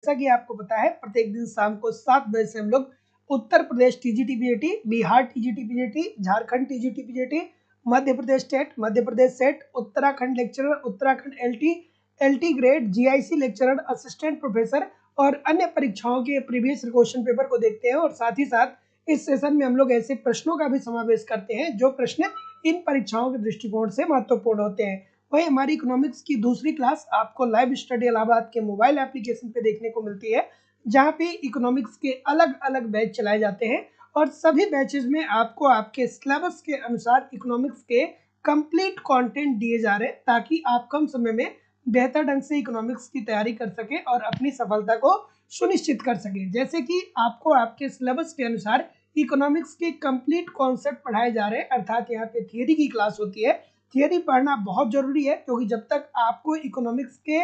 जैसा कि आपको पता है प्रत्येक दिन शाम को 7 बजे से हम लोग Uttar Pradesh TGT PGT, Bihar TGT PGT, Jharkhand TGT PGT, Madhya Pradesh state, Madhya Pradesh set, Uttarakhand lecturer, Uttarakhand LT, LT grade, GIC lecturer, assistant professor और अन्य परीक्षाओं के प्रीवियस क्वेश्चन पेपर को देखते हैं। और साथ ही साथ इस सेशन में हम लोग ऐसे प्रश्नों का भी समावेश करते हैं जो प्रश्न इन परीक्षाओं के दृष्टिकोण से महत्वपूर्ण होते हैं। वही हमारी इकोनॉमिक्स की दूसरी क्लास आपको लाइव स्टडी इलाहाबाद के मोबाइल एप्लीकेशन पे देखने को मिलती है, जहाँ पे इकोनॉमिक्स के अलग अलग बैच चलाए जाते हैं और सभी बैचेज में आपको आपके सिलेबस के अनुसार इकोनॉमिक्स के कंप्लीट कंटेंट दिए जा रहे हैं, ताकि आप कम समय में बेहतर ढंग से इकोनॉमिक्स की तैयारी कर सके और अपनी सफलता को सुनिश्चित कर सके। जैसे कि आपको आपके सिलेबस के अनुसार इकोनॉमिक्स के कंप्लीट कॉन्सेप्ट पढ़ाए जा रहे हैं, अर्थात यहाँ पे थियरी की क्लास होती है। थियरी पढ़ना बहुत जरूरी है, क्योंकि जब तक आपको इकोनॉमिक्स के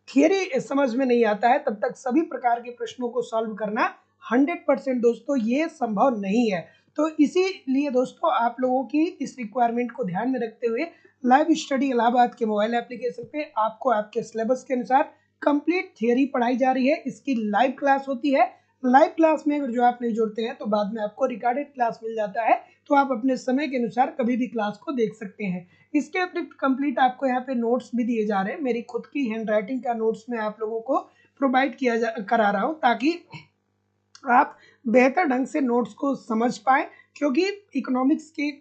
थियरी समझ में नहीं आता है तब तक सभी प्रकार के प्रश्नों को सॉल्व करना 100% दोस्तों ये संभव नहीं है। तो इसीलिए दोस्तों आप लोगों की इस रिक्वायरमेंट को ध्यान में रखते हुए लाइव स्टडी इलाहाबाद के मोबाइल एप्लीकेशन पे आपको आपके सिलेबस के अनुसार कंप्लीट थियरी पढ़ाई जा रही है। इसकी लाइव क्लास होती है। लाइव क्लास में अगर जो आप नहीं जुड़ते हैं तो बाद में आपको रिकॉर्डेड क्लास मिल जाता है, तो आप अपने समय के अनुसार कभी भी क्लास को देख सकते हैं। इसके अतिरिक्त कंप्लीट आपको यहाँ पे नोट्स भी दिए जा रहे हैं। मेरी खुद की हैंड राइटिंग का नोट्स मैं आप लोगों को प्रोवाइड करा रहा हूँ, ताकि आप बेहतर ढंग से नोट्स को समझ पाए। क्योंकि इकोनॉमिक्स के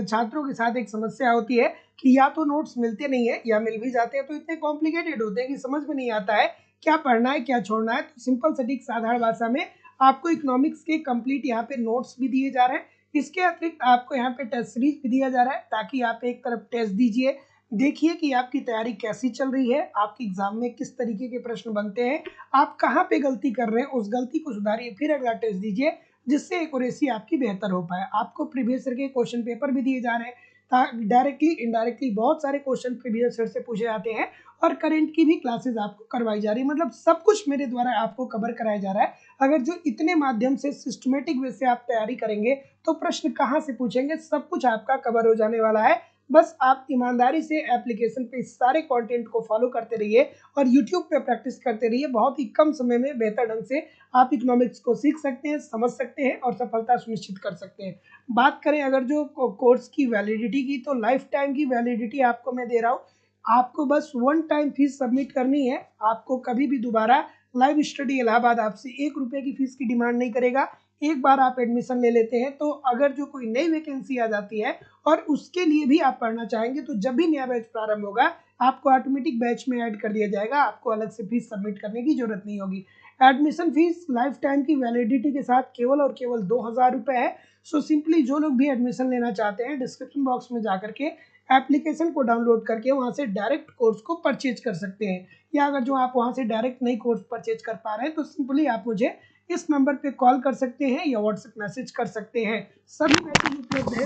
छात्रों के साथ एक समस्या होती है कि या तो नोट्स मिलते नहीं है, या मिल भी जाते हैं तो इतने कॉम्प्लिकेटेड होते हैं कि समझ में नहीं आता है क्या पढ़ना है क्या छोड़ना है। तो सिंपल सटीक साधारण भाषा में आपको इकोनॉमिक्स के कंप्लीट यहाँ पे नोट्स भी दिए जा रहे हैं। इसके अतिरिक्त आपको यहाँ पे टेस्ट सीरीज भी दिया जा रहा है, ताकि आप एक तरफ टेस्ट दीजिए, देखिए कि आपकी तैयारी कैसी चल रही है, आपके एग्जाम में किस तरीके के प्रश्न बनते हैं, आप कहाँ पे गलती कर रहे हैं, उस गलती को सुधारिए, फिर अगला टेस्ट दीजिए, जिससे एक्यूरेसी आपकी बेहतर हो पाए। आपको प्रीवियस ईयर के क्वेश्चन पेपर भी दिए जा रहे हैं, डायरेक्टली इनडायरेक्टली बहुत सारे क्वेश्चन प्रीवियस ईयर से पूछे जाते हैं, और करंट की भी क्लासेस आपको करवाई जा रही है। मतलब सब कुछ मेरे द्वारा आपको कवर कराया जा रहा है। अगर जो इतने माध्यम से सिस्टमेटिक वे से आप तैयारी करेंगे तो प्रश्न कहाँ से पूछेंगे, सब कुछ आपका कवर हो जाने वाला है। बस आप ईमानदारी से एप्लीकेशन पे इस सारे कंटेंट को फॉलो करते रहिए और यूट्यूब पे प्रैक्टिस करते रहिए। बहुत ही कम समय में बेहतर ढंग से आप इकोनॉमिक्स को सीख सकते हैं, समझ सकते हैं और सफलता सुनिश्चित कर सकते हैं। बात करें अगर जो कोर्स की वैलिडिटी की, तो लाइफ टाइम की वैलिडिटी आपको मैं दे रहा हूँ। आपको बस वन टाइम फीस सबमिट करनी है। आपको कभी भी दोबारा लाइव स्टडी इलाहाबाद आपसे 1 रुपये की फीस की डिमांड नहीं करेगा। एक बार आप एडमिशन ले लेते हैं तो अगर जो कोई नई वैकेंसी आ जाती है और उसके लिए भी आप पढ़ना चाहेंगे, तो जब भी नया बैच प्रारंभ होगा आपको ऑटोमेटिक बैच में ऐड कर दिया जाएगा। आपको अलग से फीस सबमिट करने की जरूरत नहीं होगी। एडमिशन फीस लाइफ टाइम की वैलिडिटी के साथ केवल और केवल 2000 रुपये है। सो सिंपली जो लोग भी एडमिशन लेना चाहते हैं, डिस्क्रिप्शन बॉक्स में जाकर के एप्लीकेशन को डाउनलोड करके वहां से डायरेक्ट कोर्स को परचेज कर सकते हैं। या अगर जो आप वहां से डायरेक्ट नहीं कोर्स परचेज कर पा रहे हैं तो सिंपली आप मुझे इस नंबर पे कॉल कर सकते हैं या व्हाट्सएप मैसेज कर सकते हैं। सभी मैसेज उपलब्ध है।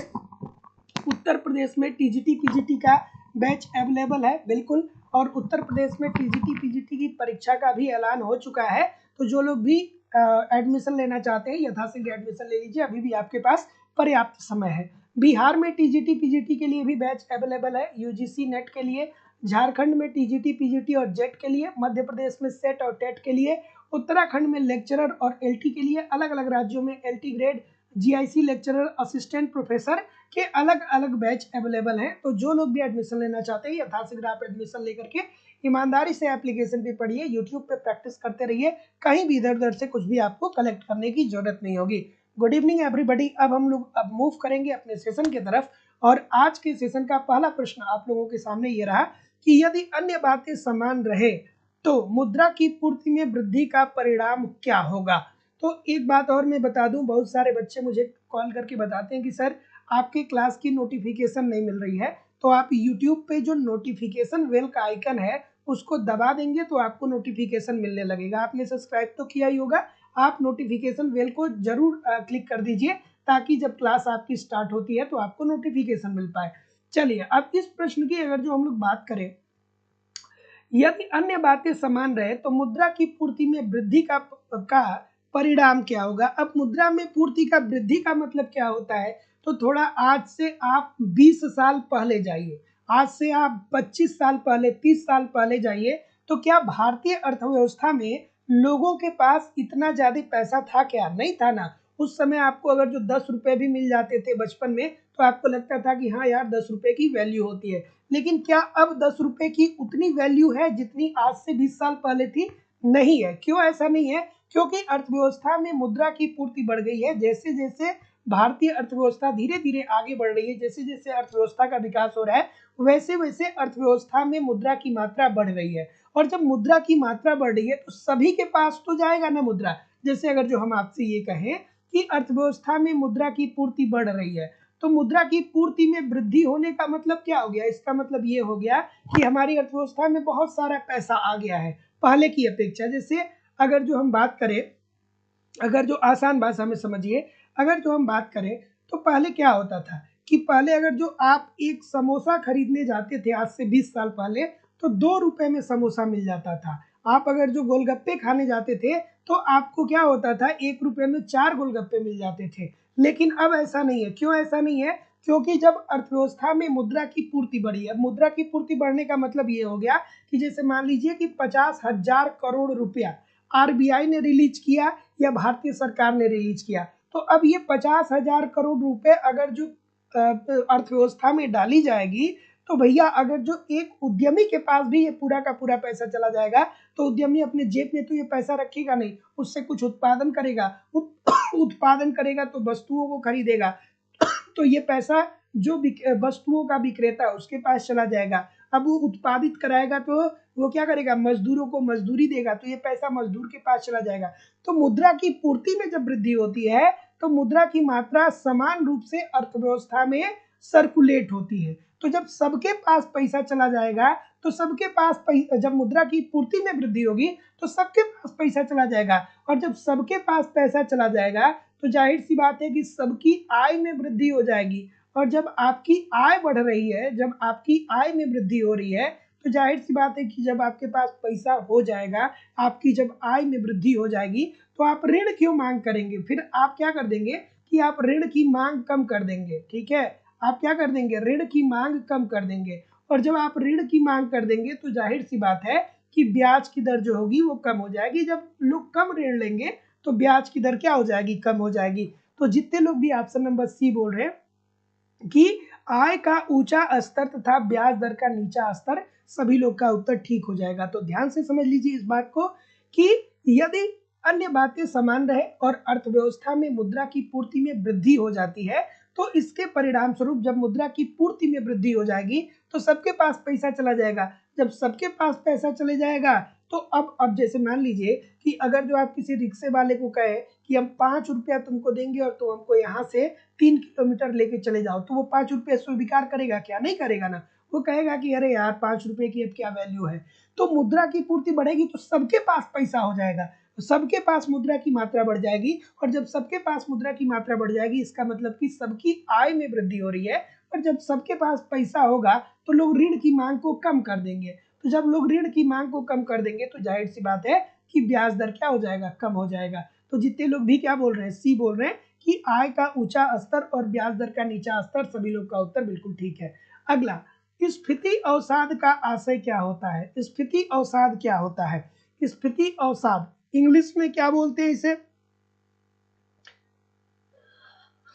उत्तर प्रदेश में टीजीटी पीजीटी का बैच अवेलेबल है बिल्कुल, और उत्तर प्रदेश में टीजीटी पीजीटी की परीक्षा का भी ऐलान हो चुका है। तो जो लोग भी एडमिशन लेना चाहते हैं यथाशीघ्र एडमिशन ले लीजिए, अभी भी आपके पास पर्याप्त समय है। बिहार में टीजीटी पीजीटी के लिए भी बैच अवेलेबल है, यूजीसी नेट के लिए। झारखंड में टीजीटी पीजीटी और जेट के लिए, मध्य प्रदेश में सेट और टेट के लिए, उत्तराखंड में लेक्चरर और एलटी के लिए, अलग अलग राज्यों में LT grade, GIC lecturer, assistant professor के अलग अलग बैच अवेलेबल हैं। तो जो लोग भी एडमिशन लेना चाहते हैं यथाशीघ्र आप एडमिशन लेकर के ईमानदारी से एप्लीकेशन भी पढ़िए, यूट्यूब पे प्रैक्टिस करते रहिए। कहीं भी इधर उधर से कुछ भी आपको कलेक्ट करने की जरूरत नहीं होगी। Good evening everybody. अब हम लोग मूव करेंगे अपने सेशन की तरफ, और आज के सेशन का पहला प्रश्न आप लोगों के सामने ये रहा कि यदि अन्य बातें समान रहे तो मुद्रा की पूर्ति में वृद्धि का परिणाम क्या होगा। तो एक बात और मैं बता दूं, बहुत सारे बच्चे मुझे कॉल करके बताते हैं कि सर आपके क्लास की नोटिफिकेशन नहीं मिल रही है। तो आप YouTube पे जो नोटिफिकेशन बेल का आइकन है उसको दबा देंगे तो आपको नोटिफिकेशन मिलने लगेगा। आपने सब्सक्राइब तो किया ही होगा, आप नोटिफिकेशन बेल को जरूर क्लिक कर दीजिए, ताकि जब क्लास आपकी स्टार्ट होती है तो आपको नोटिफिकेशन मिल पाए। चलिए अब इस प्रश्न की अगर जो हम लोग बात करें, यदि अन्य बातें समान रहे तो मुद्रा की पूर्ति में वृद्धि का परिणाम क्या होगा। अब मुद्रा में पूर्ति का वृद्धि का मतलब क्या होता है, तो थोड़ा आज से आप 20 साल पहले जाइए, आज से आप 25 साल पहले, 30 साल पहले जाइए, तो क्या भारतीय अर्थव्यवस्था में लोगों के पास इतना ज्यादा पैसा था क्या? नहीं था ना। उस समय आपको अगर जो 10 रुपए भी मिल जाते थे बचपन में, तो आपको लगता था कि हाँ यार 10 रुपए की वैल्यू होती है। लेकिन क्या अब 10 रुपए की उतनी वैल्यू है जितनी आज से 20 साल पहले थी? नहीं है। क्यों ऐसा नहीं है? क्योंकि अर्थव्यवस्था में मुद्रा की पूर्ति बढ़ गई है। जैसे जैसे भारतीय अर्थव्यवस्था धीरे धीरे आगे बढ़ रही है, जैसे जैसे अर्थव्यवस्था का विकास हो रहा है, वैसे वैसे अर्थव्यवस्था में मुद्रा की मात्रा बढ़ रही है। और जब मुद्रा की मात्रा बढ़ रही है तो सभी के पास तो जाएगा ना मुद्रा। जैसे अगर जो हम आपसे ये कहें कि अर्थव्यवस्था में मुद्रा की पूर्ति बढ़ रही है, तो मुद्रा की पूर्ति में वृद्धि होने का मतलब क्या हो गया? इसका मतलब ये हो गया कि हमारी अर्थव्यवस्था में बहुत सारा पैसा आ गया है पहले की अपेक्षा। जैसे अगर जो हम बात करें, अगर जो आसान भाषा में समझिए, अगर जो हम बात करें तो पहले क्या होता था कि पहले अगर जो आप एक समोसा खरीदने जाते थे आज से 20 साल पहले, तो 2 रुपए में समोसा मिल जाता था। आप अगर जो गोलगप्पे खाने जाते थे तो आपको क्या होता था, 1 रुपए में 4 गोलगप्पे मिल जाते थे। लेकिन अब ऐसा नहीं है। क्यों ऐसा नहीं है? क्योंकि जब अर्थव्यवस्था में मुद्रा की पूर्ति बढ़ी है, मुद्रा की पूर्ति बढ़ने का मतलब ये हो गया कि जैसे मान लीजिए कि 50,000 करोड़ रुपया आरबीआई ने रिलीज किया या भारतीय सरकार ने रिलीज किया, तो अब ये 50,000 करोड़ रुपए अगर जो अर्थव्यवस्था में डाली जाएगी, तो भैया अगर जो एक उद्यमी के पास भी ये पूरा का पूरा पैसा चला जाएगा, तो उद्यमी अपने जेब में तो ये पैसा रखेगा नहीं, उससे कुछ उत्पादन करेगा। उत्पादन करेगा तो वस्तुओं को खरीदेगा, तो ये पैसा जो वस्तुओं का विक्रेता है उसके पास चला जाएगा। अब वो उत्पादित कराएगा तो वो क्या करेगा, मजदूरों को मजदूरी देगा, तो ये पैसा मजदूर के पास चला जाएगा। तो मुद्रा की पूर्ति में जब वृद्धि होती है तो मुद्रा की मात्रा समान रूप से अर्थव्यवस्था में सर्कुलेट होती है। तो जब सबके पास पैसा चला जाएगा, तो सबके पास जब मुद्रा की पूर्ति में वृद्धि होगी तो सबके पास पैसा चला जाएगा। और जब सबके पास पैसा चला जाएगा तो जाहिर सी बात है कि सबकी आय में वृद्धि हो जाएगी। और जब आपकी आय बढ़ रही है, जब आपकी आय में वृद्धि हो रही है, तो जाहिर सी बात है कि जब आपके पास पैसा हो जाएगा, आपकी जब आय में वृद्धि हो जाएगी, तो आप ऋण क्यों मांग करेंगे? फिर आप क्या कर देंगे कि आप ऋण की मांग कम कर देंगे। ठीक है, आप क्या कर देंगे, ऋण की मांग कम कर देंगे। और जब आप ऋण की मांग कर देंगे तो जाहिर सी बात है कि ब्याज की दर जो होगी वो कम हो जाएगी। जब लोग कम ऋण लेंगे तो ब्याज की दर क्या हो जाएगी, कम हो जाएगी। तो जितने लोग भी ऑप्शन नंबर सी बोल रहे हैं कि आय का ऊंचा स्तर तथा ब्याज दर का नीचा स्तर, सभी लोग का उत्तर ठीक हो जाएगा। तो ध्यान से समझ लीजिए इस बात को कि यदि अन्य बातें समान रहे और अर्थव्यवस्था में मुद्रा की पूर्ति में वृद्धि हो जाती है, तो इसके परिणाम स्वरूप जब मुद्रा की पूर्ति में वृद्धि हो जाएगी तो सबके पास पैसा चला जाएगा। जब सबके पास पैसा चले जाएगा तो अब जैसे मान लीजिए कि अगर जो आप किसी रिक्शे वाले को कहे कि हम 5 रुपया तुमको देंगे और तुम हमको यहाँ से 3 किलोमीटर लेके चले जाओ, तो वो 5 रुपये स्वीकार करेगा क्या? नहीं करेगा ना। वो कहेगा कि अरे यार 5 रुपये की अब क्या वैल्यू है। तो मुद्रा की पूर्ति बढ़ेगी तो सबके पास पैसा हो जाएगा, तो सबके पास मुद्रा की मात्रा बढ़ जाएगी। और जब सबके पास मुद्रा की मात्रा बढ़ जाएगी, इसका मतलब कि सबकी आय में वृद्धि हो रही है। और जब सबके पास पैसा होगा तो लोग ऋण की मांग को कम कर देंगे। तो जब लोग ऋण की मांग को कम कर देंगे तो जाहिर सी बात है कि ब्याज दर क्या हो जाएगा, कम हो जाएगा। तो जितने लोग भी क्या बोल रहे हैं, सी बोल रहे हैं कि आय का ऊंचा स्तर और ब्याज दर का नीचा स्तर, सभी लोग का उत्तर बिल्कुल ठीक है। अगला, स्फीति अवसाद का आशय क्या होता है? स्फीति अवसाद क्या होता है? स्फीति अवसाद इंग्लिश में क्या बोलते हैं इसे?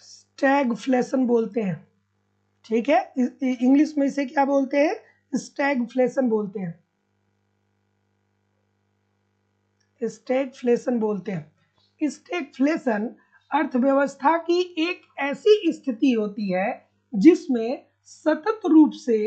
स्टैगफ्लेशन बोलते हैं। ठीक है, इंग्लिश में इसे क्या बोलते हैं? स्टैगफ्लेशन बोलते हैं। स्टैगफ्लेशन बोलते हैं। स्टैगफ्लेशन अर्थव्यवस्था की एक ऐसी स्थिति होती है जिसमें सतत रूप से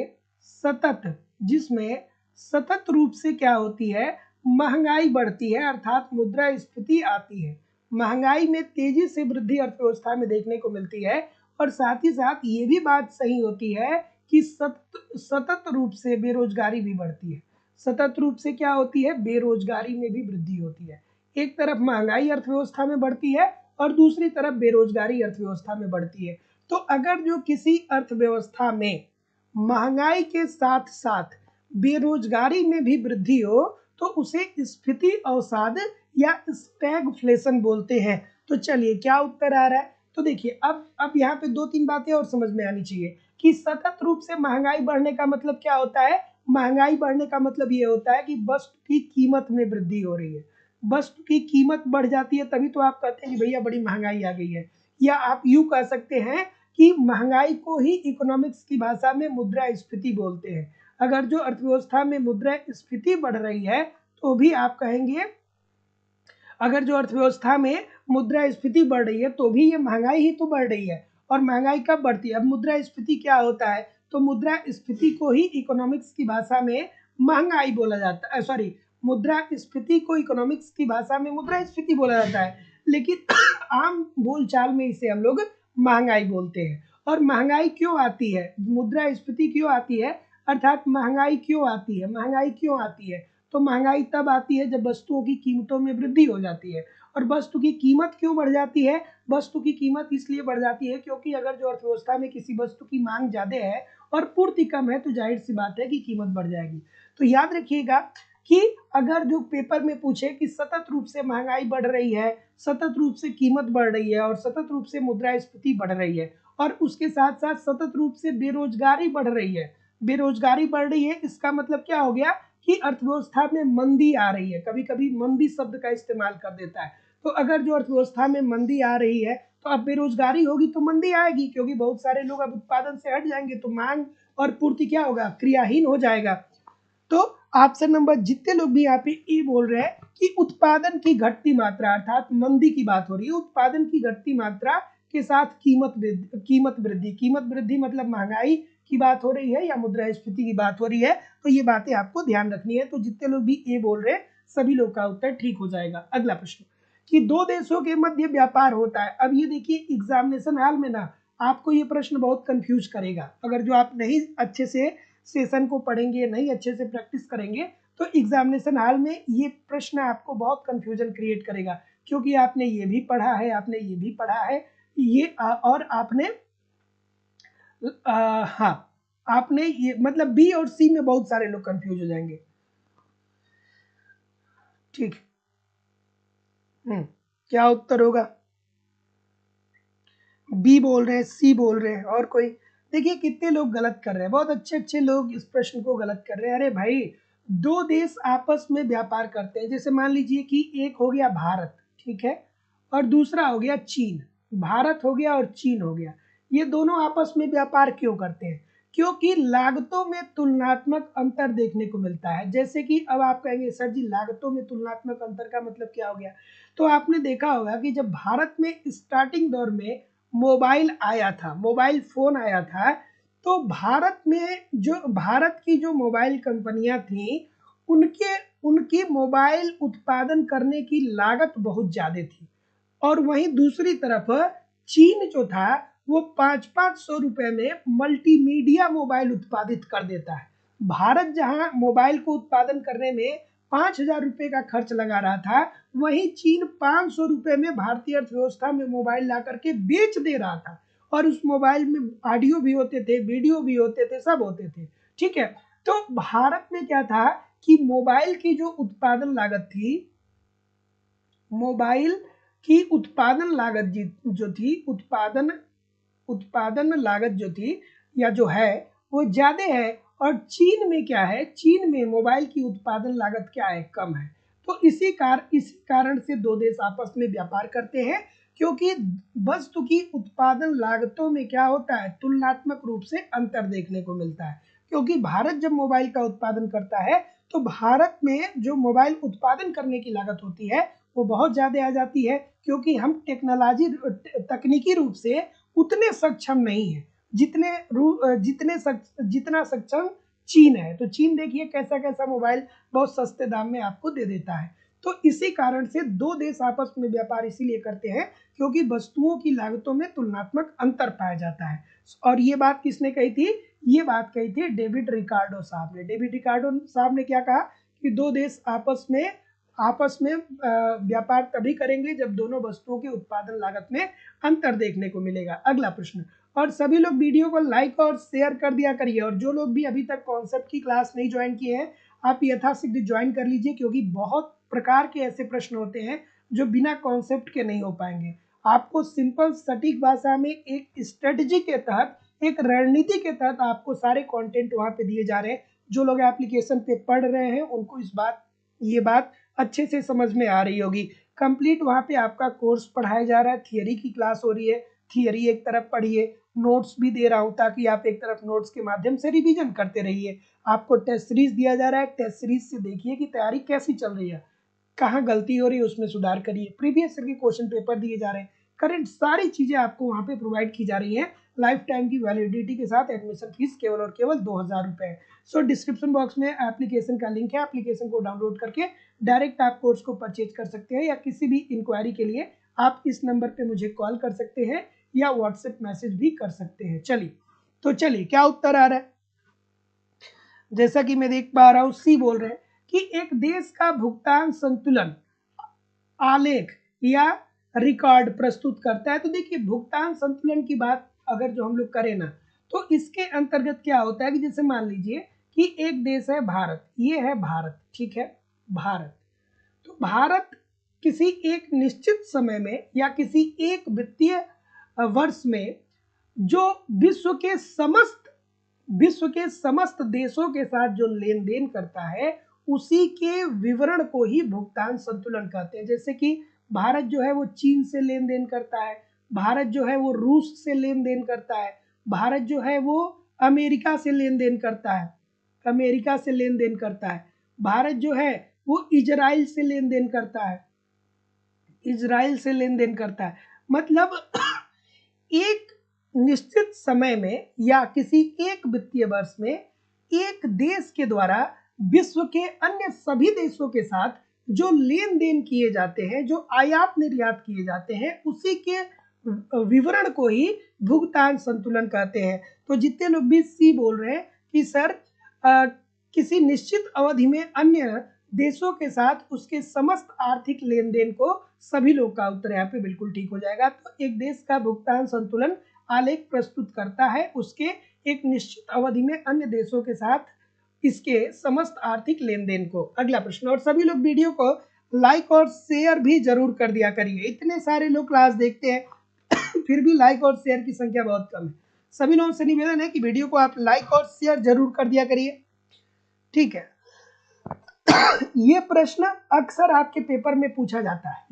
सतत रूप से क्या होती है, महंगाई बढ़ती है, अर्थात मुद्रास्फीति आती है। महंगाई में तेजी से वृद्धि अर्थव्यवस्था में देखने को मिलती है। और साथ ही साथ ये भी बात सही होती है कि सतत रूप से बेरोजगारी भी बढ़ती है। सतत रूप से क्या होती है, बेरोजगारी में भी वृद्धि होती है। एक तरफ महंगाई अर्थव्यवस्था में बढ़ती है और दूसरी तरफ बेरोजगारी अर्थव्यवस्था में बढ़ती है। तो अगर जो किसी अर्थव्यवस्था में महंगाई के साथ साथ बेरोजगारी में भी वृद्धि हो तो उसे स्फीति अवसाद या स्टैगफ्लेशन बोलते हैं। तो चलिए क्या उत्तर आ रहा है? तो देखिए अब यहाँ पे 2-3 बातें और समझ में आनी चाहिए कि सतत रूप से महंगाई बढ़ने का मतलब क्या होता है। महंगाई बढ़ने का मतलब ये होता है कि वस्तु की कीमत में वृद्धि हो रही है। वस्तु की कीमत बढ़ जाती है तभी तो आप कहते हैं कि भैया बड़ी महंगाई आ गई है। या आप यूं कह सकते हैं कि महंगाई को ही इकोनॉमिक्स की भाषा में मुद्रास्फीति बोलते हैं। अगर जो अर्थव्यवस्था में मुद्रास्फीति बढ़ रही है तो भी आप कहेंगे, अगर जो अर्थव्यवस्था में मुद्रास्फीति बढ़ रही है तो भी ये महंगाई ही तो बढ़ रही है। और महंगाई कब बढ़ती है? अब मुद्रास्फीति क्या होता है? तो मुद्रास्फीति को ही इकोनॉमिक्स की भाषा में महंगाई बोला जाता है, सॉरी, मुद्रास्फीति को इकोनॉमिक्स की भाषा में मुद्रास्फीति बोला जाता है, लेकिन आम बोलचाल में इसे हम लोग महंगाई बोलते हैं। और महंगाई क्यों आती है, मुद्रास्फीति क्यों आती है, अर्थात महंगाई क्यों आती है? महंगाई क्यों आती है? तो महंगाई तब आती है जब वस्तुओं की कीमतों में वृद्धि हो जाती है। और वस्तु की कीमत क्यों बढ़ जाती है? वस्तु की कीमत इसलिए बढ़ जाती है क्योंकि अगर जो अर्थव्यवस्था में किसी वस्तु की मांग ज्यादा है और पूर्ति कम है तो जाहिर सी बात है कि कीमत बढ़ जाएगी। तो याद रखिएगा कि अगर जो पेपर में पूछे कि सतत रूप से महंगाई बढ़ रही है, सतत रूप से कीमत बढ़ रही है और सतत रूप से मुद्रास्फीति बढ़ रही है और उसके साथ साथ सतत रूप से बेरोजगारी बढ़ रही है, बेरोजगारी बढ़ रही है, इसका मतलब क्या हो गया कि अर्थव्यवस्था में मंदी आ रही है। कभी कभी मंदी शब्द का इस्तेमाल कर देता है। तो अगर जो अर्थव्यवस्था में मंदी आ रही है तो अब बेरोजगारी होगी तो मंदी आएगी, क्योंकि बहुत सारे लोग अब उत्पादन से हट जाएंगे तो मांग और पूर्ति क्या होगा? क्रियाहीन हो जाएगा। तो ऑप्शन नंबर, जितने लोग भी यहाँ पे ये बोल रहे हैं कि उत्पादन की घटती मात्रा, अर्थात मंदी की बात हो रही है, उत्पादन की घटती मात्रा के साथ कीमत वृद्धि मतलब महंगाई की बात हो रही है या मुद्रास्फीति की बात हो रही है, तो ये बातें आपको ध्यान रखनी है। तो जितने लोग भी ये बोल रहे हैं सभी लोग का उत्तर ठीक हो जाएगा। अगला प्रश्न, कि दो देशों के मध्य व्यापार होता है। अब ये देखिए एग्जामिनेशन हॉल में ना आपको ये प्रश्न बहुत कंफ्यूज करेगा। अगर जो आप नहीं अच्छे से सेशन को पढ़ेंगे, नहीं अच्छे से प्रैक्टिस करेंगे तो एग्जामिनेशन हॉल में ये प्रश्न आपको बहुत कंफ्यूजन क्रिएट करेगा, क्योंकि आपने ये भी पढ़ा है, आपने ये भी पढ़ा है, ये और आपने हाँ, आपने ये मतलब बी और सी में बहुत सारे लोग कंफ्यूज हो जाएंगे। ठीक, क्या उत्तर होगा? बी बोल रहे हैं, सी बोल रहे हैं, और कोई? देखिए कितने लोग गलत कर रहे हैं, बहुत अच्छे अच्छे लोग इस प्रश्न को गलत कर रहे हैं। अरे भाई, दो देश आपस में व्यापार करते हैं, जैसे मान लीजिए कि एक हो गया भारत, ठीक है, और दूसरा हो गया चीन। भारत हो गया और चीन हो गया, ये दोनों आपस में व्यापार क्यों करते हैं? क्योंकि लागतों में तुलनात्मक अंतर देखने को मिलता है। जैसे कि अब आप कहेंगे सर जी लागतों में तुलनात्मक अंतर का मतलब क्या हो गया? तो आपने देखा होगा कि जब भारत में स्टार्टिंग दौर में मोबाइल आया था, मोबाइल फोन आया था, तो भारत में जो भारत की जो मोबाइल कंपनियां थी उनके उनकी मोबाइल उत्पादन करने की लागत बहुत ज्यादा थी। और वहीं दूसरी तरफ चीन जो था वो 500-500 रुपए में मल्टीमीडिया मोबाइल उत्पादित कर देता है। भारत जहां मोबाइल को उत्पादन करने में 5,000 रुपए का खर्च लगा रहा था, वहीं चीन 500 रुपए में भारतीय अर्थव्यवस्था में मोबाइल ला करके बेच दे रहा था। और उस मोबाइल में ऑडियो भी होते थे, वीडियो भी होते थे, सब होते थे। ठीक है, तो भारत में क्या था कि मोबाइल की जो उत्पादन लागत थी, मोबाइल की उत्पादन लागत जो थी, उत्पादन लागत जो थी या जो है वो ज्यादा है। और चीन में क्या है, चीन में मोबाइल की उत्पादन लागत क्या है? कम है। तो इसी कारण से दो देश आपस में व्यापार करते हैं, क्योंकि वस्तु की उत्पादन लागतों में क्या होता है? तुलनात्मक रूप से अंतर देखने को मिलता है। क्योंकि भारत जब मोबाइल का उत्पादन करता है तो भारत में जो मोबाइल उत्पादन करने की लागत होती है वो बहुत ज्यादा आ जाती है, क्योंकि हम तकनीकी रूप से उतने सक्षम नहीं है जितना सक्षम चीन है। तो चीन देखिए कैसा कैसा मोबाइल बहुत सस्ते दाम में आपको दे देता है। तो इसी कारण से दो देश आपस में व्यापार इसीलिए करते हैं क्योंकि वस्तुओं की लागतों में तुलनात्मक अंतर पाया जाता है। और ये बात किसने कही थी? ये बात कही थी डेविड रिकार्डो साहब ने। डेविड रिकार्डो साहब ने क्या कहा कि दो देश आपस में व्यापार तभी करेंगे जब दोनों वस्तुओं की उत्पादन लागत में अंतर देखने को मिलेगा। अगला प्रश्न, और सभी लोग वीडियो को लाइक और शेयर कर दिया करिए, और जो लोग भी अभी तक कॉन्सेप्ट की क्लास नहीं ज्वाइन किए हैं आप यथाशीघ्र ज्वाइन कर लीजिए, क्योंकि बहुत प्रकार के ऐसे प्रश्न होते हैं जो बिना कॉन्सेप्ट के नहीं हो पाएंगे। आपको सिंपल सटीक भाषा में एक स्ट्रेटजी के तहत, एक रणनीति के तहत आपको सारे कंटेंट वहां पे दिए जा रहे हैं। जो लोग एप्लीकेशन पे पढ़ रहे हैं उनको ये बात अच्छे से समझ में आ रही होगी। कंप्लीट वहाँ पे आपका कोर्स पढ़ाया जा रहा है, थियरी की क्लास हो रही है, थियरी एक तरफ पढ़िए, नोट्स भी दे रहा हूँ ताकि आप एक तरफ नोट्स के माध्यम से रिवीजन करते रहिए। आपको टेस्ट सीरीज दिया जा रहा है, टेस्ट सीरीज से देखिए कि तैयारी कैसी चल रही है, कहाँ गलती हो रही है उसमें सुधार करिए। प्रीवियस ईयर के क्वेश्चन पेपर दिए जा रहे हैं, करंट सारी चीजें आपको वहाँ पे प्रोवाइड की जा रही हैं लाइफ टाइम की वैलिडिटी के साथ। एडमिशन फीस केवल और केवल 2000 रुपए। सो डिस्क्रिप्शन बॉक्स में एप्लीकेशन का लिंक है, एप्लीकेशन को डाउनलोड करके डायरेक्ट आप कोर्स को परचेज कर सकते हैं, या किसी भी इंक्वायरी के लिए आप इस नंबर पे मुझे कॉल कर सकते हैं या व्हाट्सएप मैसेज भी कर सकते हैं। चलिए क्या उत्तर आ रहा है, जैसा कि मैं देख पा रहा हूँ सी बोल रहे हैं कि एक देश का भुगतान संतुलन आलेख या रिकॉर्ड प्रस्तुत करता है। तो देखिए भुगतान संतुलन की बात अगर जो हम लोग करें ना, तो इसके अंतर्गत क्या होता है कि जैसे मान लीजिए कि एक देश है भारत, ये है भारत, ठीक है भारत। तो भारत किसी एक निश्चित समय में या किसी एक वित्तीय वर्ष में जो विश्व के समस्त देशों के साथ जो लेन देन करता है, उसी के विवरण को ही भुगतान संतुलन कहते हैं। जैसे कि भारत जो है वो चीन से लेन देन करता है, भारत जो है वो रूस से लेन देन करता है, भारत जो है वो अमेरिका से लेन देन करता है, भारत जो है वो इजराइल से लेन देन करता है, मतलब एक निश्चित समय में या किसी एक वित्तीय वर्ष में एक देश के द्वारा विश्व के अन्य सभी देशों के साथ जो लेन देन किए जाते हैं, जो आयात निर्यात किए जाते हैं, उसी के विवरण को ही भुगतान संतुलन कहते हैं। तो जितने लोग भी सी बोल रहे हैं कि सर किसी निश्चित अवधि में अन्य देशों के साथ उसके समस्त आर्थिक लेन देन को, सभी लोग का उत्तर यहाँ पे बिल्कुल ठीक हो जाएगा। तो एक देश का भुगतान संतुलन आलेख प्रस्तुत करता है उसके एक निश्चित अवधि में अन्य देशों के साथ इसके समस्त आर्थिक लेन देन को। अगला प्रश्न, और सभी लोग वीडियो को लाइक और शेयर भी जरूर कर दिया करिए। इतने सारे लोग क्लास देखते हैं फिर भी लाइक और शेयर की संख्या बहुत कम है। सभी लोगों से निवेदन है कि वीडियो को आप लाइक और शेयर जरूर कर दिया करिए, ठीक है। ये प्रश्न अक्सर आपके पेपर में पूछा जाता है,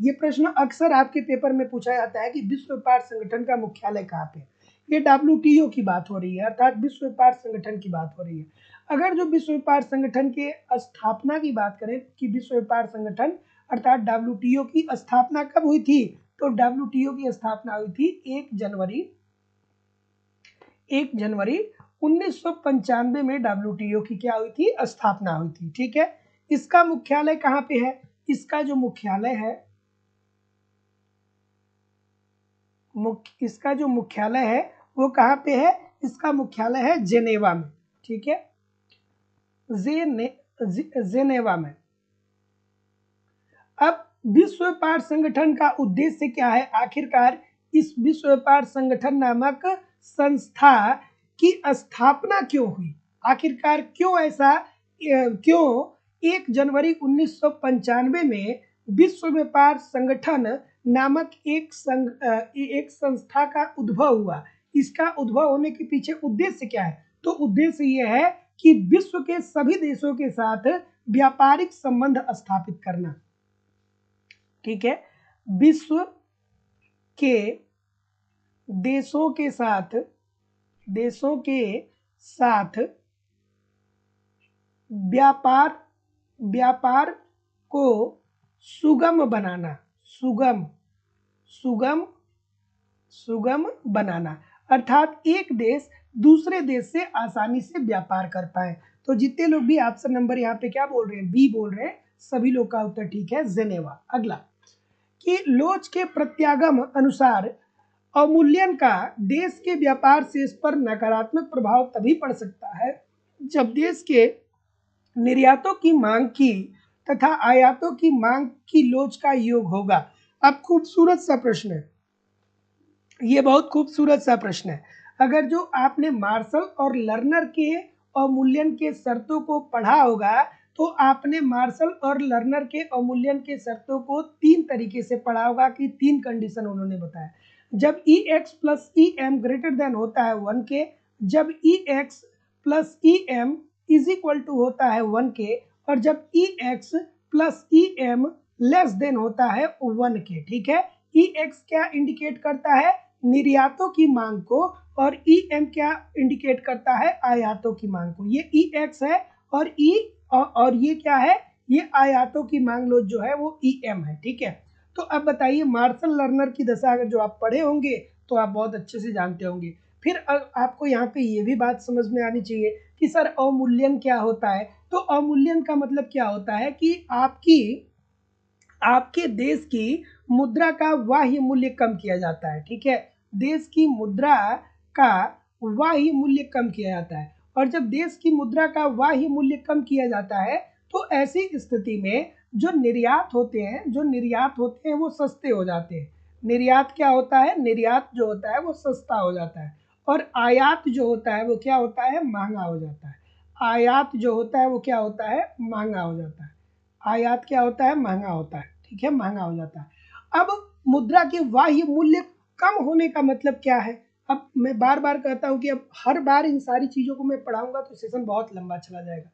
कि विश्व व्यापार संगठन का मुख्यालय कहाँ पे है। ये WTO की बात हो रही है, अर्थात विश्व व्यापार संगठन की बात हो रही है। अगर जो विश्व व्यापार संगठन के स्थापना की बात करें कि विश्व व्यापार संगठन अर्थात WTO की स्थापना कब हुई थी, तो WTO की स्थापना हुई थी 1 जनवरी 1995 में WTO की क्या हुई थी, स्थापना हुई थी, ठीक है। इसका मुख्यालय कहाँ पे है, इसका जो मुख्यालय है वो कहाँ पे है, इसका मुख्यालय है जेनेवा में, ठीक है, जेनेवा में। अब विश्व व्यापार संगठन का उद्देश्य क्या है, आखिरकार इस विश्व व्यापार संगठन नामक संस्था की स्थापना क्यों हुई, आखिरकार क्यों 1 जनवरी 1995 में विश्व व्यापार संगठन नामक एक संस्था का उद्भव हुआ। इसका उद्भव होने के पीछे उद्देश्य क्या है, तो उद्देश्य यह है कि विश्व के सभी देशों के साथ व्यापारिक संबंध स्थापित करना, ठीक है। विश्व के देशों के साथ व्यापार को सुगम बनाना, अर्थात एक देश दूसरे देश से आसानी से व्यापार कर पाए। तो जितने लोग भी ऑप्शन नंबर यहाँ पे क्या बोल रहे हैं, बी बोल रहे हैं, सभी लोग का उत्तर ठीक है, जेनेवा। अगला कि लोच के प्रत्यागम अनुसार अवमूल्यन का देश के व्यापार शेष पर नकारात्मक प्रभाव तभी पड़ सकता है जब देश के निर्यातों की मांग की तथा आयातों की मांग की लोच का योग होगा। अब खूबसूरत सा प्रश्न है, ये बहुत खूबसूरत सा प्रश्न है। अगर जो आपने मार्शल और लर्नर के अवमूल्यन के शर्तों को पढ़ा होगा, तो आपने मार्शल और लर्नर के अवमूल्यन के शर्तों को 3 तरीके से पढ़ा होगा कि 3 कंडीशन उन्होंने बताया। जब EX plus EM greater than होता है 1 के, जब EX plus EM is equal to होता है 1 के, और जब EX plus E M less than होता है 1 के। ठीक है, ई एक्स क्या इंडिकेट करता है, निर्यातों की मांग को, और ई एम क्या इंडिकेट करता है, आयातों की मांग को। ये ई एक्स है और ई और ये क्या है, ये आयातों की मांग लो जो है वो ई एम है। ठीक है, तो अब बताइए मार्शल लर्नर की दशा अगर जो आप पढ़े होंगे तो आप बहुत अच्छे से जानते होंगे। फिर आपको यहाँ पे ये भी बात समझ में आनी चाहिए कि सर अवमूल्यन क्या होता है। तो अवमूल्यन का मतलब क्या होता है कि आपके देश की मुद्रा का बाह्य मूल्य कम किया जाता है। ठीक है, देश की मुद्रा का बाह्य मूल्य कम किया जाता है, और जब देश की मुद्रा का बाह्य मूल्य कम किया जाता है तो ऐसी स्थिति में जो निर्यात होते हैं वो सस्ते हो जाते हैं। निर्यात क्या होता है, निर्यात जो होता है वो सस्ता हो जाता है, और आयात जो होता है वो क्या होता है, महंगा हो जाता है। आयात जो होता है वो क्या होता है, महंगा हो जाता है। आयात क्या होता है, महंगा होता है। ठीक है, महंगा हो जाता है। अब मुद्रा के बाह्य मूल्य कम होने का मतलब क्या है। अब मैं बार बार कहता हूं कि अब हर बार इन सारी चीजों को मैं पढ़ाऊंगा तो सेशन बहुत लंबा चला जाएगा।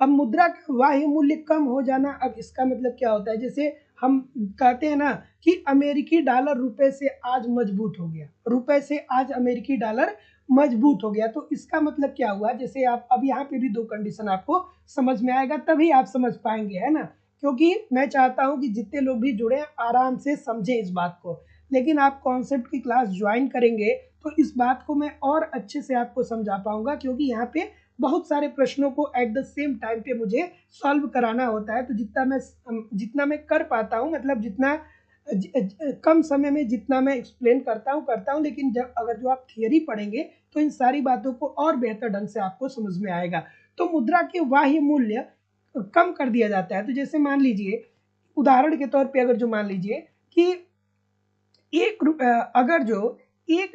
अब मुद्रा का बाह्य मूल्य कम हो जाना, अब इसका मतलब क्या होता है, जैसे हम कहते हैं ना कि अमेरिकी डॉलर रुपए से आज मजबूत हो गया, रुपए से आज अमेरिकी डॉलर मजबूत हो गया। तो इसका मतलब क्या हुआ, जैसे आप अब यहाँ पे भी दो कंडीशन आपको समझ में आएगा, तभी आप समझ पाएंगे, है ना। क्योंकि मैं चाहता हूं कि जितने लोग भी जुड़े आराम से समझें इस बात को, लेकिन आप कॉन्सेप्ट की क्लास ज्वाइन करेंगे तो इस बात को मैं और अच्छे से आपको समझा पाऊंगा, क्योंकि यहाँ पे बहुत सारे प्रश्नों को एट द सेम टाइम पे मुझे सॉल्व कराना होता है। तो जितना मैं कर पाता हूँ, मतलब जितना कम समय में जितना मैं एक्सप्लेन करता हूँ, लेकिन जब अगर जो आप थियरी पढ़ेंगे तो इन सारी बातों को और बेहतर ढंग से आपको समझ में आएगा। तो मुद्रा के बाह्य मूल्य कम कर दिया जाता है। तो जैसे मान लीजिए उदाहरण के तौर पे अगर जो मान लीजिए कि अगर जो एक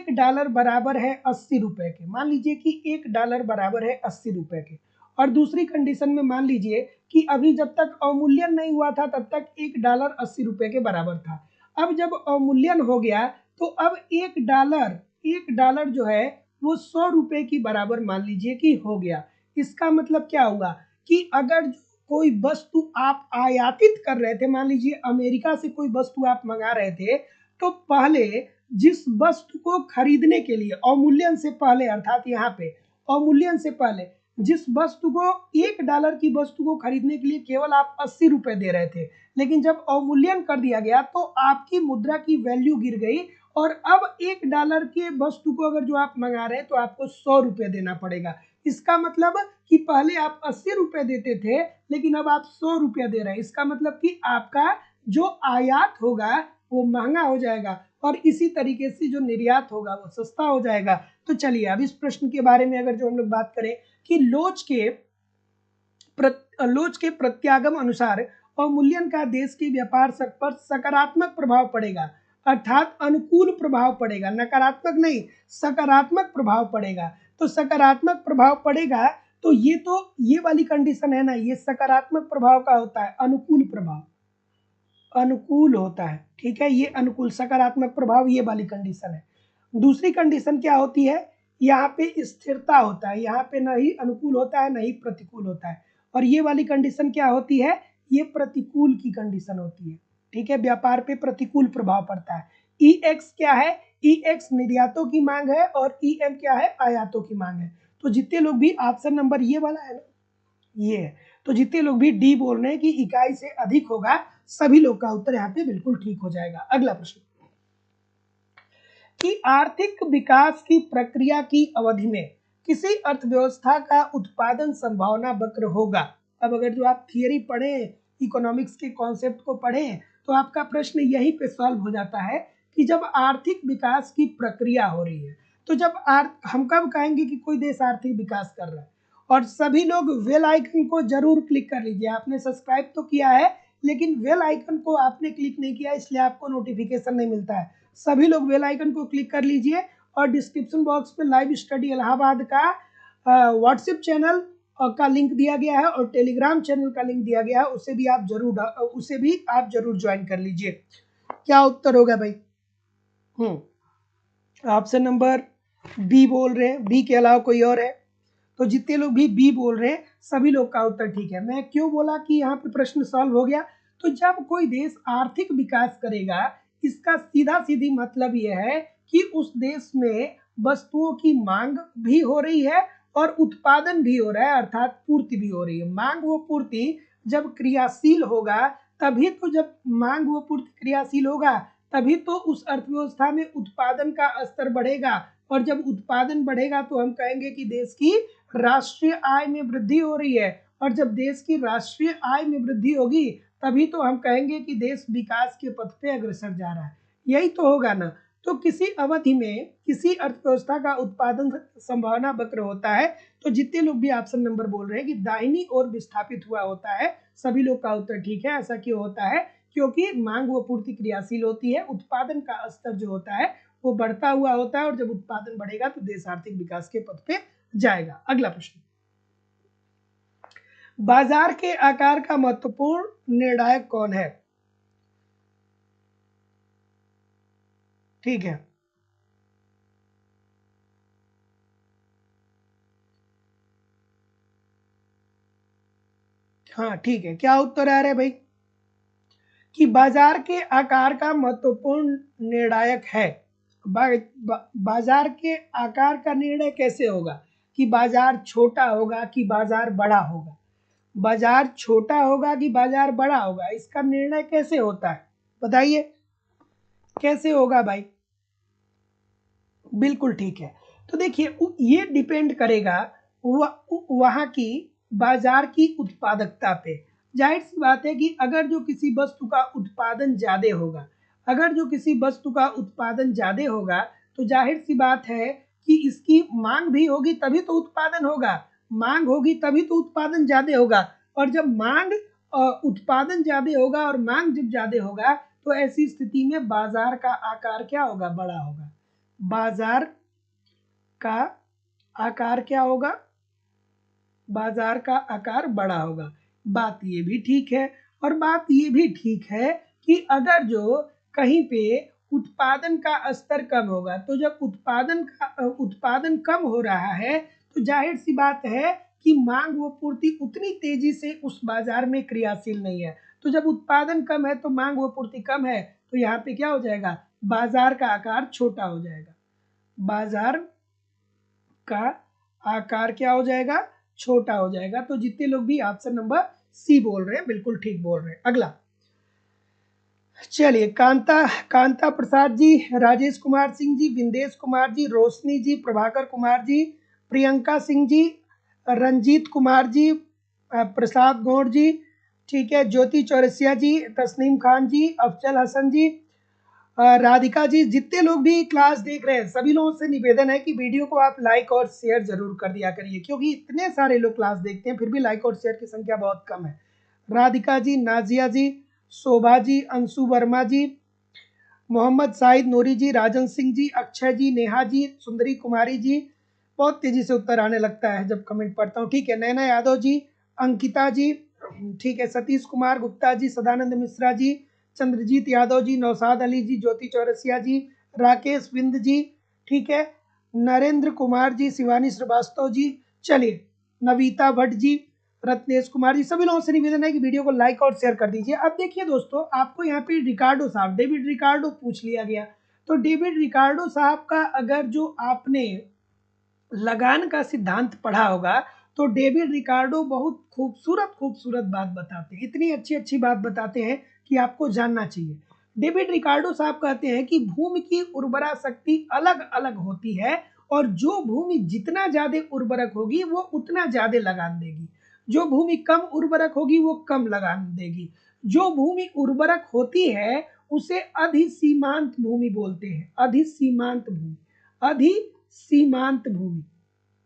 डॉलर बराबर है 80 रुपए के, मान लीजिए कि $1 बराबर है 80 रुपए के, और दूसरी कंडीशन में मान लीजिए कि अभी जब तक अवमूल्यन नहीं हुआ था तब तक $1 80 रुपए के बराबर था। अब जब अवमूल्यन हो गया तो अब एक डॉलर जो है वो 100 रुपए की बराबर मान लीजिए कि हो गया। इसका मतलब क्या हुआ कि अगर कोई वस्तु आप आयातित कर रहे थे, मान लीजिए अमेरिका से कोई वस्तु आप मंगा रहे थे, तो पहले जिस वस्तु को खरीदने के लिए अवमूल्यन से पहले, अर्थात यहाँ पे अवमूल्यन से पहले जिस वस्तु को $1 की वस्तु को खरीदने के लिए केवल आप 80 रुपए दे रहे थे, लेकिन जब अवमूल्यन कर दिया गया तो आपकी मुद्रा की वैल्यू गिर गई, और अब $1 के वस्तु को अगर जो आप मंगा रहे हैं तो आपको 100 रुपए देना पड़ेगा। इसका मतलब कि पहले आप 80 रुपए देते थे लेकिन अब आप 100 रुपया दे रहे हैं। इसका मतलब कि आपका जो आयात होगा वो महंगा हो जाएगा, और इसी तरीके से जो निर्यात होगा वो सस्ता हो जाएगा। तो चलिए अब इस प्रश्न के बारे में अगर जो हम लोग बात करें कि लोच के प्रत्यागम अनुसार अवमूल्यन का देश के व्यापार पर सकारात्मक प्रभाव पड़ेगा, अर्थात अनुकूल प्रभाव पड़ेगा, नकारात्मक नहीं, सकारात्मक प्रभाव पड़ेगा। तो सकारात्मक प्रभाव पड़ेगा, तो ये वाली कंडीशन है ना, ये सकारात्मक प्रभाव का होता है, अनुकूल प्रभाव अनुकूल होता है। ठीक है, ये अनुकूल सकारात्मक प्रभाव ये वाली कंडीशन है। दूसरी कंडीशन क्या होती है, यहाँ पे स्थिरता होता है, यहाँ पे ना ही अनुकूल होता है ना ही प्रतिकूल होता है, और ये वाली कंडीशन क्या होती है, ये प्रतिकूल की कंडीशन होती है। ठीक है, व्यापार पे प्रतिकूल प्रभाव पड़ता है। ई एक्स क्या है, ई एक्स निर्यातों की मांग है, और ई एम क्या है, आयातों की मांग है। तो जितने लोग भी ऑप्शन नंबर ये वाला है ना, ये है, तो जितने लोग भी डी बोल रहे हैं कि इकाई से अधिक होगा, सभी लोग का उत्तर यहाँ पे बिल्कुल ठीक हो जाएगा। अगला प्रश्न कि आर्थिक विकास की प्रक्रिया की अवधि में किसी अर्थव्यवस्था का उत्पादन संभावना वक्र होगा। अब अगर जो आप थियरी पढ़ें, इकोनॉमिक्स के कॉन्सेप्ट को पढ़ें, तो आपका प्रश्न यहीं पे सॉल्व हो जाता है कि जब आर्थिक विकास की प्रक्रिया हो रही है, तो जब हम कब कहेंगे कि कोई देश आर्थिक विकास कर रहा है। और सभी लोग बेल आइकन को जरूर क्लिक कर लीजिए। आपने सब्सक्राइब तो किया है लेकिन बेल आइकन को आपने क्लिक नहीं किया, इसलिए आपको नोटिफिकेशन नहीं मिलता है। सभी लोग बेल आइकन को क्लिक कर लीजिए, और डिस्क्रिप्शन बॉक्स में लाइव स्टडी इलाहाबाद का व्हाट्सएप चैनल का लिंक दिया गया है और टेलीग्राम चैनल का लिंक दिया गया है, उसे भी आप जरूर ज्वाइन कर लीजिए। क्या उत्तर होगा भाई? ऑप्शन नंबर बी बोल रहे हैं, बी के अलावा कोई और है? तो जितने लोग भी बी बोल रहे हैं सभी लोग का उत्तर ठीक है। मैं क्यों बोला कि यहाँ पे प्रश्न सॉल्व हो गया, तो जब कोई देश आर्थिक विकास करेगा इसका सीधा सीधी मतलब यह है कि उस देश में वस्तुओं की मांग भी हो रही है और उत्पादन भी हो रहा है, अर्थात पूर्ति भी हो रही है। मांग व पूर्ति जब क्रियाशील होगा तभी तो, जब मांग व पूर्ति क्रियाशील होगा तभी तो उस अर्थव्यवस्था में उत्पादन का स्तर बढ़ेगा, और जब उत्पादन बढ़ेगा तो हम कहेंगे कि देश की राष्ट्रीय आय में वृद्धि हो रही है, और जब देश की राष्ट्रीय आय में वृद्धि होगी तभी तो हम कहेंगे कि देश विकास के पथ पे अग्रसर जा रहा है। यही तो होगा ना। तो किसी अवधि में किसी अर्थव्यवस्था का उत्पादन संभावना वक्र होता है। तो जितने लोग भी ऑप्शन नंबर बोल रहे हैं कि दाहिनी ओर विस्थापित हुआ होता है, सभी लोग का उत्तर ठीक है। ऐसा क्यों होता है? क्योंकि मांग व पूर्ति क्रियाशील होती है, उत्पादन का स्तर जो होता है वो बढ़ता हुआ होता है, और जब उत्पादन बढ़ेगा तो देश आर्थिक विकास के पथ पे जाएगा। अगला प्रश्न, बाजार के आकार का महत्वपूर्ण निर्णायक कौन है? ठीक है, हाँ ठीक है। क्या उत्तर आ रहा है भाई? कि बाजार के आकार का महत्वपूर्ण निर्णायक है। बाजार के आकार का निर्णय कैसे होगा? कि बाजार छोटा होगा कि बाजार बड़ा होगा? बाजार छोटा होगा कि बाजार बड़ा होगा, इसका निर्णय कैसे होता है बताइए, कैसे होगा भाई? बिल्कुल ठीक है। तो देखिए ये डिपेंड करेगा वहां की बाजार की उत्पादकता पे। जाहिर सी बात है कि अगर जो किसी वस्तु का उत्पादन ज्यादा होगा, अगर जो किसी वस्तु का उत्पादन ज्यादा होगा तो जाहिर सी बात है कि इसकी मांग भी होगी तभी तो उत्पादन होगा, मांग होगी तभी तो उत्पादन ज्यादा होगा। और जब मांग उत्पादन ज्यादा होगा और मांग जब ज्यादा होगा तो ऐसी स्थिति में बाजार का आकार क्या होगा? बड़ा होगा। बाजार का आकार क्या होगा? बाजार का आकार बड़ा होगा। बात ये भी ठीक है, और बात ये भी ठीक है कि अगर जो कहीं पे उत्पादन का स्तर कम होगा, तो जब उत्पादन कम हो रहा है तो जाहिर सी बात है कि मांग व पूर्ति उतनी तेजी से उस बाजार में क्रियाशील नहीं है। तो जब उत्पादन कम है तो मांग व पूर्ति कम है, तो यहाँ पे क्या हो जाएगा? बाजार का आकार छोटा हो जाएगा। बाजार का आकार क्या हो जाएगा? छोटा हो जाएगा। तो जितने लोग भी ऑप्शन नंबर सी बोल रहे हैं बिल्कुल ठीक बोल रहे हैं। अगला चलिए, कांता कांता प्रसाद जी, राजेश कुमार सिंह जी, विंदेश कुमार जी, रोशनी जी, प्रभाकर कुमार जी, प्रियंका सिंह जी, रंजीत कुमार जी, प्रसाद गौड़ जी, ठीक है, ज्योति चौरसिया जी, तस्नीम खान जी, अफजल हसन जी, राधिका जी, जितने लोग भी क्लास देख रहे हैं सभी लोगों से निवेदन है कि वीडियो को आप लाइक और शेयर जरूर कर दिया करिए, क्योंकि इतने सारे लोग क्लास देखते हैं फिर भी लाइक और शेयर की संख्या बहुत कम है। राधिका जी, नाजिया जी, शोभा जी, अंशु वर्मा जी, मोहम्मद साहिद नूरी जी, राजन सिंह जी, अक्षय जी, नेहा जी, सुंदरी कुमारी जी, बहुत तेजी से उत्तर आने लगता है जब कमेंट पढ़ता हूँ। ठीक है, नैना यादव जी, अंकिता जी, ठीक है, सतीश कुमार गुप्ता जी, सदानंद मिश्रा जी, चंद्रजीत यादव जी, नौसाद अली जी, ज्योति चौरसिया जी, राकेश बिंद जी, ठीक है, नरेंद्र कुमार जी, शिवानी श्रीवास्तव जी, चलिए, नवीता भट्ट जी, रत्नेश कुमार जी, सभी लोगों से निवेदन है कि वीडियो को लाइक और शेयर कर दीजिए। अब देखिए दोस्तों, आपको यहाँ पे रिकार्डो साहब, डेविड रिकार्डो पूछ लिया गया। तो डेविड रिकार्डो साहब का अगर जो आपने लगान का सिद्धांत पढ़ा होगा तो डेविड रिकार्डो बहुत खूबसूरत खूबसूरत बात बताते हैं, इतनी अच्छी अच्छी बात बताते हैं कि आपको जानना चाहिए। डेविड रिकार्डो साहब कहते हैं कि भूमि की उर्वरा शक्ति अलग अलग होती है, और जो भूमि जितना ज्यादा उर्वरक होगी वो उतना ज्यादा लगान देगी, जो भूमि कम उर्वरक होगी वो कम लगान देगी। जो भूमि उर्वरक होती है उसे अधिसीमांत भूमि बोलते हैं। अधिसीमांत भूमि, अधिसीमांत भूमि,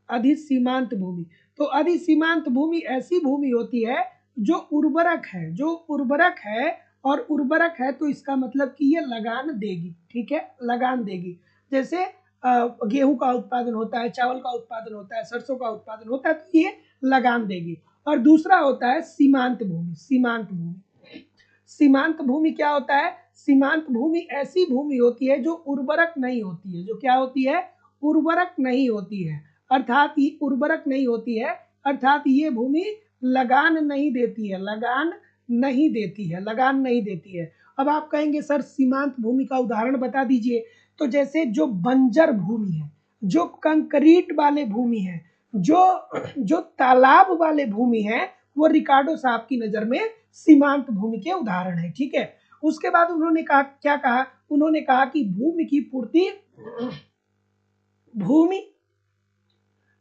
अधिसीमांत भूमि। तो अधिसीमांत भूमि ऐसी भूमि होती है जो उर्वरक है, जो उर्वरक है, और उर्वरक है तो इसका मतलब कि ये लगान देगी। ठीक है, लगान देगी। जैसे गेहूं का उत्पादन होता है, चावल का उत्पादन होता है, सरसों का उत्पादन होता है, तो ये लगान देगी। और दूसरा होता है सीमांत भूमि। सीमांत भूमि, सीमांत भूमि क्या होता है? सीमांत भूमि ऐसी भूमि होती है जो उर्वरक नहीं होती है। जो क्या होती है? उर्वरक नहीं होती है। अर्थात ये उर्वरक नहीं होती है, अर्थात ये भूमि लगान नहीं देती है, लगान नहीं देती है, लगान नहीं देती है। अब आप कहेंगे सर सीमांत भूमि का उदाहरण बता दीजिए। तो जैसे जो बंजर भूमि है, जो कंक्रीट वाले भूमि है, जो तालाब वाले भूमि है, वो रिकार्डो साहब की नजर में सीमांत भूमि के उदाहरण है। ठीक है, उसके बाद उन्होंने कहा, क्या कहा, उन्होंने कहा कि भूमि की पूर्ति,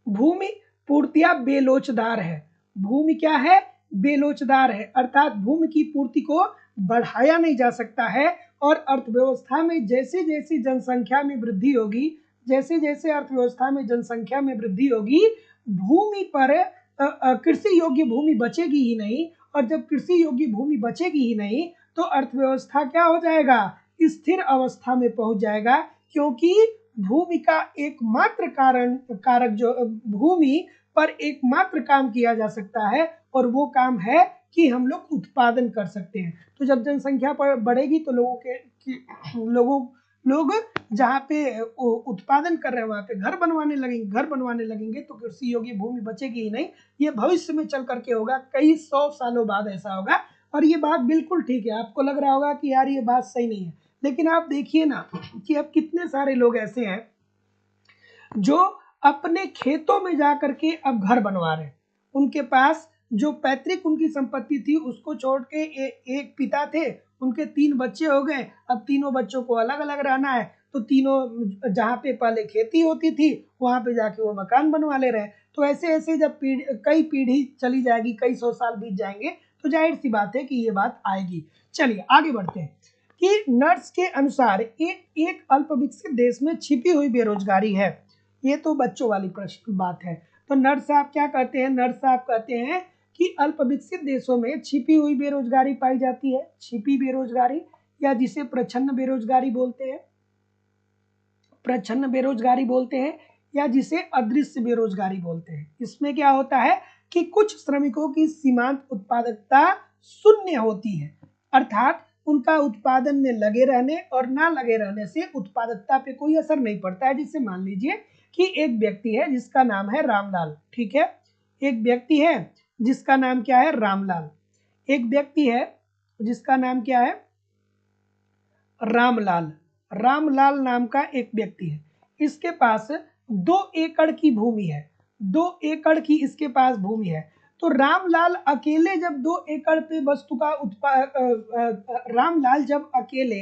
भूमि पूर्तियां बेलोचदार है। भूमि क्या है, बेलोचदार है, अर्थात भूमि की पूर्ति को बढ़ाया नहीं जा सकता है। और अर्थव्यवस्था में जैसे जैसे जनसंख्या में वृद्धि होगी, जैसे जैसे अर्थव्यवस्था में जनसंख्या में वृद्धि होगी, भूमि पर कृषि योग्य भूमि बचेगी ही नहीं। और जब कृषि योग्य भूमि बचेगी ही नहीं तो अर्थव्यवस्था क्या हो जाएगा, स्थिर अवस्था में पहुंच जाएगा। क्योंकि भूमि का एकमात्र कारक जो भूमि पर एकमात्र काम किया जा सकता है और वो काम है कि हम लोग उत्पादन कर सकते हैं। तो जब जनसंख्या पर बढ़ेगी तो लोग जहाँ पे उत्पादन कर रहे हैं वहां पे घर बनवाने लगेंगे तो कृषि योग्य भूमि बचेगी ही नहीं। ये भविष्य में चल करके होगा, कई 100 सालों बाद ऐसा होगा। और ये बात बिल्कुल ठीक है। आपको लग रहा होगा कि यार ये बात सही नहीं है, लेकिन आप देखिए ना कि अब कितने सारे लोग ऐसे हैं जो अपने खेतों में जा करके अब घर बनवा रहे हैं। उनके पास जो पैतृक उनकी संपत्ति थी उसको छोड़ के एक पिता थे, उनके 3 बच्चे हो गए। अब तीनों बच्चों को अलग अलग रहना है, तो तीनों जहाँ पे पहले खेती होती थी वहां पे जाके वो मकान बनवा ले रहे हैं। तो ऐसे ऐसे जब कई पीढ़ी चली जाएगी, कई 100 साल बीत जाएंगे, तो जाहिर सी बात है कि ये बात आएगी। चलिए आगे बढ़ते हैं कि नर्स के अनुसार एक अल्प विकसित देश में छिपी हुई बेरोजगारी है। ये तो बच्चों वाली प्रश्न बात है। तो नर्स साहब क्या कहते हैं, नर्स साहब कहते हैं कि अल्प विकसित देशों में छिपी हुई बेरोजगारी पाई जाती है। छिपी बेरोजगारी, या जिसे प्रच्छन्न बेरोजगारी बोलते हैं, प्रच्छन्न बेरोजगारी बोलते हैं, या जिसे अदृश्य बेरोजगारी बोलते हैं। इसमें क्या होता है कि कुछ श्रमिकों की सीमांत उत्पादकता शून्य होती है, अर्थात उनका उत्पादन में लगे रहने और ना लगे रहने से उत्पादकता पे कोई असर नहीं पड़ता है। जिससे मान लीजिए कि एक व्यक्ति है जिसका नाम है रामलाल, ठीक है, एक व्यक्ति है जिसका नाम क्या है, रामलाल। एक व्यक्ति है जिसका नाम क्या है, रामलाल। रामलाल नाम का एक व्यक्ति है, इसके पास 2 एकड़ की भूमि है, 2 एकड़ की इसके पास भूमि है। तो रामलाल अकेले जब 2 एकड़ पे वस्तु का रामलाल जब अकेले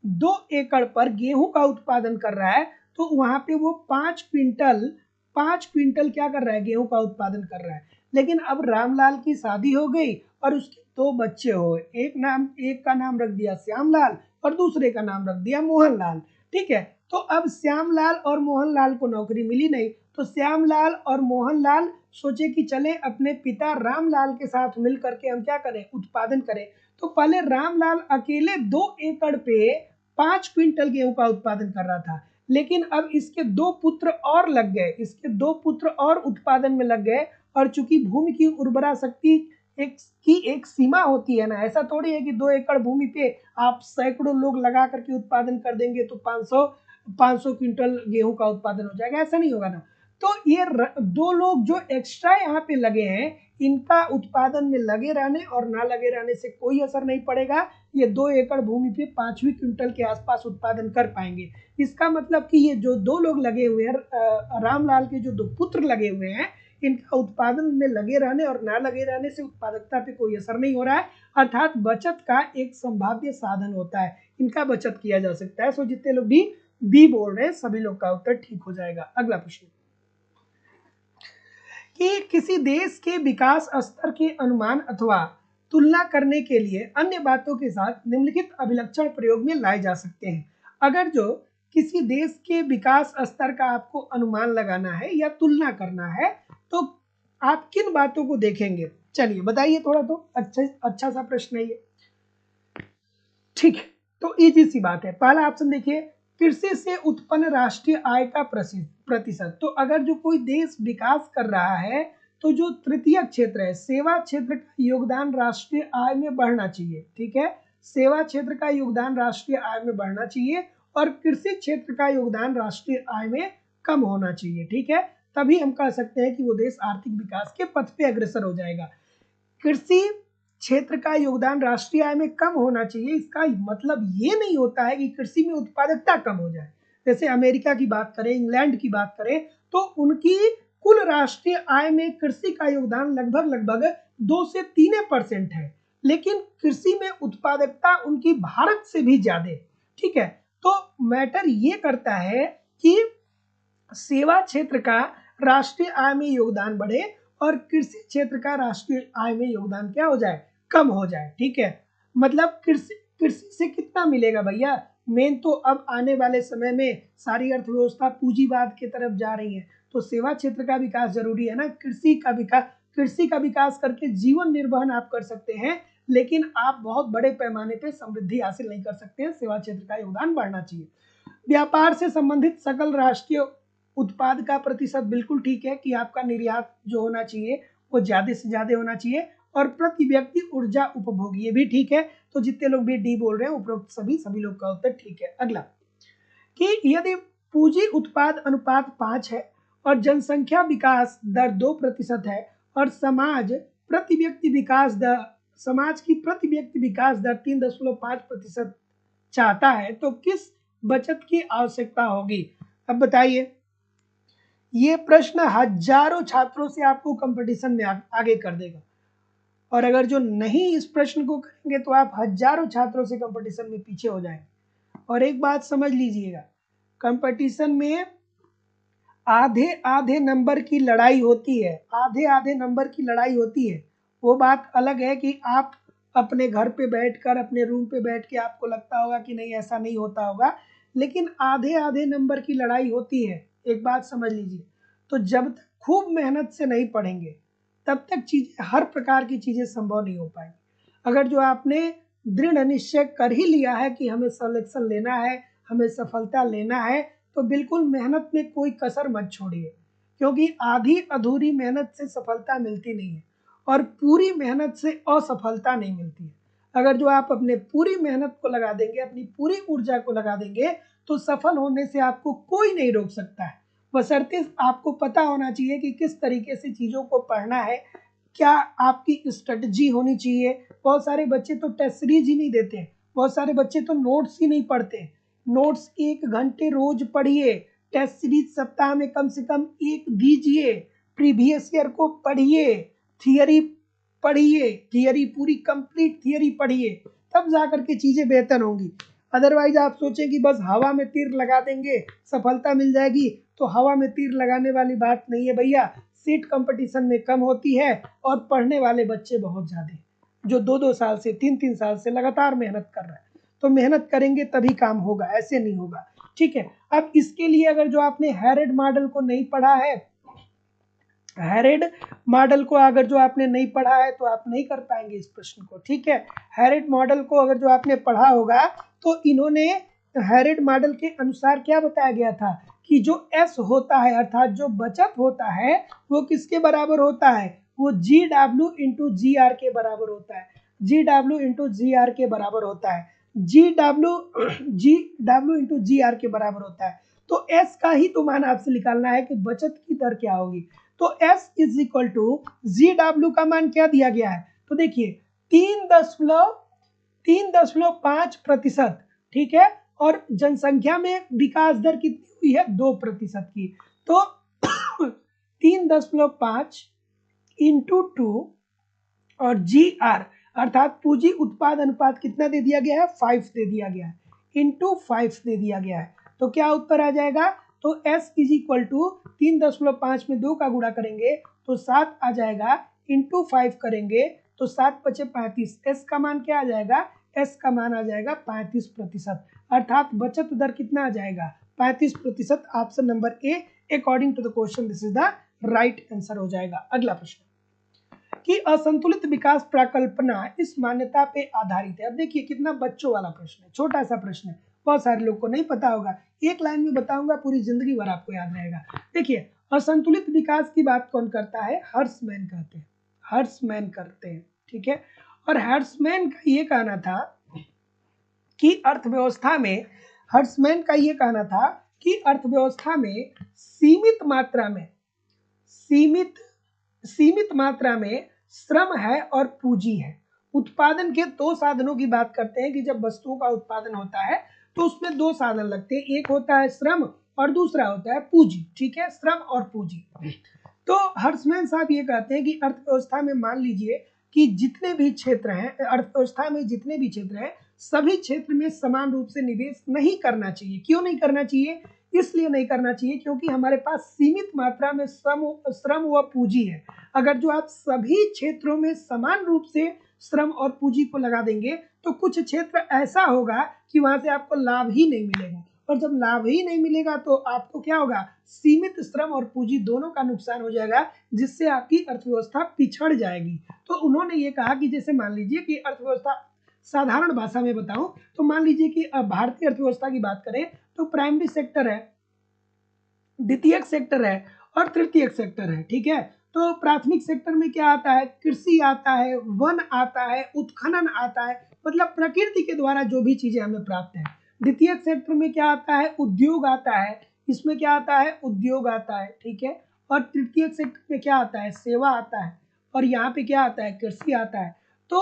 2 एकड़ पर गेहूं का उत्पादन कर रहा है तो वहां पे वो 5 क्विंटल क्या कर रहा है, गेहूं का उत्पादन कर रहा है। लेकिन अब रामलाल की शादी हो गई और उसके 2 बच्चे हो गए, एक का नाम रख दिया श्यामलाल और दूसरे का नाम रख दिया मोहनलाल। ठीक है, तो अब श्यामलाल और मोहनलाल को नौकरी मिली नहीं, तो श्यामलाल और मोहनलाल सोचे कि चले अपने पिता रामलाल के साथ मिल करके हम क्या करें, उत्पादन करें। तो पहले रामलाल अकेले 2 एकड़ पे 5 क्विंटल गेहूं का उत्पादन कर रहा था, लेकिन अब इसके 2 पुत्र और लग गए, इसके 2 पुत्र और उत्पादन में लग गए। और चूंकि भूमि की उर्वरा शक्ति एक सीमा होती है ना, ऐसा थोड़ी है कि 2 एकड़ भूमि पे आप सैकड़ों लोग लगा करके उत्पादन कर देंगे तो 500 क्विंटल गेहूं का उत्पादन हो जाएगा, ऐसा नहीं होगा ना। तो ये 2 लोग जो एक्स्ट्रा यहाँ पे लगे हैं, इनका उत्पादन में लगे रहने और ना लगे रहने से कोई असर नहीं पड़ेगा। ये 2 एकड़ भूमि पे 5वीं क्विंटल के आसपास उत्पादन कर पाएंगे। इसका मतलब कि ये जो 2 लोग लगे हुए हैं, रामलाल के जो 2 पुत्र लगे हुए हैं, इनका उत्पादन में लगे रहने और ना लगे रहने से उत्पादकता पे कोई असर नहीं हो रहा है, अर्थात बचत का एक संभाव्य साधन होता है, इनका बचत किया जा सकता है। सो जितने लोग भी बी बोल रहे हैं सभी लोग का उत्तर ठीक हो जाएगा। अगला प्रश्न कि किसी देश के विकास स्तर के अनुमान अथवा तुलना करने के लिए अन्य बातों के साथ निम्नलिखित अभिलक्षण प्रयोग में लाए जा सकते हैं। अगर जो किसी देश के विकास स्तर का आपको अनुमान लगाना है या तुलना करना है तो आप किन बातों को देखेंगे, चलिए बताइए थोड़ा। तो अच्छा सा प्रश्न है ये, ठीक है। तो इजी सी बात है। पहला ऑप्शन देखिए, कृषि से उत्पन्न राष्ट्रीय आय का प्रतिशत। तो अगर जो कोई देश विकास कर रहा है तो जो तृतीय क्षेत्र है, सेवा क्षेत्र का योगदान राष्ट्रीय आय में बढ़ना चाहिए, ठीक है, सेवा क्षेत्र का योगदान राष्ट्रीय आय में बढ़ना चाहिए और कृषि क्षेत्र का योगदान राष्ट्रीय आय में कम होना चाहिए, ठीक है। तभी हम कह सकते हैं कि वो देश आर्थिक विकास के पथ पे अग्रसर हो जाएगा। कृषि क्षेत्र का योगदान राष्ट्रीय आय में कम होना चाहिए, इसका मतलब ये नहीं होता है कि कृषि में उत्पादकता कम हो जाए। जैसे अमेरिका की बात करें, इंग्लैंड की बात करें, तो उनकी कुल राष्ट्रीय आय में कृषि का योगदान लगभग लगभग 2 से 3% है, लेकिन कृषि में उत्पादकता उनकी भारत से भी ज्यादा है। ठीक है, तो मैटर ये करता है कि सेवा क्षेत्र का राष्ट्रीय आय में योगदान बढ़े और कृषि क्षेत्र का राष्ट्रीय आय में योगदान क्या हो जाए, कम हो जाए। ठीक है, मतलब कृषि से कितना मिलेगा भैया, मेन तो अब आने वाले समय में सारी अर्थव्यवस्था पूंजीवाद की तरफ जा रही है, तो सेवा क्षेत्र का विकास जरूरी है ना। कृषि का विकास करके जीवन निर्वहन आप कर सकते हैं, लेकिन आप बहुत बड़े पैमाने पे समृद्धि हासिल नहीं कर सकते हैं। सेवा क्षेत्र का योगदान बढ़ना चाहिए। व्यापार से संबंधित सकल राष्ट्रीय उत्पाद का प्रतिशत बिल्कुल ठीक है कि आपका निर्यात जो होना चाहिए वो ज्यादा से ज्यादा होना चाहिए, और प्रति व्यक्ति ऊर्जा उपभोग ये भी ठीक है। तो जितने लोग भी डी बोल रहे हैं उपरोक्त सभी लोग का उत्तर ठीक है। अगला, कि यदि पूंजी उत्पाद अनुपात 5 है और जनसंख्या विकास दर 2% है और समाज की प्रति व्यक्ति विकास दर 3.5% चाहता है, तो किस बचत की आवश्यकता होगी। अब बताइए, ये प्रश्न हजारों छात्रों से आपको कंपटीशन में आगे कर देगा, और अगर जो नहीं इस प्रश्न को करेंगे तो आप हजारों छात्रों से कंपटीशन में पीछे हो जाएंगे। और एक बात समझ लीजिएगा, कंपटीशन में आधे आधे नंबर की लड़ाई होती है, आधे आधे नंबर की लड़ाई होती है। वो बात अलग है कि आप अपने घर पे बैठकर, अपने रूम पे बैठ के आपको लगता होगा कि नहीं ऐसा नहीं होता होगा, लेकिन आधे आधे नंबर की लड़ाई होती है। एक बात समझ लीजिए, तो जब तक खूब मेहनत से नहीं पढ़ेंगे तब तक चीजें, हर प्रकार की चीजें संभव नहीं हो पाएंगी। अगर जो आपने दृढ़ निश्चय कर ही लिया है कि हमें सिलेक्शन लेना है, हमें सफलता लेना है, तो बिल्कुल मेहनत में कोई कसर मत छोड़िए, क्योंकि आधी अधूरी मेहनत से सफलता मिलती नहीं है और पूरी मेहनत से असफलता नहीं मिलती है। अगर जो आप अपने पूरी मेहनत को लगा देंगे, अपनी पूरी ऊर्जा को लगा देंगे, तो सफल होने से आपको कोई नहीं रोक सकता है। बशर्ते आपको पता होना चाहिए कि किस तरीके से चीज़ों को पढ़ना है, क्या आपकी स्ट्रेटजी होनी चाहिए। बहुत सारे बच्चे तो टेस्ट सीरीज ही नहीं देते, बहुत सारे बच्चे तो नोट्स ही नहीं पढ़ते। नोट्स 1 घंटे रोज पढ़िए, टेस्ट सीरीज सप्ताह में कम से कम एक दीजिए, प्रीवियस ईयर को पढ़िए, थियरी पढ़िए, थियरी पूरी कंप्लीट थियरी पढ़िए, तब जाकर के चीजें बेहतर होंगी। अदरवाइज आप सोचें कि बस हवा में तीर लगा देंगे सफलता मिल जाएगी, तो हवा में तीर लगाने वाली बात नहीं है भैया। सीट कंपटीशन में कम होती है और पढ़ने वाले बच्चे बहुत ज्यादा, जो 2-2 साल से 3-3 साल से लगातार मेहनत कर रहे हैं। तो मेहनत करेंगे तभी काम होगा, ऐसे नहीं होगा। ठीक है, अब इसके लिए अगर जो आपने हैरेड मॉडल को नहीं पढ़ा है, हैरेड मॉडल को अगर जो आपने नहीं पढ़ा है, तो आप नहीं कर पाएंगे इस प्रश्न को। ठीक है, हैरेड मॉडल को अगर जो आपने पढ़ा होगा, तो इन्होंने हैरेड मॉडल के अनुसार क्या बताया गया था कि जो एस होता है, अर्थात जो बचत होता है, वो किसके बराबर होता है, वो GW इंटू GR के बराबर होता है। GW इंटू GR के बराबर होता है, GW इंटू GR के बराबर होता है। तो एस का ही तो मान आपसे निकालना है कि बचत की दर क्या होगी। तो S is equal to GW का मान क्या दिया गया है, तो देखिए 3.5%। ठीक है, और जनसंख्या में विकास दर कितनी हुई है, 2% की। तो 3.5 इंटू 2 और GR अर्थात पूंजी उत्पाद अनुपात कितना दे दिया गया है, 5 दे दिया गया है, इंटू 5 दे दिया गया है। तो क्या उत्तर आ जाएगा, तो S इज इक्वल टू 3.5 में 2 का गुणा करेंगे तो 7 आ जाएगा, इंटू 5 करेंगे तो 7 × 5 = 35। S का मान क्या आ जाएगा, S का मान आ जाएगा 35%, अर्थात बचत दर कितना आ जाएगा, 35%। Option number A according to the question this is the right answer हो जाएगा। अगला प्रश्न, कि असंतुलित विकास प्रकल्पना इस मान्यता पे आधारित है। अब देखिए कितना बच्चों वाला प्रश्न है, छोटा सा प्रश्न है, बहुत सारे लोग को नहीं पता होगा। एक लाइन में बताऊंगा, पूरी जिंदगी भर आपको याद रहेगा। देखिए, असंतुलित विकास की बात कौन करता है, हर्समैन कहते हैं, हर्समैन करते हैं। ठीक है, और हर्समैन का ये कहना था कि अर्थव्यवस्था में, हर्समैन का ये कहना था कि अर्थव्यवस्था में सीमित मात्रा में सीमित सीमित मात्रा में श्रम है और पूंजी है। उत्पादन के दो साधनों की बात करते हैं कि जब वस्तुओं का उत्पादन होता है तो उसमें दो साधन लगते हैं, एक होता है श्रम और दूसरा होता है पूंजी। ठीक है, श्रम और पूंजी। तो हर्षमैन साहब ये कहते हैं कि अर्थव्यवस्था में मान लीजिए कि जितने भी क्षेत्र हैं, अर्थव्यवस्था में जितने भी क्षेत्र हैं, सभी क्षेत्र में समान रूप से निवेश नहीं करना चाहिए। क्यों नहीं करना चाहिए? इसलिए नहीं करना चाहिए क्योंकि हमारे पास सीमित मात्रा में श्रम व पूंजी है। अगर जो आप सभी क्षेत्रों में समान रूप से श्रम और पूंजी को लगा देंगे तो कुछ क्षेत्र ऐसा होगा कि वहां से आपको लाभ ही नहीं मिलेगा, और जब लाभ ही नहीं मिलेगा तो आपको क्या होगा? सीमित श्रम और पूंजी दोनों का नुकसान हो जाएगा, जिससे आपकी अर्थव्यवस्था पिछड़ जाएगी। तो उन्होंने ये कहा कि जैसे मान लीजिए कि अर्थव्यवस्था, साधारण भाषा में बताऊं तो मान लीजिए कि भारतीय अर्थव्यवस्था की बात करें तो प्राइमरी सेक्टर है, द्वितीयक सेक्टर है और तृतीयक सेक्टर है। ठीक है, तो प्राथमिक सेक्टर में क्या आता है? कृषि आता है, वन आता है, उत्खनन आता है, मतलब प्रकृति के द्वारा जो भी चीजें हमें प्राप्त है। द्वितीयक सेक्टर में क्या आता है? उद्योग आता है, इसमें क्या आता है? उद्योग आता है। ठीक है, और तृतीयक सेक्टर में क्या आता है? सेवा आता है, और यहाँ पे क्या आता है? कृषि आता है। तो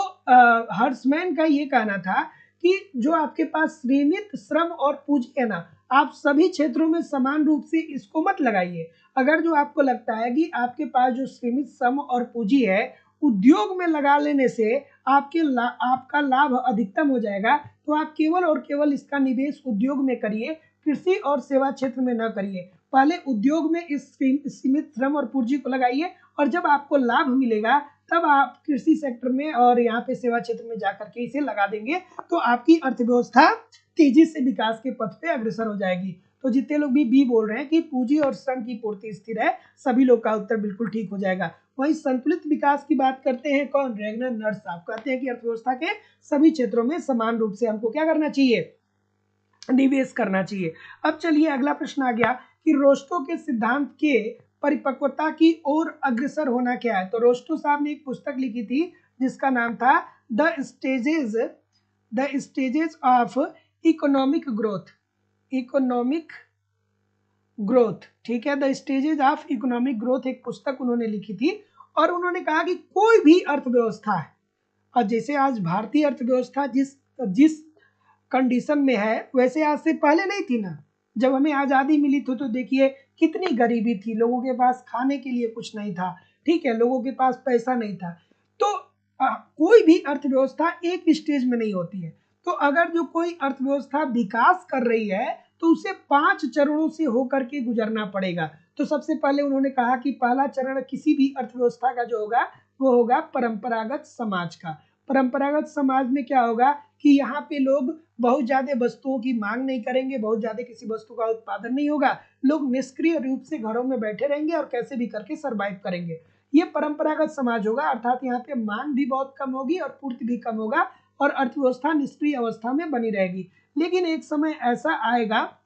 हर्षमैन का ये कहना था कि जो आपके पास सीमित श्रम और पूंजी है ना, आप सभी क्षेत्रों में समान रूप से इसको मत लगाइए। अगर जो आपको लगता है कि आपके पास जो सीमित श्रम और पूंजी है उद्योग में लगा लेने से आपका लाभ अधिकतम हो जाएगा, तो आप केवल और केवल इसका निवेश उद्योग में करिए, कृषि और सेवा क्षेत्र में न करिए। पहले उद्योग में इस सीमित श्रम और पूंजी को लगाइए, और जब आपको लाभ मिलेगा तब आप कृषि सेक्टर में और यहाँ पे सेवा क्षेत्र में जाकर के इसे लगा देंगे, तो आपकी अर्थव्यवस्था तेजी से विकास के पथ पे अग्रसर हो जाएगी। तो जितने लोग भी बी बोल रहे हैं कि पूंजी और श्रम की पूर्ति स्थिर है, सभी लोग का उत्तर बिल्कुल ठीक हो जाएगा। वहीं संतुलित विकास की बात करते हैं कौन? रेगनर नर्स साहब कहते हैं कि अर्थव्यवस्था के सभी क्षेत्रों में समान रूप से हमको क्या करना चाहिए? निवेश करना चाहिए। अब चलिए अगला प्रश्न आ गया कि रोस्टो के सिद्धांत के परिपक्वता की ओर अग्रसर होना क्या है? तो रोस्टो साहब ने एक पुस्तक लिखी थी जिसका नाम था the stages of economic growth. ठीक है, the stages of economic growth एक पुस्तक उन्होंने लिखी थी, और उन्होंने कहा कि कोई भी अर्थव्यवस्था है, और जैसे आज भारतीय अर्थव्यवस्था जिस कंडीशन में है वैसे आज से पहले नहीं थी ना। जब हमें आजादी मिली थी तो देखिए कितनी गरीबी थी, लोगों के पास खाने के लिए कुछ नहीं था। ठीक है, लोगों के पास पैसा नहीं था। तो कोई भी अर्थव्यवस्था एक स्टेज में नहीं होती है। तो अगर जो कोई अर्थव्यवस्था विकास कर रही है तो उसे 5 चरणों से होकर के गुजरना पड़ेगा। तो सबसे पहले उन्होंने कहा कि पहला चरण किसी भी अर्थव्यवस्था का जो होगा वो होगा परंपरागत समाज का। परंपरागत समाज में क्या होगा कि यहाँ पे लोग बहुत ज्यादा वस्तुओं की मांग नहीं करेंगे, बहुत ज्यादा किसी वस्तु का उत्पादन नहीं होगा, लोग निष्क्रिय रूप से घरों में बैठे रहेंगे और कैसे भी करके सरवाइव करेंगे। ये परंपरागत समाज होगा, अर्थात यहाँ पे मांग भी बहुत कम होगी और पूर्ति भी कम होगा, और अर्थव्यवस्था निष्क्रिय अवस्था में बनी रहेगी। लेकिन एक समय ऐसा आएगा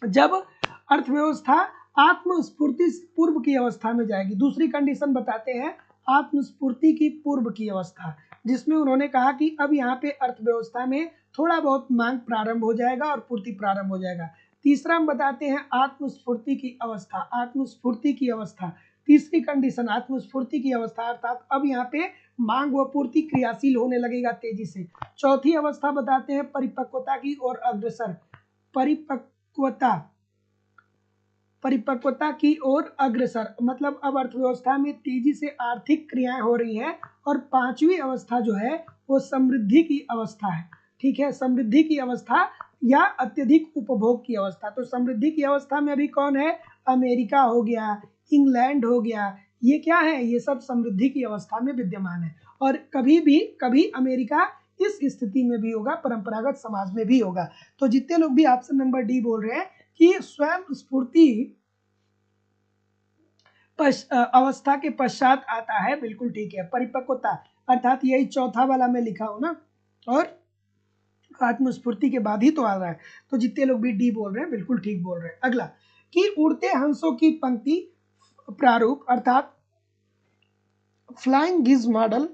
जब अर्थव्यवस्था आत्मस्फूर्ति पूर्व की अवस्था में जाएगी। दूसरी कंडीशन बताते हैं आत्मस्फूर्ति की पूर्व की अवस्था, जिसमें उन्होंने कहा कि अब यहाँ पे अर्थव्यवस्था में थोड़ा बहुत मांग प्रारंभ हो जाएगा और पूर्ति प्रारंभ हो जाएगा। तीसरा हम बताते हैं आत्मस्फूर्ति की अवस्था। तीसरी कंडीशन आत्मस्फूर्ति की अवस्था, अर्थात अब यहाँ पे मांग व पूर्ति क्रियाशील होने लगेगा तेजी से। चौथी अवस्था बताते हैं परिपक्वता की ओर अग्रसर। परिपक्वता की ओर अग्रसर मतलब अब अर्थव्यवस्था में तेजी से आर्थिक क्रियाएं हो रही हैं। और पांचवी अवस्था जो है वो समृद्धि की अवस्था है। ठीक है, समृद्धि की अवस्था या अत्यधिक उपभोग की अवस्था। तो समृद्धि की अवस्था में अभी कौन है? अमेरिका हो गया, इंग्लैंड हो गया, ये क्या है? ये सब समृद्धि की अवस्था में विद्यमान है। और कभी अमेरिका इस स्थिति में भी होगा, परंपरागत समाज में भी होगा। तो जितने लोग भी ऑप्शन नंबर डी बोल रहे हैं कि स्वयं स्फूर्ति अवस्था के पश्चात आता है, बिल्कुल ठीक है। परिपक्वता अर्थात यही चौथा वाला मैं लिखा हूं ना, और आत्मस्फूर्ति के बाद ही तो आ रहा है। तो जितने लोग भी डी बोल रहे हैं बिल्कुल ठीक बोल रहे हैं। अगला कि उड़ते हंसों की पंक्ति प्रारूप अर्थात फ्लाइंग गिज मॉडल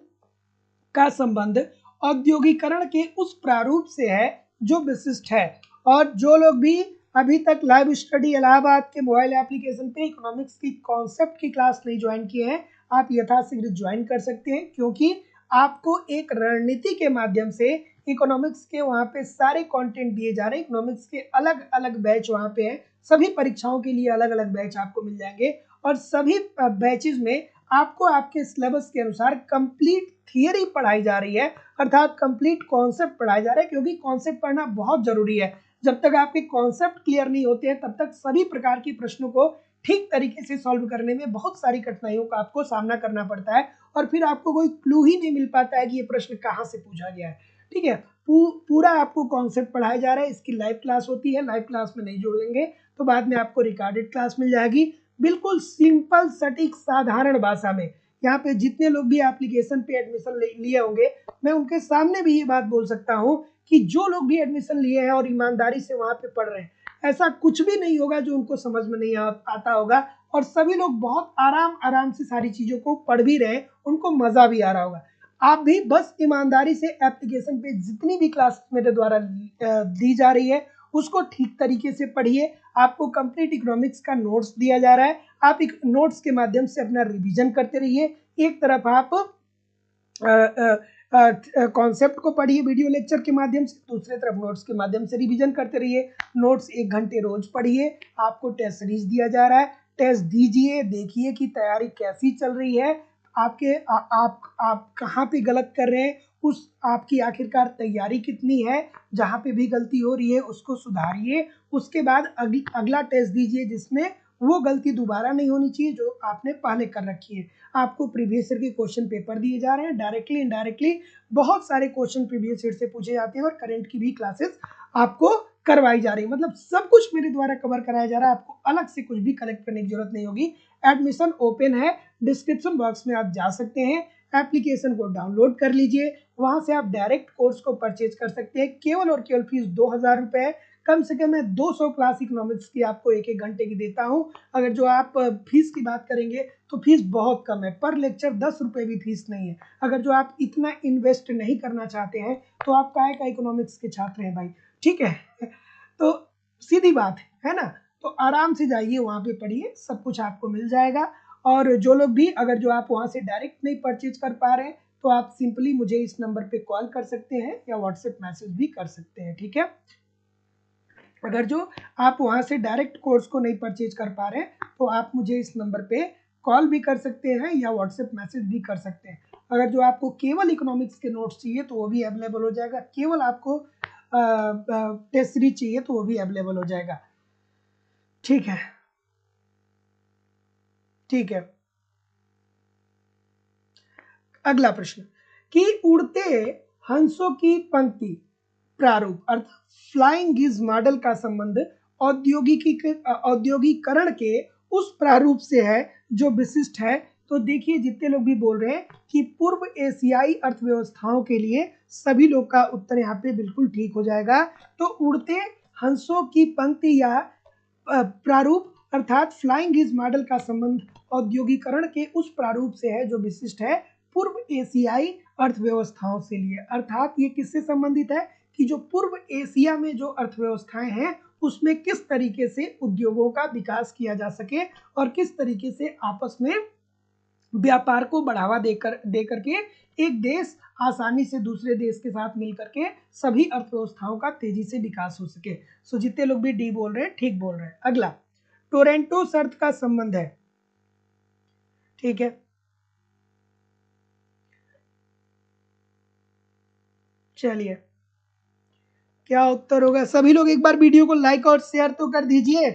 का संबंध औद्योगिकरण के उस प्रारूप से है जो विशिष्ट है। और जो लोग भी अभी तक लाइव स्टडी इलाहाबाद के मोबाइल एप्लीकेशन पे इकोनॉमिक्स की कॉन्सेप्ट की क्लास नहीं ज्वाइन किए हैं, आप यथाशीघ्र ज्वाइन कर सकते हैं, क्योंकि आपको एक रणनीति के माध्यम से इकोनॉमिक्स के वहाँ पे सारे कंटेंट दिए जा रहे हैं। इकोनॉमिक्स के अलग अलग बैच वहाँ पे हैं, सभी परीक्षाओं के लिए अलग अलग बैच आपको मिल जाएंगे, और सभी बैचेज में आपको आपके सिलेबस के अनुसार कंप्लीट थियरी पढ़ाई जा रही है, अर्थात कंप्लीट कॉन्सेप्ट पढ़ाया जा रहा है, क्योंकि कॉन्सेप्ट पढ़ना बहुत जरूरी है। जब तक आपके कॉन्सेप्ट क्लियर नहीं होते हैं तब तक सभी प्रकार के प्रश्नों को ठीक तरीके से सॉल्व करने में बहुत सारी कठिनाइयों का आपको सामना करना पड़ता है, और फिर आपको कोई क्लू ही नहीं मिल पाता है कि ये प्रश्न कहाँ से पूछा गया है। ठीक है, पूरा आपको कॉन्सेप्ट पढ़ाया जा रहा है। इसकी लाइव क्लास होती है, लाइव क्लास में नहीं जोड़ेंगे तो बाद में आपको रिकॉर्डेड क्लास मिल जाएगी, बिल्कुल सिंपल सटीक साधारण भाषा में। यहाँ पे जितने लोग भी एप्लीकेशन पे एडमिशन लिए होंगे, मैं उनके सामने भी ये बात बोल सकता हूँ कि जो लोग भी एडमिशन लिए हैं और ईमानदारी से वहाँ पे पढ़ रहे हैं, ऐसा कुछ भी नहीं होगा जो उनको समझ में नहीं आता होगा, और सभी लोग बहुत आराम से सारी चीज़ों को पढ़ भी रहे हैं, उनको मज़ा भी आ रहा होगा। आप भी बस ईमानदारी से एप्लीकेशन पे जितनी भी क्लास मेरे द्वारा दी जा रही है उसको ठीक तरीके से पढ़िए। आपको कंप्लीट इकोनॉमिक्स का नोट्स दिया जा रहा है, आप एक नोट्स के माध्यम से अपना रिवीजन करते रहिए। एक तरफ आप कॉन्सेप्ट को पढ़िए वीडियो लेक्चर के माध्यम से, दूसरे तरफ नोट्स के माध्यम से रिवीजन करते रहिए। नोट्स 1 घंटे रोज पढ़िए। आपको टेस्ट सीरीज दिया जा रहा है, टेस्ट दीजिए, देखिए कि तैयारी कैसी चल रही है, आपके आप कहाँ पे गलत कर रहे हैं, उस आपकी आखिरकार तैयारी कितनी है, जहाँ पे भी गलती हो रही है उसको सुधारिए। उसके बाद अगला टेस्ट दीजिए जिसमें वो गलती दोबारा नहीं होनी चाहिए जो आपने पहले कर रखी है। आपको प्रीवियस ईयर के क्वेश्चन पेपर दिए जा रहे हैं, डायरेक्टली इनडायरेक्टली बहुत सारे क्वेश्चन प्रीवियस ईयर से पूछे जाते हैं, और करंट की भी क्लासेस आपको करवाई जा रही है। मतलब सब कुछ मेरे द्वारा कवर कराया जा रहा है, आपको अलग से कुछ भी कलेक्ट करने की जरूरत नहीं होगी। एडमिशन ओपन है, डिस्क्रिप्शन बॉक्स में आप जा सकते हैं, एप्लीकेशन को डाउनलोड कर लीजिए, वहां से आप डायरेक्ट कोर्स को परचेज कर सकते हैं। केवल और केवल फीस 2000 रुपये है। कम से कम मैं 200 क्लास इकोनॉमिक्स की आपको 1-1 घंटे की देता हूं। अगर जो आप फीस की बात करेंगे तो फीस बहुत कम है, पर लेक्चर 10 रुपये भी फीस नहीं है। अगर जो आप इतना इन्वेस्ट नहीं करना चाहते हैं तो आप काहे का इकोनॉमिक्स के छात्र हैं भाई, ठीक है। तो सीधी बात है ना, तो आराम से जाइए वहाँ पे पढ़िए, सब कुछ आपको मिल जाएगा। और जो लोग भी अगर जो आप वहाँ से डायरेक्ट नहीं परचेज कर पा रहे हैं तो आप सिंपली मुझे इस नंबर पे कॉल कर सकते हैं या व्हाट्सएप मैसेज भी कर सकते हैं, ठीक है। अगर जो आप वहाँ से डायरेक्ट कोर्स को नहीं परचेज कर पा रहे हैं तो आप मुझे इस नंबर पे कॉल भी कर सकते हैं या व्हाट्सएप मैसेज भी कर सकते हैं। अगर जो आपको केवल इकोनॉमिक्स के नोट्स चाहिए तो वो भी अवेलेबल हो जाएगा, केवल आपको टेस्ट सीरीज चाहिए तो वो भी अवेलेबल हो जाएगा, ठीक है। ठीक है, अगला प्रश्न कि उड़ते हंसों की पंक्ति प्रारूप अर्थात फ्लाइंग गिज मॉडल का संबंध औद्योगिकरण के उस प्रारूप से है जो विशिष्ट है। तो देखिए जितने लोग भी बोल रहे हैं कि पूर्व एशियाई अर्थव्यवस्थाओं के लिए सभी लोग का उत्तर यहाँ पे बिल्कुल ठीक हो जाएगा। तो उड़ते हंसों की पंक्ति या प्रारूप अर्थात फ्लाइंग गिज मॉडल का संबंध औद्योगिकरण के उस प्रारूप से है जो विशिष्ट है पूर्व एशियाई अर्थव्यवस्थाओं से लिए। अर्थात ये किससे संबंधित है कि जो पूर्व एशिया में जो अर्थव्यवस्थाएं हैं उसमें किस तरीके से उद्योगों का विकास किया जा सके और किस तरीके से आपस में व्यापार को बढ़ावा देकर के एक देश आसानी से दूसरे देश के साथ मिलकर के सभी अर्थव्यवस्थाओं का तेजी से विकास हो सके। सो जितने लोग भी डी बोल रहे हैं ठीक बोल रहे हैं। अगला टोरेंटो शर्त का संबंध है, ठीक है। चलिए क्या उत्तर होगा, सभी लोग एक बार वीडियो को लाइक और शेयर तो कर दीजिए।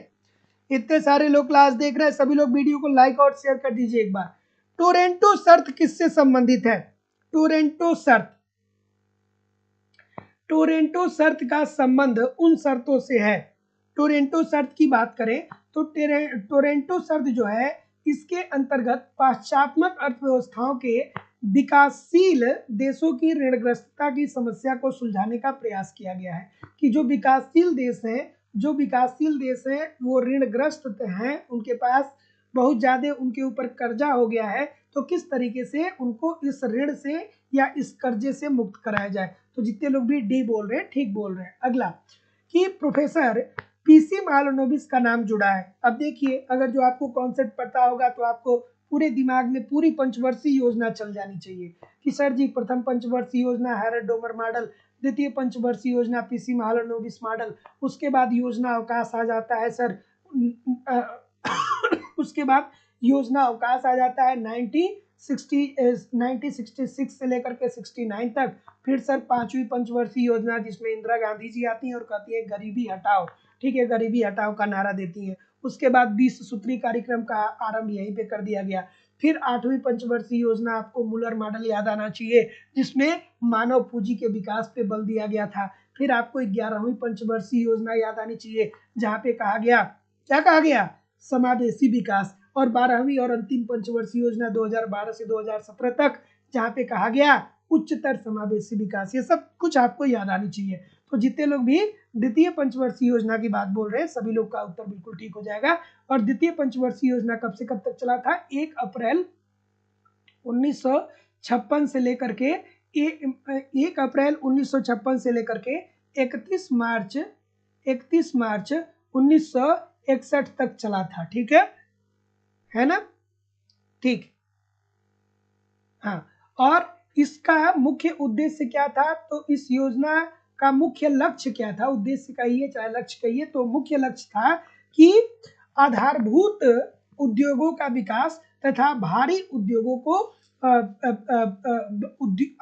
इतने सारे लोग क्लास देख रहे हैं, सभी लोग वीडियो को लाइक और शेयर कर दीजिए एक बार। टोरेंटो शर्त किससे संबंधित है? टोरेंटो शर्त, टोरेंटो शर्त का संबंध उन शर्तों से है। टोरेंटो शर्त की बात करें तो टोरेंटो शर्त जो है इसके अंतर्गत पाश्चात्मक अर्थव्यवस्थाओं के विकासशील देशों की ऋणग्रस्तता की समस्या को सुलझाने का प्रयास किया गया है कि जो विकासशील देश हैं वो ऋणग्रस्त हैं, उनके पास बहुत ज्यादा उनके ऊपर कर्जा हो गया है, तो किस तरीके से उनको इस ऋण से या इस कर्जे से मुक्त कराया जाए। तो जितने लोग भी डी बोल रहे हैं ठीक बोल रहे हैं। अगला कि प्रोफेसर पीसी महालनोबिस का नाम जुड़ा है। अब देखिए, अगर जो आपको कॉन्सेप्ट पता होगा तो आपको पूरे दिमाग में पूरी पंचवर्षीय योजना चल जानी चाहिए कि सर जी प्रथम पंचवर्षीय योजना हैरल्ड डोमर मॉडल, द्वितीय पंचवर्षीय योजना पीसी महालनोबिस मॉडल, उसके बाद योजना अवकाश आ जाता है सर उसके बाद योजना अवकाश आ जाता है 1966 से लेकर के 69 तक। फिर सर पांचवी पंचवर्षीय योजना जिसमें इंदिरा गांधी जी आती हैं और कहती है गरीबी हटाओ, ठीक है, गरीबी हटाओ का नारा देती हैं। उसके बाद 20 सूत्री कार्यक्रम का आरंभ यहीं पे कर दिया गया। फिर 8वीं पंचवर्षीय योजना, आपको मुलर मॉडल याद आना चाहिए, जिसमें मानव पूंजी के विकास पे बल दिया गया था। फिर आपको 11वीं पंचवर्षीय योजना याद आनी चाहिए, जहाँ पे कहा गया, क्या कहा गया, समावेशी विकास। और 12वीं और अंतिम पंचवर्षीय योजना 2012 से 2017 तक, जहाँ पे कहा गया उच्चतर समावेशी विकास। ये सब कुछ आपको याद आनी चाहिए। तो जितने लोग भी द्वितीय पंचवर्षीय योजना की बात बोल रहे हैं, सभी लोग का उत्तर बिल्कुल ठीक हो जाएगा। और द्वितीय पंचवर्षीय योजना कब से कब तक चला था? 1 अप्रैल 1956 से लेकर के 1 अप्रैल 1956 से लेकर के 31 मार्च 1961 तक चला था। ठीक है ना? ठीक। हाँ, और इसका मुख्य उद्देश्य क्या था? तो इस योजना का मुख्य लक्ष्य क्या था? उद्देश्य कहिए चाहे लक्ष्य कहिए, तो मुख्य लक्ष्य था कि आधारभूत उद्योगों का विकास तथा भारी उद्योगों को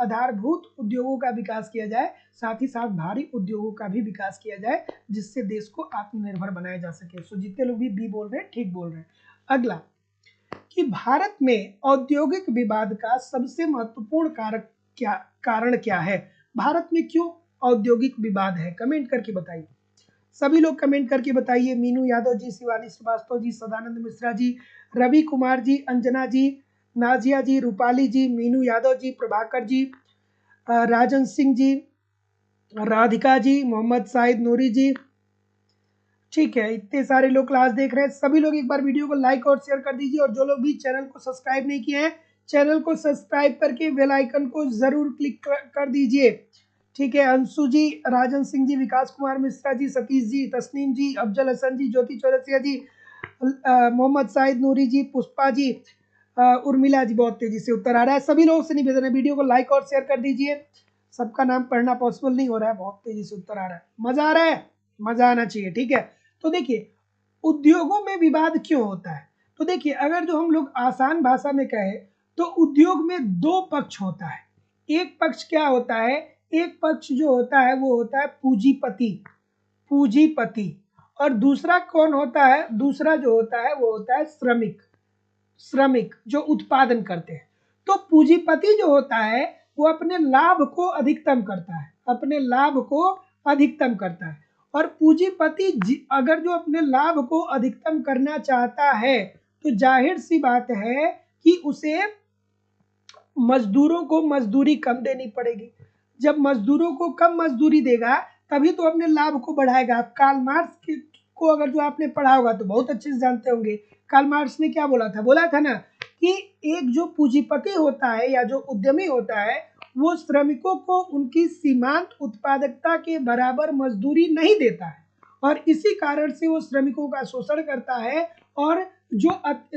आधारभूत उद्योगों का विकास किया जाए, साथ ही साथ भारी उद्योगों का भी विकास किया जाए, जिससे देश को आत्मनिर्भर बनाया जा सके। सो जितने लोग भी बी बोल रहे हैं ठीक बोल रहे हैं। अगला, कि भारत में औद्योगिक विवाद का सबसे महत्वपूर्ण कारण क्या है? भारत में क्यों औद्योगिक विवाद है? कमेंट करके बताइए, सभी लोग कमेंट करके बताइए। मीनू यादव जी, शिवानी श्रीवास्तव जी, सदानंद मिश्रा जी, रवि कुमार जी, अंजना जी, नाजिया जी, रूपाली जी, मीनू यादव जी, प्रभाकर जी, राजन सिंह जी, राधिका जी, मोहम्मद साहिद नूरी जी। ठीक है, इतने सारे लोग क्लास देख रहे हैं, सभी लोग एक बार वीडियो को लाइक और शेयर कर दीजिए। और जो लोग भी चैनल को सब्सक्राइब नहीं किए हैं, चैनल को सब्सक्राइब करके बेल आइकन को जरूर क्लिक कर दीजिए। ठीक है, अंशु जी, राजन सिंह जी, विकास कुमार मिश्रा जी, सतीश जी, तस्नीम जी, अफजल हसन जी, ज्योति चौरसिया जी, मोहम्मद साहिद नूरी जी, पुष्पा जी, उर्मिला जी, बहुत तेजी से उत्तर आ रहा है। सभी लोगों से निवेदन है, वीडियो को लाइक और शेयर कर दीजिए। सबका नाम पढ़ना पॉसिबल नहीं हो रहा है, बहुत तेजी से उत्तर आ रहा है। मजा आ रहा है? मजा आना चाहिए। ठीक है, तो देखिए उद्योगों में विवाद क्यों होता है? तो देखिए, अगर जो हम लोग आसान भाषा में कहें तो उद्योग में दो पक्ष होता है। एक पक्ष क्या होता है? एक पक्ष जो होता है वो होता है पूंजीपति। और दूसरा कौन होता है? दूसरा जो होता है वो होता है श्रमिक जो उत्पादन करते हैं। तो पूंजीपति जो होता है वो अपने लाभ को अधिकतम करता है। और पूंजीपति अगर जो अपने लाभ को अधिकतम करना चाहता है तो जाहिर सी बात है कि उसे मजदूरों को मजदूरी कम देनी पड़ेगी। जब मजदूरों को कम मजदूरी देगा तभी तो अपने लाभ को बढ़ाएगा। कार्ल मार्क्स को अगर जो आपने पढ़ा होगा तो बहुत अच्छे से जानते होंगे। कार्ल मार्क्स ने क्या बोला था ना कि एक जो पूंजीपति होता है या जो उद्यमी होता है वो श्रमिकों को उनकी सीमांत उत्पादकता के बराबर मजदूरी नहीं देता है और इसी कारण से वो श्रमिकों का शोषण करता है और जो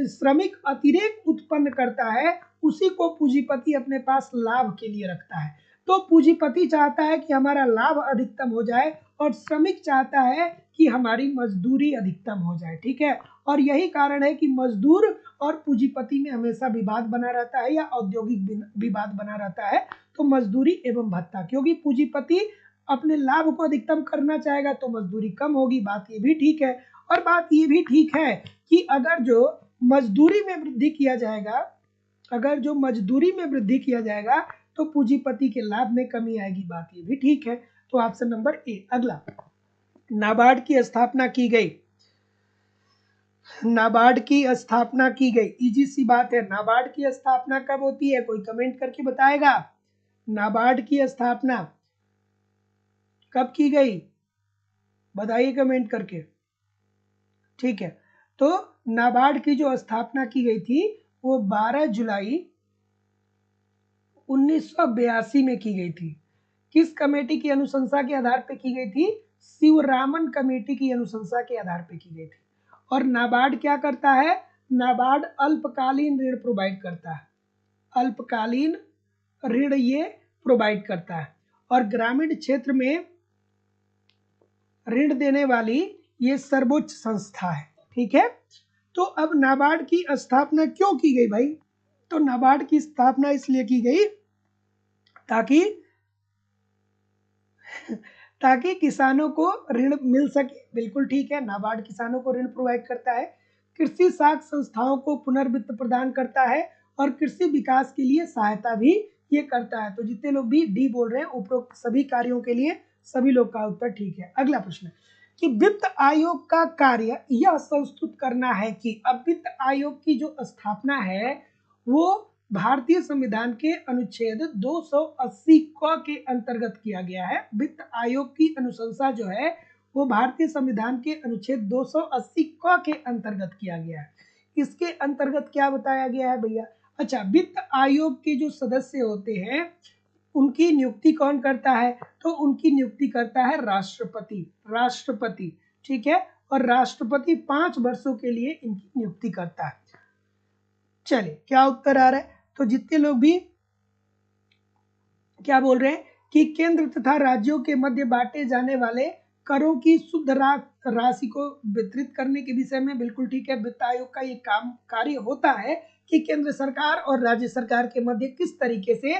श्रमिक अतिरेक उत्पन्न करता है उसी को पूंजीपति अपने पास लाभ के लिए रखता है। तो पूंजीपति चाहता है कि हमारा लाभ अधिकतम हो जाए और श्रमिक चाहता है कि हमारी मजदूरी अधिकतम हो जाए। ठीक है, और यही कारण है कि मजदूर और पूंजीपति में हमेशा विवाद बना रहता है या औद्योगिक विवाद बना रहता है। तो मजदूरी एवं भत्ता, क्योंकि पूंजीपति अपने लाभ को अधिकतम करना चाहेगा तो मजदूरी कम होगी, बात ये भी ठीक है। और बात ये भी ठीक है कि अगर जो मजदूरी में वृद्धि किया जाएगा तो पूंजीपति के लाभ में कमी आएगी, बात ये भी ठीक है। तो ऑप्शन नंबर ए। अगला, नाबार्ड की स्थापना की गई। इजी सी बात है, नाबार्ड की स्थापना कब होती है? कोई कमेंट करके बताएगा नाबार्ड की स्थापना कब की गई? बताइए कमेंट करके। ठीक है, तो नाबार्ड की जो स्थापना की गई थी वो 12 जुलाई 1982 में की गई थी। किस कमेटी की अनुशंसा के आधार पर की गई थी? शिवरामन कमेटी की अनुशंसा के आधार पर की गई थी। और नाबार्ड क्या करता है? नाबार्ड अल्पकालीन ऋण प्रोवाइड करता है, अल्पकालीन ऋण ये प्रोवाइड करता है और ग्रामीण क्षेत्र में ऋण देने वाली ये सर्वोच्च संस्था है। ठीक है, तो अब नाबार्ड की स्थापना क्यों की गई भाई? तो नाबार्ड की स्थापना इसलिए की गई ताकि किसानों को ऋण मिल सके। बिल्कुल ठीक है, नाबार्ड किसानों को ऋण प्रोवाइड करता है, कृषि साख संस्थाओं को पुनर्वित्त प्रदान करता है और कृषि विकास के लिए सहायता भी ये करता है। तो जितने लोग भी डी बोल रहे हैं उपरोक्त सभी कार्यों के लिए सभी लोग का उत्तर ठीक है। अगला प्रश्न कि वित्त आयोग का कार्य यह संस्तुत करना है कि अब वित्त आयोग की जो स्थापना है वो भारतीय संविधान के अनुच्छेद 280 क के अंतर्गत किया गया है। वित्त आयोग की अनुशंसा जो है वो भारतीय संविधान के अनुच्छेद 280 क के अंतर्गत किया गया है। इसके अंतर्गत क्या बताया गया है भैया? अच्छा, वित्त आयोग के जो सदस्य होते हैं उनकी नियुक्ति कौन करता है? तो उनकी नियुक्ति करता है राष्ट्रपति। राष्ट्रपति, ठीक है, और राष्ट्रपति 5 वर्षों के लिए इनकी नियुक्ति करता है। चलिए, क्या उत्तर आ रहा है? तो जितने लोग भी क्या बोल रहे हैं कि केंद्र तथा राज्यों के मध्य बांटे जाने वाले करों की शुद्ध राशि को वितरित करने के विषय में, बिल्कुल ठीक है, वित्त आयोग का ये कार्य होता है कि केंद्र सरकार और राज्य सरकार के मध्य किस तरीके से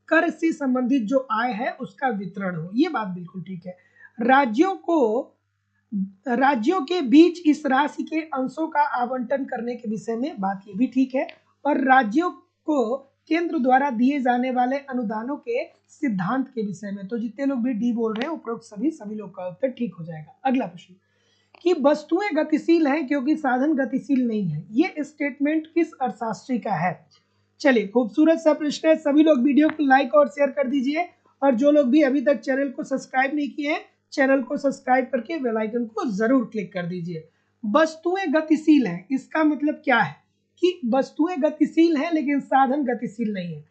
कर से संबंधित जो आय है उसका वितरण हो। ये बात बिल्कुल ठीक है। राज्यों के बीच इस राशि के अंशों का आवंटन करने के विषय में बात ये भी ठीक है। और राज्यों को केंद्र द्वारा दिए जाने वाले अनुदानों के सिद्धांत के विषय में। तो जितने लोग भी डी बोल रहे हैं उपरोक्त सभी लोग का उत्तर ठीक हो जाएगा। अगला प्रश्न कि वस्तुएं गतिशील हैं क्योंकि साधन गतिशील नहीं है, ये स्टेटमेंट किस अर्थशास्त्री का है? चलिए, खूबसूरत सा प्रश्न है। सभी लोग वीडियो को लाइक और शेयर कर दीजिए और जो लोग भी अभी तक चैनल को सब्सक्राइब नहीं किए हैं चैनल को सब्सक्राइब करके बेल आइकन को जरूर क्लिक कर दीजिए। वस्तुएं गतिशील हैं, इसका मतलब क्या है कि वस्तुएं गतिशील हैं लेकिन साधन गतिशील नहीं है।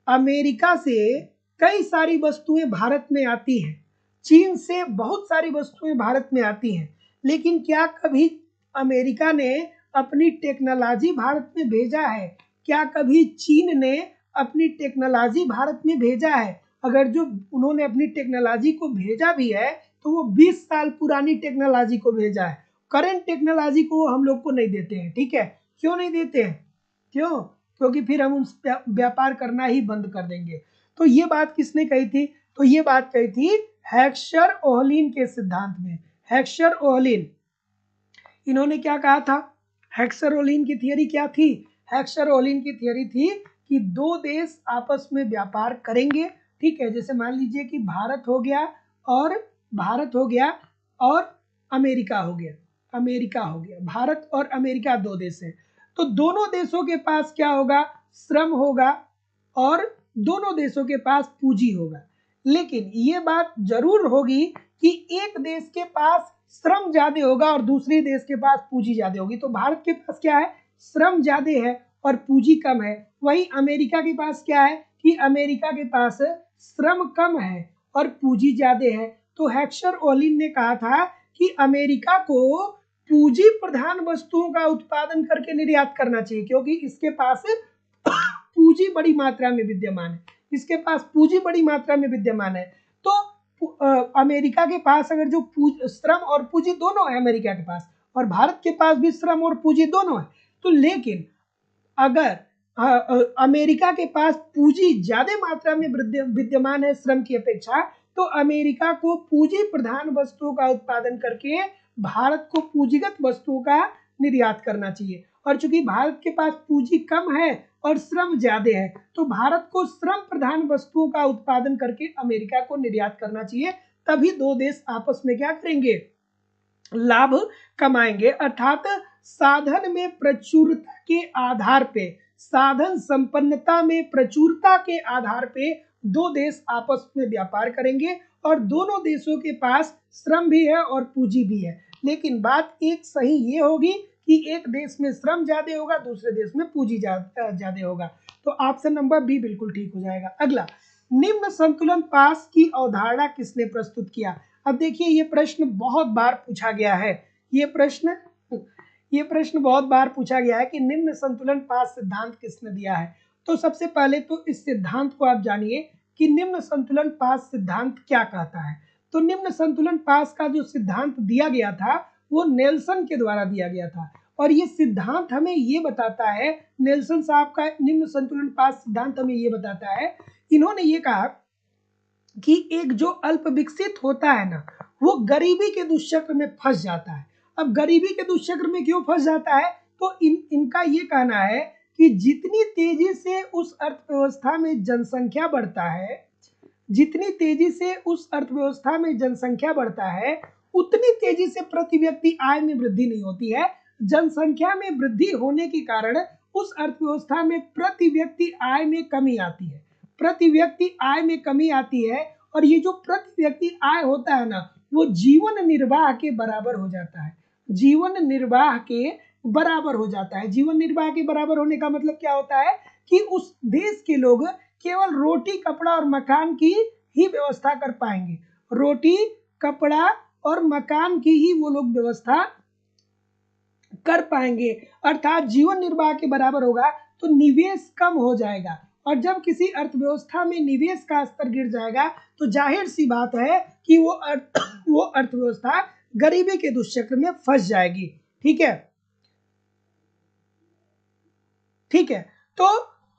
अमेरिका से कई सारी वस्तुएं भारत में आती हैं, चीन से बहुत सारी वस्तुएं भारत में आती हैं, लेकिन क्या कभी अमेरिका ने अपनी टेक्नोलॉजी भारत में भेजा है? क्या कभी चीन ने अपनी टेक्नोलॉजी भारत में भेजा है? अगर जो उन्होंने अपनी टेक्नोलॉजी को भेजा भी है तो वो 20 साल पुरानी टेक्नोलॉजी को भेजा है, करंट टेक्नोलॉजी को हम लोग को नहीं देते हैं। ठीक है, क्यों नहीं देते हैं? क्यों? क्योंकि फिर हम उनसे व्यापार करना ही बंद कर देंगे। तो ये बात किसने कही थी? तो ये बात कही थी हेक्सर ओहलिन के सिद्धांत में। हेक्सर ओहलिन, इन्होंने क्या कहा था? हेक्सर ओहलिन की थियरी क्या थी? हेक्सर ओहलिन की थियरी थी कि दो देश आपस में व्यापार करेंगे। ठीक है, जैसे मान लीजिए कि भारत हो गया और अमेरिका हो गया। भारत और अमेरिका दो देश हैं, तो दोनों देशों के पास क्या होगा? श्रम होगा और दोनों देशों के पास पूंजी होगा। लेकिन ये बात जरूर होगी कि एक देश के पास श्रम ज्यादा होगा और दूसरे देश के पास पूंजी ज्यादा होगी। तो भारत के पास क्या है? श्रम ज्यादा है और पूंजी कम है। वही अमेरिका के पास क्या है कि अमेरिका के पास श्रम कम है और पूंजी ज्यादा है। तो हेक्सर ओहलिन ने कहा था कि अमेरिका को पूंजी प्रधान वस्तुओं का उत्पादन करके निर्यात करना चाहिए, क्योंकि इसके पास पूंजी बड़ी मात्रा में विद्यमान है। तो अमेरिका के पास अगर जो श्रम और पूंजी दोनों है अमेरिका के पास, और भारत के पास भी श्रम और पूंजी दोनों है, तो लेकिन अगर अमेरिका के पास पूंजी ज्यादा मात्रा में विद्यमान है श्रम की अपेक्षा, तो अमेरिका को पूंजी प्रधान वस्तुओं का उत्पादन करके भारत को पूंजीगत वस्तुओं का निर्यात करना चाहिए। और चूंकि भारत के पास पूंजी कम है और श्रम ज्यादा है, तो भारत को श्रम प्रधान वस्तुओं का उत्पादन करके अमेरिका को निर्यात करना चाहिए। तभी दो देश आपस में क्या करेंगे? लाभ कमाएंगे। अर्थात साधन में प्रचुरता के आधार पे, साधन संपन्नता में प्रचुरता के आधार पे दो देश आपस में व्यापार करेंगे और दोनों देशों के पास श्रम भी है और पूंजी भी है। लेकिन बात एक सही ये होगी कि एक देश में श्रम ज्यादा होगा, दूसरे देश में पूंजी ज्यादा होगा। तो ऑप्शन नंबर बी बिल्कुल ठीक हो जाएगा। अगला निम्न संतुलन पास की अवधारणा किसने प्रस्तुत किया? अब देखिए ये प्रश्न बहुत बार पूछा गया है, ये प्रश्न बहुत बार पूछा गया है कि निम्न संतुलन पास सिद्धांत किसने दिया है। तो सबसे पहले तो इस सिद्धांत को आप जानिए कि निम्न संतुलन पास सिद्धांत क्या कहता है। तो निम्न संतुलन पास का जो सिद्धांत दिया गया था वो नेल्सन के द्वारा दिया गया था, और ये सिद्धांत हमें ये बताता है, नेल्सन साहब का निम्न संतुलन पास सिद्धांत हमें ये बताता है, इन्होंने ये कहा कि एक जो अल्प विकसित होता है ना, वो गरीबी के दुष्चक्र में फंस जाता है। अब गरीबी के दुष्चक्र में क्यों फंस जाता है? तो इनका ये कहना है कि जितनी तेजी से उस अर्थव्यवस्था में जनसंख्या बढ़ता है, जितनी तेजी से उस अर्थव्यवस्था में जनसंख्या बढ़ता है, उतनी तेजी से प्रति व्यक्ति आय में वृद्धि नहीं होती है। जनसंख्या में वृद्धि होने के कारण उस अर्थव्यवस्था में प्रति व्यक्ति आय में कमी आती है, प्रति व्यक्ति आय में कमी आती है, और ये जो प्रति व्यक्ति आय होता है ना, वो जीवन निर्वाह के बराबर हो जाता है, जीवन निर्वाह के बराबर हो जाता है। जीवन निर्वाह के बराबर होने का मतलब क्या होता है कि उस देश के लोग केवल रोटी कपड़ा और मकान की ही व्यवस्था कर पाएंगे, रोटी कपड़ा और मकान की ही वो लोग व्यवस्था कर पाएंगे, अर्थात जीवन निर्वाह के बराबर होगा। तो निवेश कम हो जाएगा, और जब किसी अर्थव्यवस्था में निवेश का स्तर गिर जाएगा तो जाहिर सी बात है कि वो अर्थव्यवस्था गरीबी के दुष्चक्र में फंस जाएगी। ठीक है, ठीक है। तो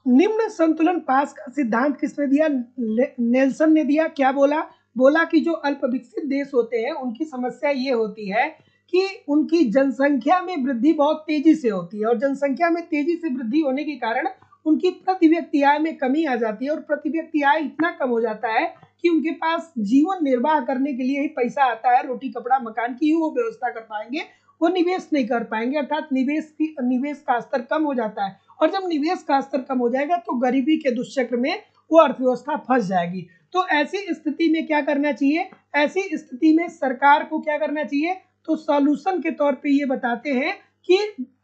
निम्न संतुलन पास का सिद्धांत किसने दिया? नेल्सन ने दिया। क्या बोला? बोला कि जो अल्प विकसित देश होते हैं उनकी समस्या ये होती है कि उनकी जनसंख्या में वृद्धि बहुत तेजी से होती है, और जनसंख्या में तेजी से वृद्धि होने के कारण उनकी प्रति व्यक्ति आय में कमी आ जाती है, और प्रति व्यक्ति आय इतना कम हो जाता है कि उनके पास जीवन निर्वाह करने के लिए ही पैसा आता है, रोटी कपड़ा मकान की ही वो व्यवस्था कर पाएंगे, वो निवेश नहीं कर पाएंगे, अर्थात निवेश का स्तर कम हो जाता है। और जब निवेश का स्तर कम हो जाएगा तो गरीबी के दुष्चक्र में वो अर्थव्यवस्था फंस जाएगी। तो ऐसी स्थिति में क्या करना चाहिए? ऐसी स्थिति में सरकार को क्या करना चाहिए? तो सॉल्यूशन के तौर पे ये बताते हैं कि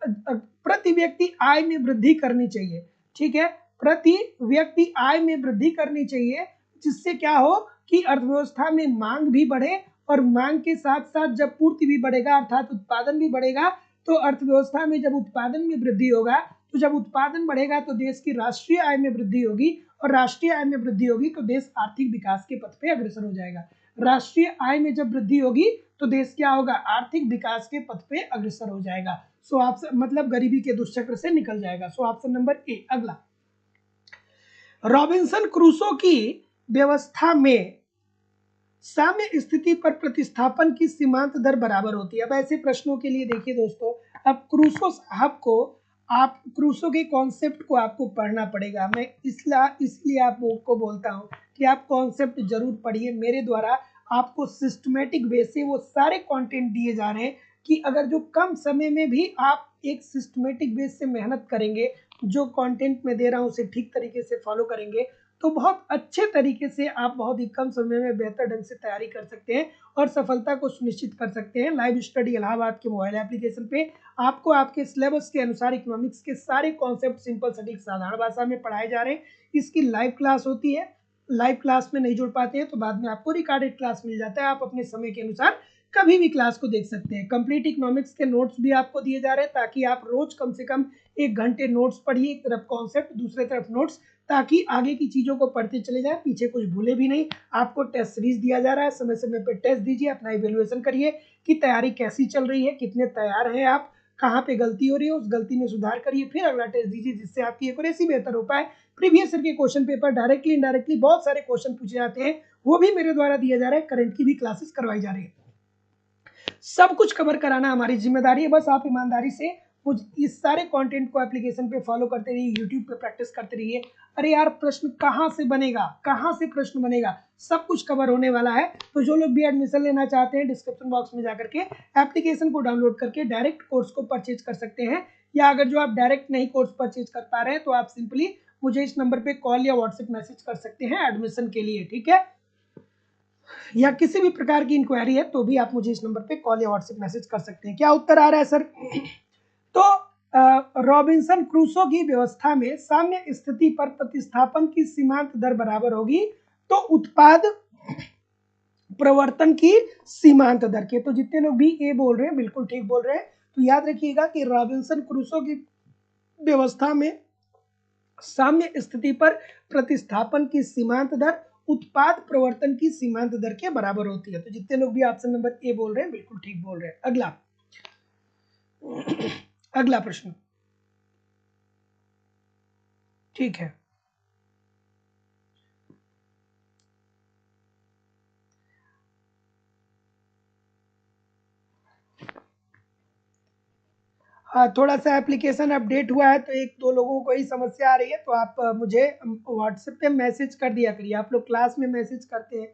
प्रति व्यक्ति आय में वृद्धि करनी चाहिए। ठीक है, प्रति व्यक्ति आय में वृद्धि करनी चाहिए, जिससे क्या हो कि अर्थव्यवस्था में मांग भी बढ़े, और मांग के साथ साथ जब पूर्ति भी बढ़ेगा अर्थात उत्पादन भी बढ़ेगा, तो अर्थव्यवस्था में जब उत्पादन में वृद्धि होगा, तो जब उत्पादन बढ़ेगा तो देश की राष्ट्रीय आय में वृद्धि होगी, और राष्ट्रीय आय में वृद्धि होगी तो देश आर्थिक विकास के पथ पे अग्रसर हो जाएगा। राष्ट्रीय आय में जब वृद्धि होगी तो देश क्या होगा? आर्थिक विकास के पथ पे अग्रसर हो जाएगा। सो ऑप्शन मतलब गरीबी के दुष्चक्र से निकल जाएगा। सो ऑप्शन नंबर ए। अगला, रॉबिन्सन क्रूसो की व्यवस्था में साम्य स्थिति पर प्रतिस्थापन की सीमांत दर बराबर होती है। अब ऐसे प्रश्नों के लिए देखिए दोस्तों, अब क्रूसो साहब को, आप क्रूसो के कॉन्सेप्ट को आपको पढ़ना पड़ेगा। मैं इसलिए आपको बोलता हूँ कि आप कॉन्सेप्ट जरूर पढ़िए। मेरे द्वारा आपको सिस्टमेटिक वे से वो सारे कंटेंट दिए जा रहे हैं कि अगर जो कम समय में भी आप एक सिस्टमेटिक वे से मेहनत करेंगे, जो कंटेंट मैं दे रहा हूँ उसे ठीक तरीके से फॉलो करेंगे, तो बहुत अच्छे तरीके से आप बहुत ही कम समय में बेहतर ढंग से तैयारी कर सकते हैं और सफलता को सुनिश्चित कर सकते हैं। लाइव स्टडी इलाहाबाद के मोबाइल एप्लीकेशन पे आपको आपके सिलेबस के अनुसार इकोनॉमिक्स के सारे कॉन्सेप्ट सिंपल सटीक साधारण भाषा में पढ़ाए जा रहे हैं। इसकी लाइव क्लास होती है, लाइव क्लास में नहीं जुड़ पाते हैं तो बाद में आपको रिकॉर्डेड क्लास मिल जाता है, आप अपने समय के अनुसार कभी भी क्लास को देख सकते हैं। कंप्लीट इकोनॉमिक्स के नोट्स भी आपको दिए जा रहे हैं ताकि आप रोज कम से कम 1 घंटे नोट्स पढ़िए, एक तरफ कॉन्सेप्ट दूसरे तरफ नोट्स, ताकि आगे की चीजों को पढ़ते चले जाए, पीछे कुछ भूले भी नहीं। आपको टेस्ट सीरीज दिया जा रहा है, समय समय पर टेस्ट दीजिए, अपना इवेल्युएशन करिए कि तैयारी कैसी चल रही है, कितने तैयार हैं आप, कहाँ पे गलती हो रही है उस गलती में सुधार करिए, फिर अगला टेस्ट दीजिए जिससे आपकी एक्यूरेसी बेहतर हो पाए। प्रीवियस ईयर के क्वेश्चन पेपर डायरेक्टली इनडायरेक्टली बहुत सारे क्वेश्चन पूछे जाते हैं, वो भी मेरे द्वारा दिया जा रहा है, करंट की भी क्लासेस करवाई जा रही है। सब कुछ कवर कराना हमारी जिम्मेदारी है, बस आप ईमानदारी से इस सारे कंटेंट को एप्लीकेशन पे फॉलो करते रहिए, यूट्यूब पे प्रैक्टिस करते रहिए। अरे यार प्रश्न कहाँ से बनेगा, कहाँ से प्रश्न बनेगा, सब कुछ कवर होने वाला है। तो जो लोग भी एडमिशन लेना चाहते हैं डिस्क्रिप्शन बॉक्स में जाकर के एप्लीकेशन को डाउनलोड करके डायरेक्ट कोर्स को परचेज कर सकते हैं, या अगर जो आप डायरेक्ट नहीं कोर्स परचेज कर पा रहे हैं तो आप सिंपली मुझे इस नंबर पे कॉल या व्हाट्सएप मैसेज कर सकते हैं एडमिशन के लिए। ठीक है, या किसी भी प्रकार की इंक्वायरी है तो भी आप मुझे इस नंबर पे कॉल या व्हाट्सएप मैसेज कर सकते हैं। क्या उत्तर आ रहा है सर? तो रॉबिन्सन क्रूसो की व्यवस्था में साम्य स्थिति पर प्रतिस्थापन की सीमांत दर बराबर होगी तो उत्पाद प्रवर्तन की सीमांत दर के। तो जितने लोग भी ए बोल रहे हैं बिल्कुल ठीक बोल रहे हैं। तो याद रखिएगा कि रॉबिन्सन क्रूसो की व्यवस्था में साम्य स्थिति पर प्रतिस्थापन की सीमांत दर उत्पाद प्रवर्तन की सीमांत दर के बराबर होती है। तो जितने लोग भी ऑप्शन नंबर ए बोल रहे हैं बिल्कुल ठीक बोल रहे हैं। अगला प्रश्न, ठीक है। हाँ, थोड़ा सा एप्लीकेशन अपडेट हुआ है तो एक दो लोगों को ही समस्या आ रही है, तो आप मुझे व्हाट्सएप पे मैसेज कर दिया करिए। आप लोग क्लास में मैसेज करते हैं,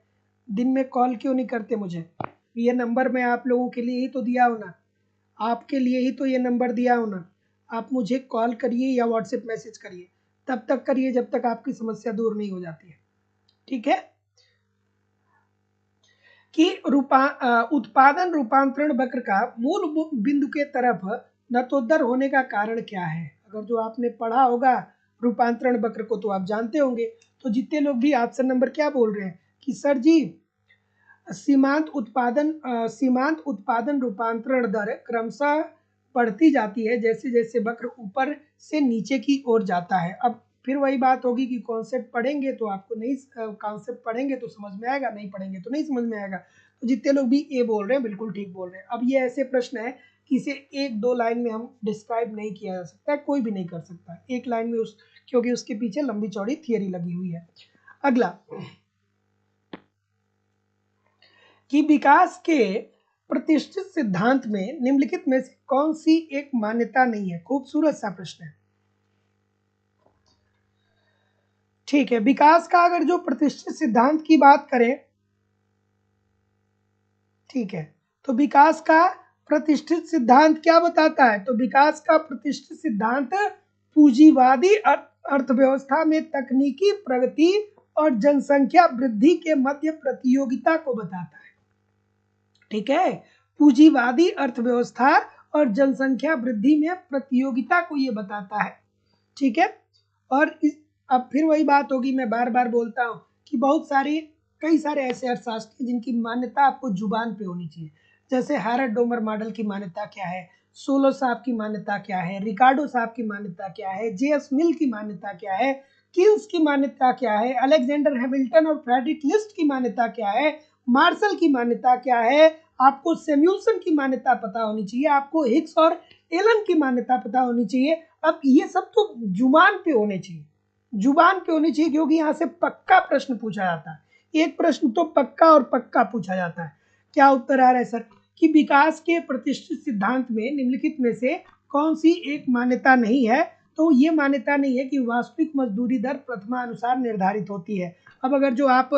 दिन में कॉल क्यों नहीं करते मुझे? ये नंबर मैं आप लोगों के लिए ही तो दिया हूँ ना, आपके लिए ही तो ये नंबर दिया हूँ ना। आप मुझे कॉल करिए या व्हाट्सएप मैसेज करिए, तब तक करिए जब तक आपकी समस्या दूर नहीं हो जाती है, ठीक है। कि उत्पादन रूपांतरण वक्र का मूल बिंदु के तरफ नतोदर होने का कारण क्या है? अगर जो आपने पढ़ा होगा रूपांतरण वक्र को तो आप जानते होंगे। तो जितने लोग भी ऑप्शन नंबर क्या बोल रहे हैं कि सर जी सीमांत उत्पादन रूपांतरण दर क्रमशः बढ़ती जाती है जैसे जैसे वक्र ऊपर से नीचे की ओर जाता है। अब फिर वही बात होगी कि कॉन्सेप्ट पढ़ेंगे तो आपको नहीं, कॉन्सेप्ट पढ़ेंगे तो समझ में आएगा, नहीं पढ़ेंगे तो नहीं समझ में आएगा। तो जितने लोग भी ए बोल रहे हैं बिल्कुल ठीक बोल रहे हैं। अब ये ऐसे प्रश्न है कि इसे एक दो लाइन में हम डिस्क्राइब नहीं किया जा सकता, कोई भी नहीं कर सकता एक लाइन में क्योंकि उसके पीछे लंबी चौड़ी थियरी लगी हुई है। अगला, कि विकास के प्रतिष्ठित सिद्धांत में निम्नलिखित में से कौन सी एक मान्यता नहीं है? खूबसूरत सा प्रश्न है, ठीक है। विकास का अगर जो प्रतिष्ठित सिद्धांत की बात करें, ठीक है, तो विकास का प्रतिष्ठित सिद्धांत क्या बताता है? तो विकास का प्रतिष्ठित सिद्धांत पूंजीवादी अर्थव्यवस्था में तकनीकी प्रगति और जनसंख्या वृद्धि के मध्य प्रतियोगिता को बताता है, ठीक है। पूंजीवादी अर्थव्यवस्था और जनसंख्या वृद्धि में प्रतियोगिता को ये बताता है, ठीक है। और अब फिर वही बात होगी, मैं बार बार बोलता हूं कि कई सारे ऐसे अर्थशास्त्र जिनकी मान्यता आपको जुबान पे होनी चाहिए। जैसे हैरड डोमर मॉडल की मान्यता क्या है, सोलो साहब की मान्यता क्या है, रिकार्डो साहब की मान्यता क्या है, जेएस मिल की मान्यता क्या है, किल्स की मान्यता क्या है, अलेक्जेंडर हैमिल्टन और फ्रेडरिक लिस्ट की मान्यता क्या है, मार्शल की मान्यता क्या है, आपको सैमुअल्सन की मान्यता पता होनी चाहिए, आपको हिक्स और एलन की मान्यता पता होनी चाहिए। अब ये सब तो जुबान पे होने चाहिए, जुबान पे होनी चाहिए, क्योंकि यहाँ से पक्का प्रश्न पूछा जाता है। एक प्रश्न तो पक्का और पक्का पूछा जाता है। क्या उत्तर आ रहा है सर? कि विकास के प्रतिष्ठित सिद्धांत में निम्नलिखित में से कौन सी एक मान्यता नहीं है? तो ये मान्यता नहीं है कि वास्तविक मजदूरी दर प्रथमानुसार निर्धारित होती है। अब अगर जो आप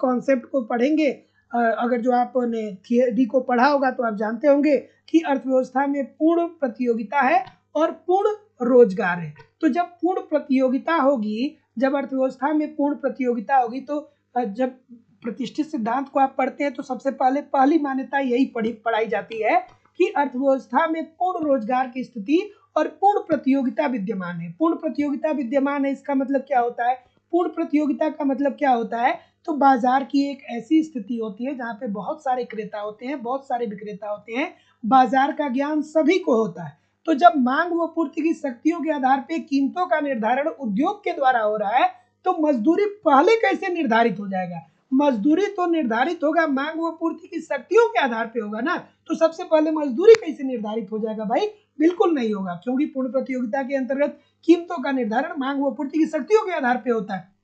कॉन्सेप्ट को पढ़ेंगे, अगर जो आपने थियरी को पढ़ा होगा तो आप जानते होंगे कि अर्थव्यवस्था में पूर्ण प्रतियोगिता है और पूर्ण रोजगार है। तो जब पूर्ण प्रतियोगिता होगी, जब अर्थव्यवस्था में पूर्ण प्रतियोगिता होगी, तो जब प्रतिष्ठित सिद्धांत को आप पढ़ते हैं तो सबसे पहली मान्यता यही पढ़ाई जाती है कि अर्थव्यवस्था में पूर्ण रोजगार की स्थिति और पूर्ण प्रतियोगिता विद्यमान है। पूर्ण प्रतियोगिता विद्यमान है, इसका मतलब क्या होता है? पूर्ण प्रतियोगिता का मतलब क्या होता है? तो बाजार की एक ऐसी स्थिति होती है जहां पे बहुत सारे क्रेता होते हैं, बहुत सारे विक्रेता होते हैं, बाजार का ज्ञान सभी को होता है। तो जब मांग व पूर्ति की शक्तियों के आधार पर कीमतों का निर्धारण उद्योग के द्वारा हो रहा है, तो मजदूरी पहले कैसे निर्धारित हो जाएगा? मजदूरी तो निर्धारित होगा मांग व पूर्ति की शक्तियों के आधार पे होगा ना। तो सबसे पहले मजदूरी कैसे निर्धारित हो जाएगा भाई? बिल्कुल नहीं होगा, क्योंकि पूर्ण प्रतियोगिता के अंतर्गत कीमतों का निर्धारण मांग व पूर्ति की शक्तियों के आधार पे होता है।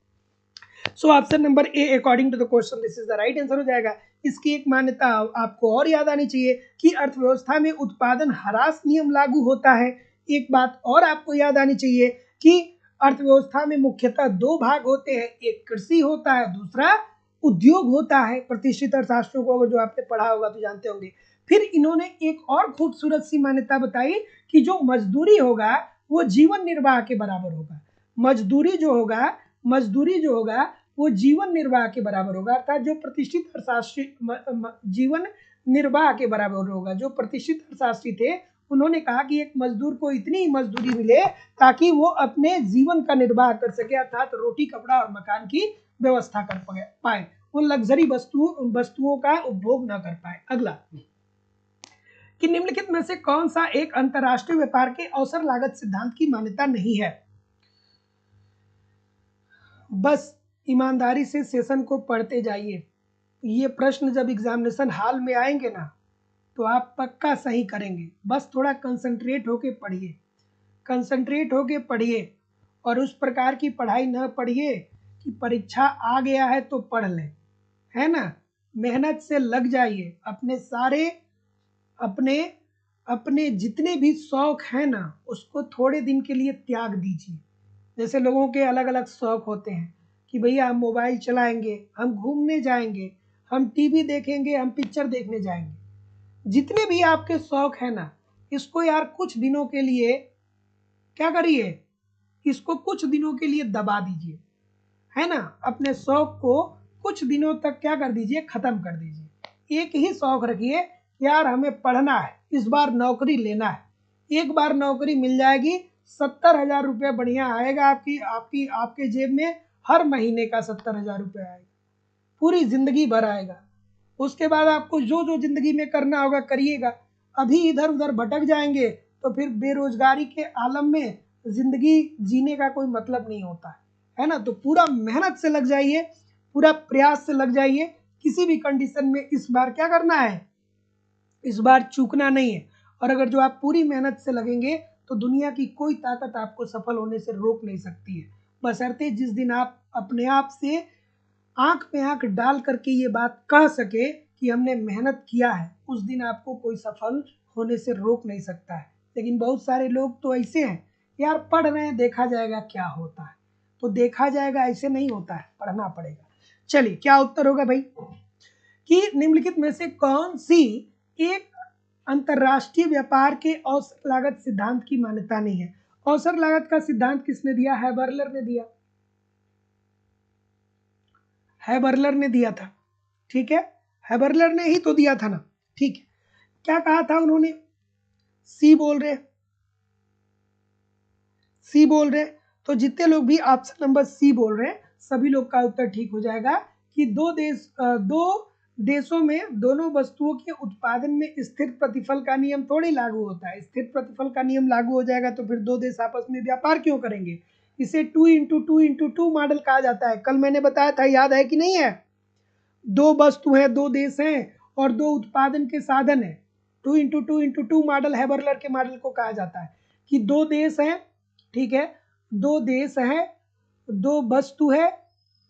So option number A according to the question this is the right answer हो जाएगा। इसकी एक मान्यता आपको और याद आनी चाहिए कि अर्थव्यवस्था में उत्पादन ह्रास नियम लागू होता है। एक बात और आपको याद आनी चाहिए कि अर्थव्यवस्था में मुख्यतः दो भाग होते हैं, एक कृषि होता है, दूसरा उद्योग होता है। प्रतिष्ठित अर्थशास्त्रों को अगर जो आपने पढ़ा होगा तो जानते होंगे। फिर इन्होंने एक और खूबसूरत सी मान्यता बताई कि जो मजदूरी होगा वो जीवन निर्वाह के बराबर होगा। मजदूरी जो होगा वो जीवन निर्वाह के बराबर होगा, अर्थात जो प्रतिष्ठित अर्थशास्त्री जीवन निर्वाह के बराबर होगा। जो प्रतिष्ठित अर्थशास्त्री थे उन्होंने कहा कि एक मजदूर को इतनी मजदूरी मिले ताकि वो अपने जीवन का निर्वाह कर सके, अर्थात रोटी कपड़ा और मकान की व्यवस्था कर पाए, उन लग्जरी वस्तुओं का उपभोग न कर पाए। अगला, कि निम्नलिखित में से कौन सा एक अंतरराष्ट्रीय व्यापार के अवसर लागत सिद्धांत की मान्यता नहीं है? बस ईमानदारी से सेशन को पढ़ते जाइए, ये प्रश्न जब एग्जामिनेशन हॉल में आएंगे ना तो आप पक्का सही करेंगे। बस थोड़ा कंसंट्रेट होके पढ़िए, कंसंट्रेट होके पढ़िए, और उस प्रकार की पढ़ाई न पढ़िए कि परीक्षा आ गया है तो पढ़ लें, है ना। मेहनत से लग जाइए, अपने सारे अपने जितने भी शौक हैं ना उसको थोड़े दिन के लिए त्याग दीजिए। जैसे लोगों के अलग अलग शौक होते हैं कि भैया हम मोबाइल चलाएंगे, हम घूमने जाएंगे, हम टीवी देखेंगे, हम पिक्चर देखने जाएंगे। जितने भी आपके शौक है ना, इसको यार कुछ दिनों के लिए क्या करिए, इसको कुछ दिनों के लिए दबा दीजिए, है ना। अपने शौक को कुछ दिनों तक क्या कर दीजिए, खत्म कर दीजिए। एक ही शौक रखिए, यार हमें पढ़ना है, इस बार नौकरी लेना है। एक बार नौकरी मिल जाएगी, 70,000 रुपये बढ़िया आएगा आपके जेब में, हर महीने का 70,000 रुपये आएगा, पूरी जिंदगी भर आएगा। उसके बाद आपको जो जो जिंदगी में करना होगा करिएगा। अभी इधर उधर भटक जाएंगे तो फिर बेरोजगारी के आलम में जिंदगी जीने का कोई मतलब नहीं होता है ना। तो पूरा मेहनत से लग जाइए, पूरा प्रयास से लग जाइए, किसी भी कंडीशन में इस बार क्या करना है, इस बार चूकना नहीं है। और अगर जो आप पूरी मेहनत से लगेंगे तो दुनिया की कोई ताकत आपको सफल होने से रोक नहीं सकती है, बशर्ते जिस दिन आप अपने आप से आंख में आंख डाल करके ये बात कह सके कि हमने मेहनत किया है, उस दिन आपको कोई सफल होने से रोक नहीं सकता है। लेकिन बहुत सारे लोग तो ऐसे हैं, यार पढ़ रहे हैं, देखा जाएगा क्या होता है। तो देखा जाएगा ऐसे नहीं होता है, पढ़ना पड़ेगा। चलिए, क्या उत्तर होगा भाई, कि निम्नलिखित में से कौन सी एक अंतरराष्ट्रीय व्यापार के औसत लागत सिद्धांत की मान्यता नहीं है? औसत लागत का सिद्धांत किसने दिया? हैबर्लर ने दिया, हैबर्लर ने दिया था, ठीक है, हैबर्लर ने ही तो दिया था ना, ठीक है। क्या कहा था उन्होंने? सी बोल रहे, सी बोल रहे, तो जितने लोग भी ऑप्शन नंबर सी बोल रहे हैं सभी लोग का उत्तर ठीक हो जाएगा कि दो देशों में दोनों वस्तुओं के उत्पादन में स्थिर प्रतिफल का नियम थोड़ी लागू होता है। स्थिर प्रतिफल का नियम लागू हो जाएगा तो फिर दो देश आपस में व्यापार क्यों करेंगे? इसे 2x2x2 मॉडल कहा जाता है। कल मैंने बताया था, याद है कि नहीं है? दो वस्तु है, दो देश हैं और दो उत्पादन के साधन है। 2x2x2 मॉडल हैबर्लर के मॉडल को कहा जाता है कि दो देश हैं, ठीक है, दो देश है, दो वस्तु है,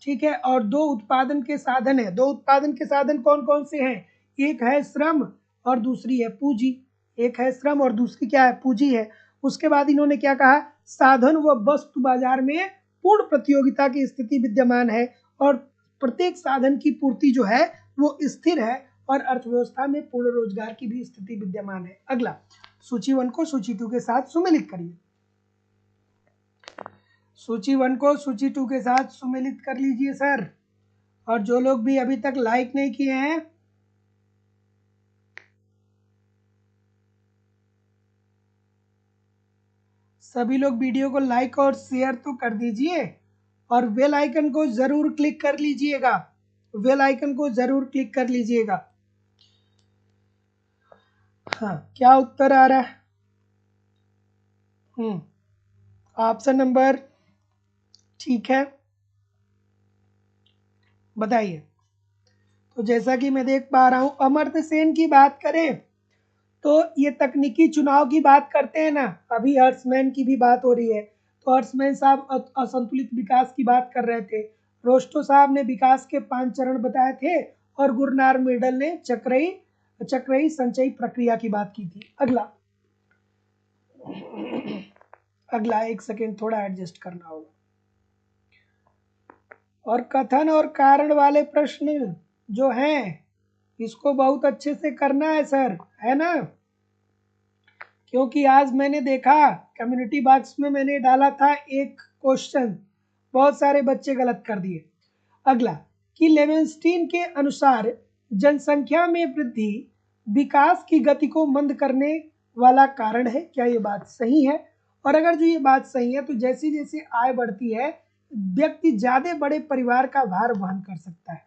ठीक है, और दो उत्पादन के साधन है। दो उत्पादन के साधन कौन कौन से हैं? एक है श्रम और दूसरी है पूंजी। एक है श्रम और दूसरी क्या है? पूंजी है। उसके बाद इन्होंने क्या कहा? साधन व वस्तु बाजार में पूर्ण प्रतियोगिता की स्थिति विद्यमान है और प्रत्येक साधन की पूर्ति जो है वो स्थिर है और अर्थव्यवस्था में पूर्ण रोजगार की भी स्थिति विद्यमान है। अगला, सूची 1 को सूची 2 के साथ सुमेलित करिए। सूची 1 को सूची 2 के साथ सुमेलित कर लीजिए सर। और जो लोग भी अभी तक लाइक नहीं किए हैं, सभी लोग वीडियो को लाइक और शेयर तो कर दीजिए और बेल आइकन को जरूर क्लिक कर लीजिएगा, बेल आइकन को जरूर क्लिक कर लीजिएगा। हाँ, क्या उत्तर आ रहा है? ऑप्शन नंबर, ठीक है, बताइए। तो जैसा कि मैं देख पा रहा हूं, अमर्त्य सेन की बात करें तो ये तकनीकी चुनाव की बात करते हैं ना, अभी हर्षमैन की भी बात हो रही है। तो हर्षमैन साहब असंतुलित विकास की बात कर रहे थे, रोस्टो साहब ने विकास के 5 चरण बताए थे और गुरनार मेडल ने चक्रीय संचयी प्रक्रिया की बात की थी। अगला 1 सेकेंड, थोड़ा एडजस्ट करना होगा। और कथन और कारण वाले प्रश्न जो हैं इसको बहुत अच्छे से करना है सर, है ना, क्योंकि आज मैंने देखा कम्युनिटी बॉक्स में मैंने डाला था एक क्वेश्चन, बहुत सारे बच्चे गलत कर दिए। अगला, कि लेवेंस्टीन के अनुसार जनसंख्या में वृद्धि विकास की गति को मंद करने वाला कारण है। क्या ये बात सही है? और अगर जो ये बात सही है तो जैसे जैसे आय बढ़ती है व्यक्ति ज्यादा बड़े परिवार का भार वहन कर सकता है।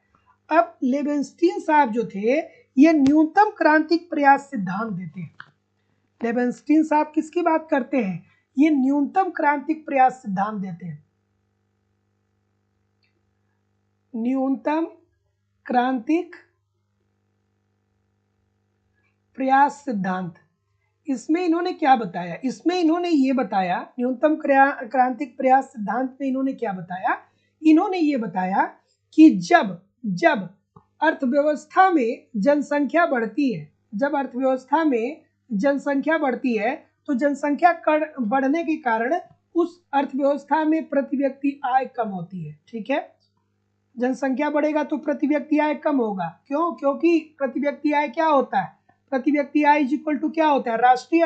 अब लेबेनस्टीन साहब जो थे ये न्यूनतम क्रांतिक प्रयास सिद्धांत देते हैं। लेबेनस्टीन साहब किसकी बात करते हैं? ये न्यूनतम क्रांतिक प्रयास सिद्धांत देते हैं। न्यूनतम क्रांतिक प्रयास सिद्धांत। इसमें इन्होंने क्या बताया? इसमें इन्होंने ये बताया, न्यूनतम क्रांतिक प्रयास सिद्धांत में इन्होंने क्या बताया? इन्होंने ये बताया कि जब जब अर्थव्यवस्था में जनसंख्या बढ़ती है, जब अर्थव्यवस्था में जनसंख्या बढ़ती है तो जनसंख्या बढ़ने के कारण उस अर्थव्यवस्था में प्रति व्यक्ति आय कम होती है। ठीक है, जनसंख्या बढ़ेगा तो प्रति व्यक्ति आय कम होगा। क्यों? क्योंकि प्रति व्यक्ति आय क्या होता है? प्रति व्यक्ति आय इज इक्वल टू क्या होता है? राष्ट्रीय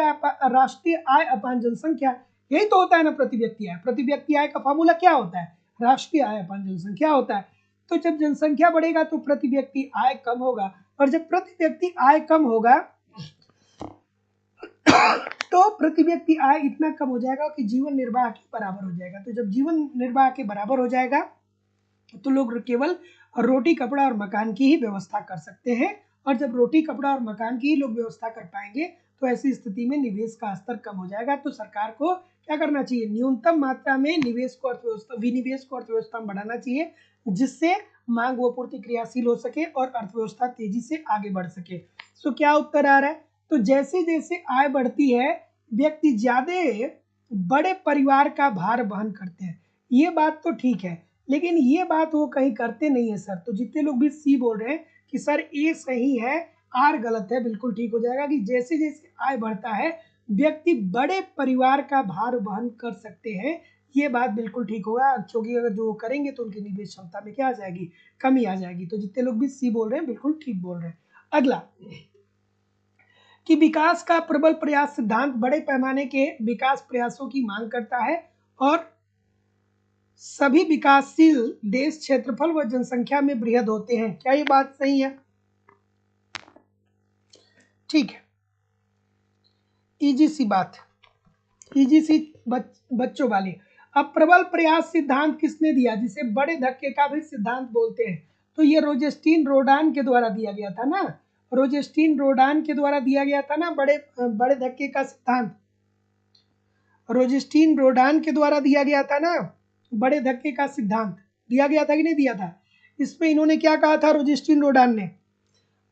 आय अपान जनसंख्या। यही तो होता है ना प्रति व्यक्ति आय। प्रति व्यक्ति आय का फॉर्मूला क्या होता है? राष्ट्रीय आय अपान जनसंख्या होता है। तो जब जनसंख्या बढ़ेगा तो प्रति व्यक्ति आय कम होगा, और जब प्रति व्यक्ति आय कम होगा तो प्रति व्यक्ति आय इतना कम हो जाएगा कि जीवन निर्वाह के बराबर हो जाएगा। तो जब जीवन निर्वाह के बराबर हो जाएगा तो लोग केवल रोटी कपड़ा और मकान की ही व्यवस्था कर सकते हैं, और जब रोटी कपड़ा और मकान की ही लोग व्यवस्था कर पाएंगे तो ऐसी स्थिति में निवेश का स्तर कम हो जाएगा। तो सरकार को क्या करना चाहिए? न्यूनतम मात्रा में निवेश को विनिवेश को अर्थव्यवस्था में बढ़ाना चाहिए, जिससे मांग व पूर्ति क्रियाशील हो सके और अर्थव्यवस्था तेजी से आगे बढ़ सके। तो क्या उत्तर आ रहा है? तो जैसे जैसे आय बढ़ती है व्यक्ति ज्यादा बड़े परिवार का भार वहन करते हैं। ये बात तो ठीक है, लेकिन ये बात वो कहीं करते नहीं है सर। तो जितने लोग भी सी बोल रहे हैं कि सर ए सही है आर गलत है, बिल्कुल ठीक हो जाएगा कि जैसे जैसे आय बढ़ता है व्यक्ति बड़े परिवार का भार वहन कर सकते हैं। ये बात बिल्कुल ठीक होगा, क्योंकि अगर जो करेंगे तो उनकी निवेश क्षमता में क्या आ जाएगी? कमी आ जाएगी। तो जितने लोग भी सी बोल रहे हैं बिल्कुल ठीक बोल रहे हैं। अगला कि विकास का प्रबल प्रयास सिद्धांत बड़े पैमाने के विकास प्रयासों की मांग करता है और सभी विकासशील देश क्षेत्रफल व जनसंख्या में बृहद होते हैं। क्या ये बात सही है? ठीक है, इजी सी बात, इजी सी बच्चों वाली। अब प्रबल प्रयास सिद्धांत किसने दिया, जिसे बड़े धक्के का भी सिद्धांत बोलते हैं? तो ये रोजेस्टीन रोडान के द्वारा दिया गया था ना, रोजेस्टीन रोडान के द्वारा दिया गया था ना बड़े धक्के का सिद्धांत। रोजेस्टीन रोडान के द्वारा दिया गया था ना बड़े धक्के का सिद्धांत। दिया गया था कि नहीं दिया था? इसमें इन्होंने क्या कहा था रोजेस्टीन रोडान ने?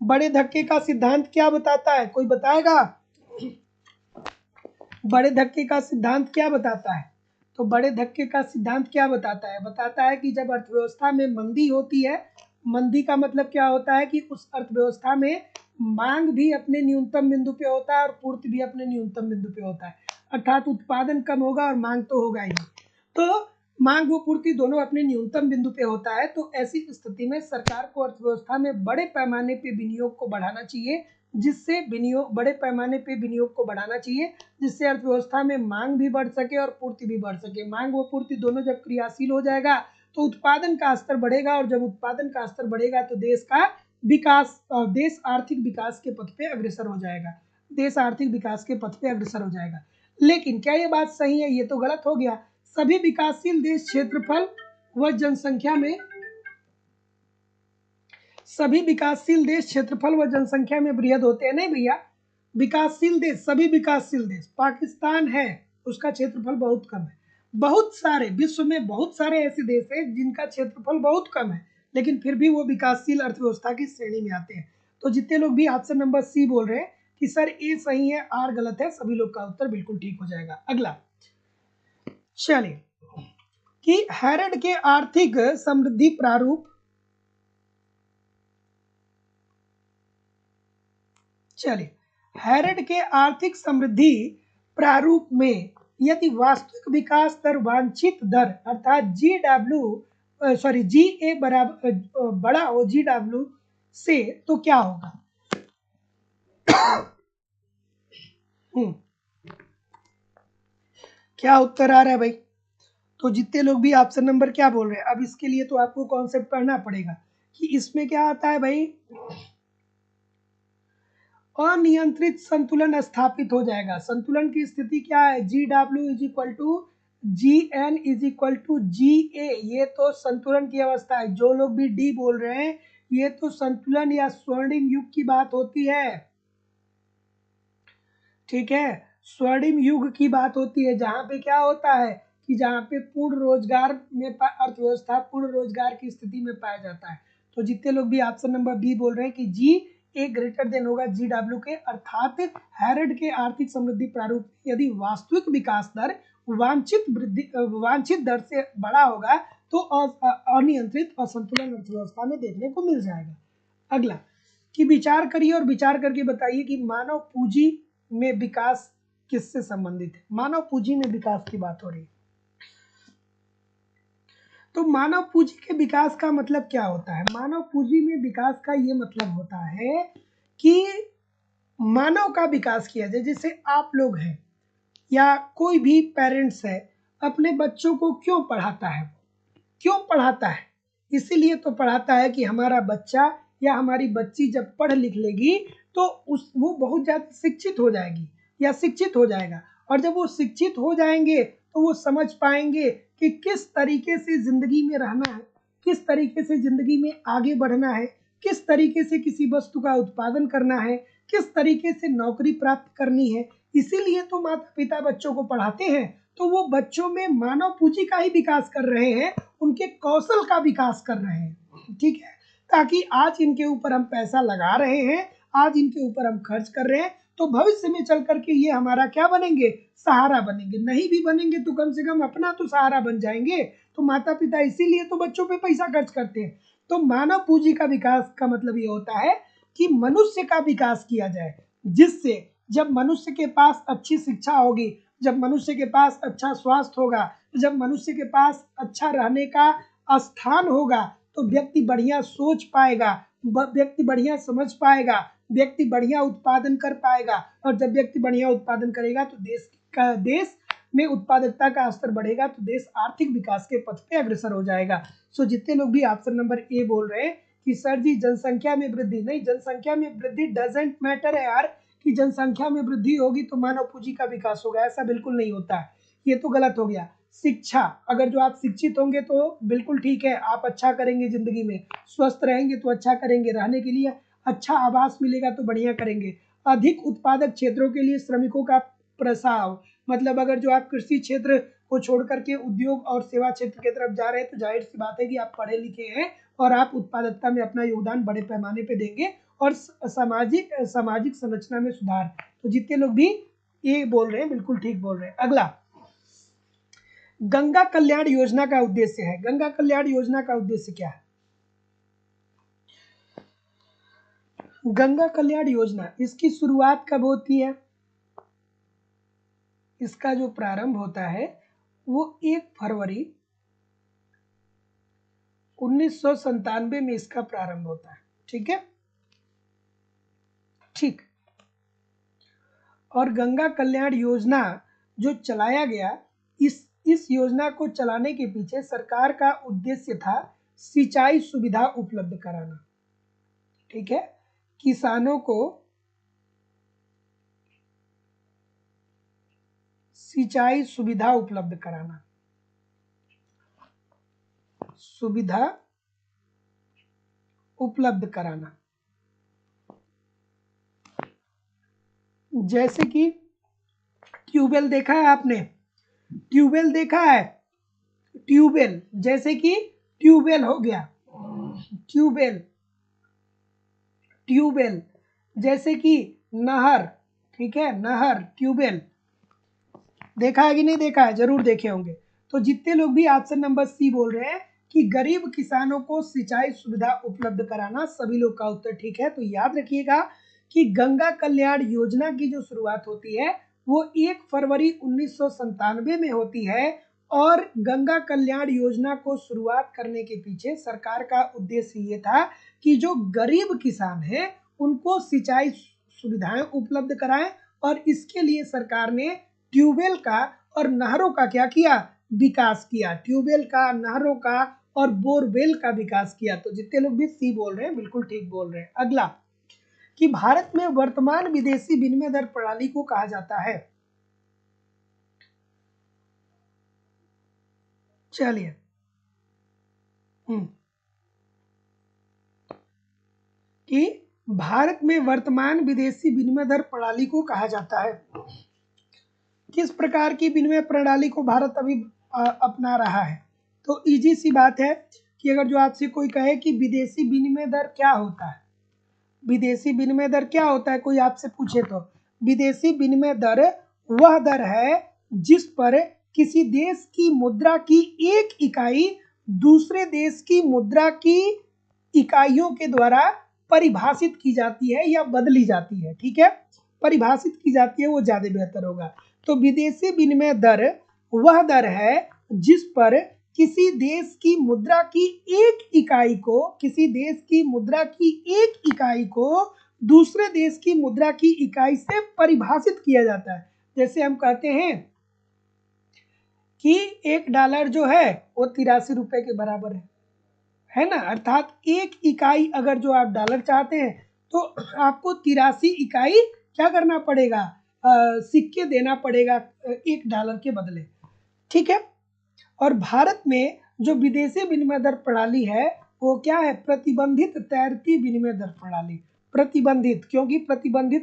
बड़े धक्के का सिद्धांत क्या बताता है? कोई बताएगा? बड़े धक्के का सिद्धांत क्या बताता है? तो बड़े धक्के का सिद्धांत क्या बताता है? बताता है कि जब अर्थव्यवस्था में मंदी होती है, मंदी का मतलब क्या होता है कि उस अर्थव्यवस्था में मांग भी अपने न्यूनतम बिंदु पे होता है और पूर्ति भी अपने न्यूनतम बिंदु पे होता है, अर्थात उत्पादन कम होगा और मांग तो होगा ही। तो मांग व पूर्ति दोनों अपने न्यूनतम बिंदु पे होता है। तो ऐसी स्थिति में सरकार को अर्थव्यवस्था में बड़े पैमाने पे विनियोग को बढ़ाना चाहिए, जिससे बड़े पैमाने पे विनियोग को बढ़ाना चाहिए, जिससे अर्थव्यवस्था में मांग भी बढ़ सके और पूर्ति भी बढ़ सके। मांग व पूर्ति दोनों जब क्रियाशील हो जाएगा तो उत्पादन का स्तर बढ़ेगा, और जब उत्पादन का स्तर बढ़ेगा तो देश आर्थिक विकास के पथ पे अग्रसर हो जाएगा। देश आर्थिक विकास के पथ पे अग्रसर हो जाएगा। लेकिन क्या ये बात सही है? ये तो गलत हो गया। सभी विकासशील देश क्षेत्रफल व जनसंख्या में बृहद होते हैं। नहीं भैया, विकासशील देश, सभी विकासशील देश, पाकिस्तान है उसका क्षेत्रफल बहुत कम है। बहुत सारे विश्व में बहुत सारे ऐसे देश हैं जिनका क्षेत्रफल बहुत कम है, लेकिन फिर भी वो विकासशील अर्थव्यवस्था की श्रेणी में आते हैं। तो जितने लोग भी ऑप्शन नंबर सी बोल रहे हैं कि सर ए सही है आर गलत है, सभी लोग का उत्तर बिल्कुल ठीक हो जाएगा। अगला चलिए कि हैरड के आर्थिक समृद्धि प्रारूप, चलिए हैरड के आर्थिक समृद्धि प्रारूप में यदि वास्तविक विकास दर वांछित दर अर्थात GA बराबर बड़ा हो GW से, तो क्या होगा? क्या उत्तर आ रहा है भाई? तो जितने लोग भी ऑप्शन नंबर क्या बोल रहे हैं, अब इसके लिए तो आपको कॉन्सेप्ट पढ़ना पड़ेगा कि इसमें क्या आता है भाई। अनियंत्रित संतुलन स्थापित हो जाएगा। संतुलन की स्थिति क्या है? GW is equal to GN is equal to GA। ये तो संतुलन की अवस्था है। जो लोग भी डी बोल रहे हैं, ये तो संतुलन या स्वर्णिम युग की बात होती है। ठीक है, स्वर्णिम युग की बात होती है, जहां पे क्या होता है कि जहां पे पूर्ण रोजगार में अर्थव्यवस्था पूर्ण रोजगार की स्थिति में पाया जाता है। तो जितने लोग भी ऑप्शन नंबर बी बोल रहे हैं कि जी ए ग्रेटर देन होगा GW के, अर्थात हैरड के आर्थिक समृद्धि प्रारूप यदि वास्तविक विकास दर वांछित दर से बड़ा होगा तो अनियंत्रित असंतुलन अर्थव्यवस्था में देखने को मिल जाएगा। अगला कि विचार करिए और विचार करके बताइए कि मानव पूंजी में विकास किससे संबंधित है। मानव पूंजी में विकास की बात हो रही है, तो मानव पूंजी के विकास का मतलब क्या होता है? मानव पूंजी में विकास का ये मतलब होता है कि मानव का विकास किया जाए। जैसे आप लोग हैं या कोई भी पेरेंट्स है, अपने बच्चों को क्यों पढ़ाता है? क्यों पढ़ाता है? इसीलिए तो पढ़ाता है कि हमारा बच्चा या हमारी बच्ची जब पढ़ लिख लेगी तो वो बहुत ज़्यादा शिक्षित हो जाएगी या शिक्षित हो जाएगा, और जब वो शिक्षित हो जाएंगे तो वो समझ पाएंगे कि किस तरीके से ज़िंदगी में रहना है, किस तरीके से ज़िंदगी में आगे बढ़ना है, किस तरीके से किसी वस्तु का उत्पादन करना है, किस तरीके से नौकरी प्राप्त करनी है। इसीलिए तो माता पिता बच्चों को पढ़ाते हैं। तो वो बच्चों में मानव पूंजी का ही विकास कर रहे हैं, उनके कौशल का विकास कर रहे हैं। ठीक है, ताकि आज इनके ऊपर हम पैसा लगा रहे हैं, आज इनके ऊपर हम खर्च कर रहे हैं, तो भविष्य में चल करके ये हमारा क्या बनेंगे? सहारा बनेंगे। नहीं भी बनेंगे तो कम से कम अपना तो सहारा बन जाएंगे। तो माता पिता इसीलिए तो बच्चों पे पैसा खर्च करते हैं। तो मानव पूंजी का विकास का मतलब ये होता है कि मनुष्य का विकास किया जाए, जिससे जब मनुष्य के पास अच्छी शिक्षा होगी, जब मनुष्य के पास अच्छा स्वास्थ्य होगा, जब मनुष्य के पास अच्छा रहने का स्थान होगा, तो व्यक्ति बढ़िया सोच पाएगा, व्यक्ति बढ़िया समझ पाएगा, व्यक्ति बढ़िया उत्पादन कर पाएगा, और जब व्यक्ति बढ़िया उत्पादन करेगा तो देश में उत्पादकता का स्तर बढ़ेगा, तो देश आर्थिक विकास के पथ पे अग्रसर हो जाएगा। सो जितने लोग भी ऑप्शन नंबर ए बोल रहे हैं कि सर जी जनसंख्या में वृद्धि, नहीं, जनसंख्या में वृद्धि डजंट मैटर है यार, कि जनसंख्या में वृद्धि होगी तो मानव पूंजी का विकास होगा, ऐसा बिल्कुल नहीं होता है। ये तो गलत हो गया। शिक्षा, अगर जो आप शिक्षित होंगे तो बिल्कुल ठीक है, आप अच्छा करेंगे जिंदगी में, स्वस्थ रहेंगे तो अच्छा करेंगे, रहने के लिए अच्छा आवास मिलेगा तो बढ़िया करेंगे। अधिक उत्पादक क्षेत्रों के लिए श्रमिकों का प्रसाव, मतलब अगर जो आप कृषि क्षेत्र को छोड़ करके उद्योग और सेवा क्षेत्र की तरफ जा रहे हैं तो जाहिर सी बात है कि आप पढ़े लिखे हैं और आप उत्पादकता में अपना योगदान बड़े पैमाने पे देंगे, और सामाजिक संरचना में सुधार। तो जितने लोग भी ये बोल रहे हैं बिल्कुल ठीक बोल रहे हैं। अगला, गंगा कल्याण योजना का उद्देश्य है। गंगा कल्याण योजना का उद्देश्य क्या है? गंगा कल्याण योजना, इसकी शुरुआत कब होती है? इसका जो प्रारंभ होता है वो 1 फरवरी 1997 में इसका प्रारंभ होता है। ठीक है, ठीक। और गंगा कल्याण योजना जो चलाया गया, इस योजना को चलाने के पीछे सरकार का उद्देश्य था सिंचाई सुविधा उपलब्ध कराना। ठीक है, किसानों को सिंचाई सुविधा उपलब्ध कराना, सुविधा उपलब्ध कराना। जैसे कि ट्यूबवेल देखा है आपने? ट्यूबवेल देखा है? ट्यूबवेल, जैसे कि ट्यूबवेल हो गया, ट्यूबवेल, ट्यूबवेल जैसे कि नहर। ठीक है, नहर, ट्यूबवेल देखा है कि नहीं देखा है? जरूर देखे होंगे। तो जितने लोग भी ऑप्शन नंबर सी बोल रहे हैं कि गरीब किसानों को सिंचाई सुविधा उपलब्ध कराना, सभी लोग का उत्तर ठीक है। तो याद रखिएगा कि गंगा कल्याण योजना की जो शुरुआत होती है वो 1 फरवरी 1997 में होती है, और गंगा कल्याण योजना को शुरुआत करने के पीछे सरकार का उद्देश्य ये था कि जो गरीब किसान हैं उनको सिंचाई सुविधाएं उपलब्ध कराएं, और इसके लिए सरकार ने ट्यूबवेल का और नहरों का क्या किया? विकास किया। ट्यूबवेल का, नहरों का और बोरवेल का विकास किया। तो जितने लोग भी सी बोल रहे हैं बिल्कुल ठीक बोल रहे हैं। अगला, कि भारत में वर्तमान विदेशी विनिमय दर प्रणाली को कहा जाता है? चलिए, कि भारत में वर्तमान विदेशी विनिमय दर प्रणाली को कहा जाता है। किस प्रकार की विनिमय प्रणाली को भारत अभी अपना रहा है? तो इजी सी बात है कि अगर जो आपसे कोई कहे कि विदेशी विनिमय दर क्या होता है, विदेशी विनिमय दर क्या होता है, कोई आपसे पूछे तो विदेशी विनिमय दर वह दर है जिस पर किसी देश की मुद्रा की एक इकाई दूसरे देश की मुद्रा की इकाइयों के द्वारा परिभाषित की जाती है या बदली जाती है। ठीक है, परिभाषित की जाती है वो ज्यादा बेहतर होगा। तो विदेशी विनिमय दर वह दर है जिस पर किसी देश की मुद्रा की एक इकाई को, किसी देश की मुद्रा की एक इकाई को दूसरे देश की मुद्रा की इकाई से परिभाषित किया जाता है। जैसे हम कहते हैं कि $1 जो है वो 83 रुपए के बराबर है ना। अर्थात एक इकाई अगर जो आप डॉलर चाहते हैं तो आपको 83 इकाई क्या करना पड़ेगा, सिक्के देना पड़ेगा $1 के बदले। ठीक है, और भारत में जो विदेशी विनिमय दर प्रणाली है वो क्या है, प्रतिबंधित तैरती विनिमय दर प्रणाली। प्रतिबंधित, क्योंकि प्रतिबंधित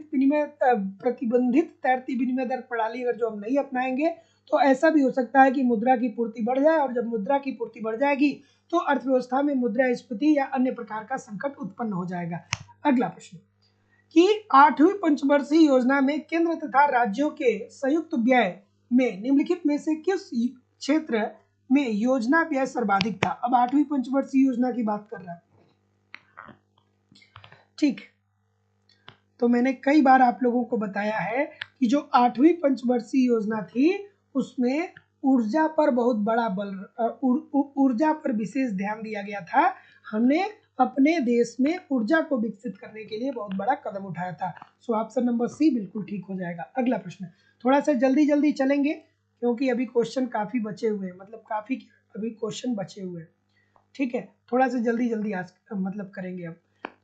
तैरती विनिमय दर प्रणाली अगर जो हम नहीं अपनाएंगे तो ऐसा भी हो सकता है कि मुद्रा की पूर्ति बढ़ जाए, और जब मुद्रा की पूर्ति बढ़ जाएगी तो अर्थव्यवस्था में मुद्रास्फीति या अन्य प्रकार का संकट उत्पन्न हो जाएगा। अगला प्रश्न, कि 8वीं पंचवर्षीय योजना में केंद्र तथा राज्यों के संयुक्त व्यय में निम्नलिखित में से किस क्षेत्र में योजना व्यय सर्वाधिक था? अब 8वीं पंचवर्षीय योजना की बात कर रहा है। ठीक, तो मैंने कई बार आप लोगों को बताया है कि जो 8वीं पंचवर्षीय योजना थी उसमें ऊर्जा पर बहुत बड़ा ऊर्जा पर विशेष ध्यान दिया गया था। हमने अपने देश में ऊर्जा को विकसित करने के लिए बहुत बड़ा कदम उठाया था। सो ऑप्शन नंबर सी बिल्कुल ठीक हो जाएगा। अगला प्रश्न, थोड़ा सा जल्दी जल्दी चलेंगे क्योंकि अभी क्वेश्चन काफी बचे हुए हैं, मतलब काफी अभी क्वेश्चन बचे हुए हैं। ठीक है, थोड़ा सा जल्दी जल्दी मतलब करेंगे। अब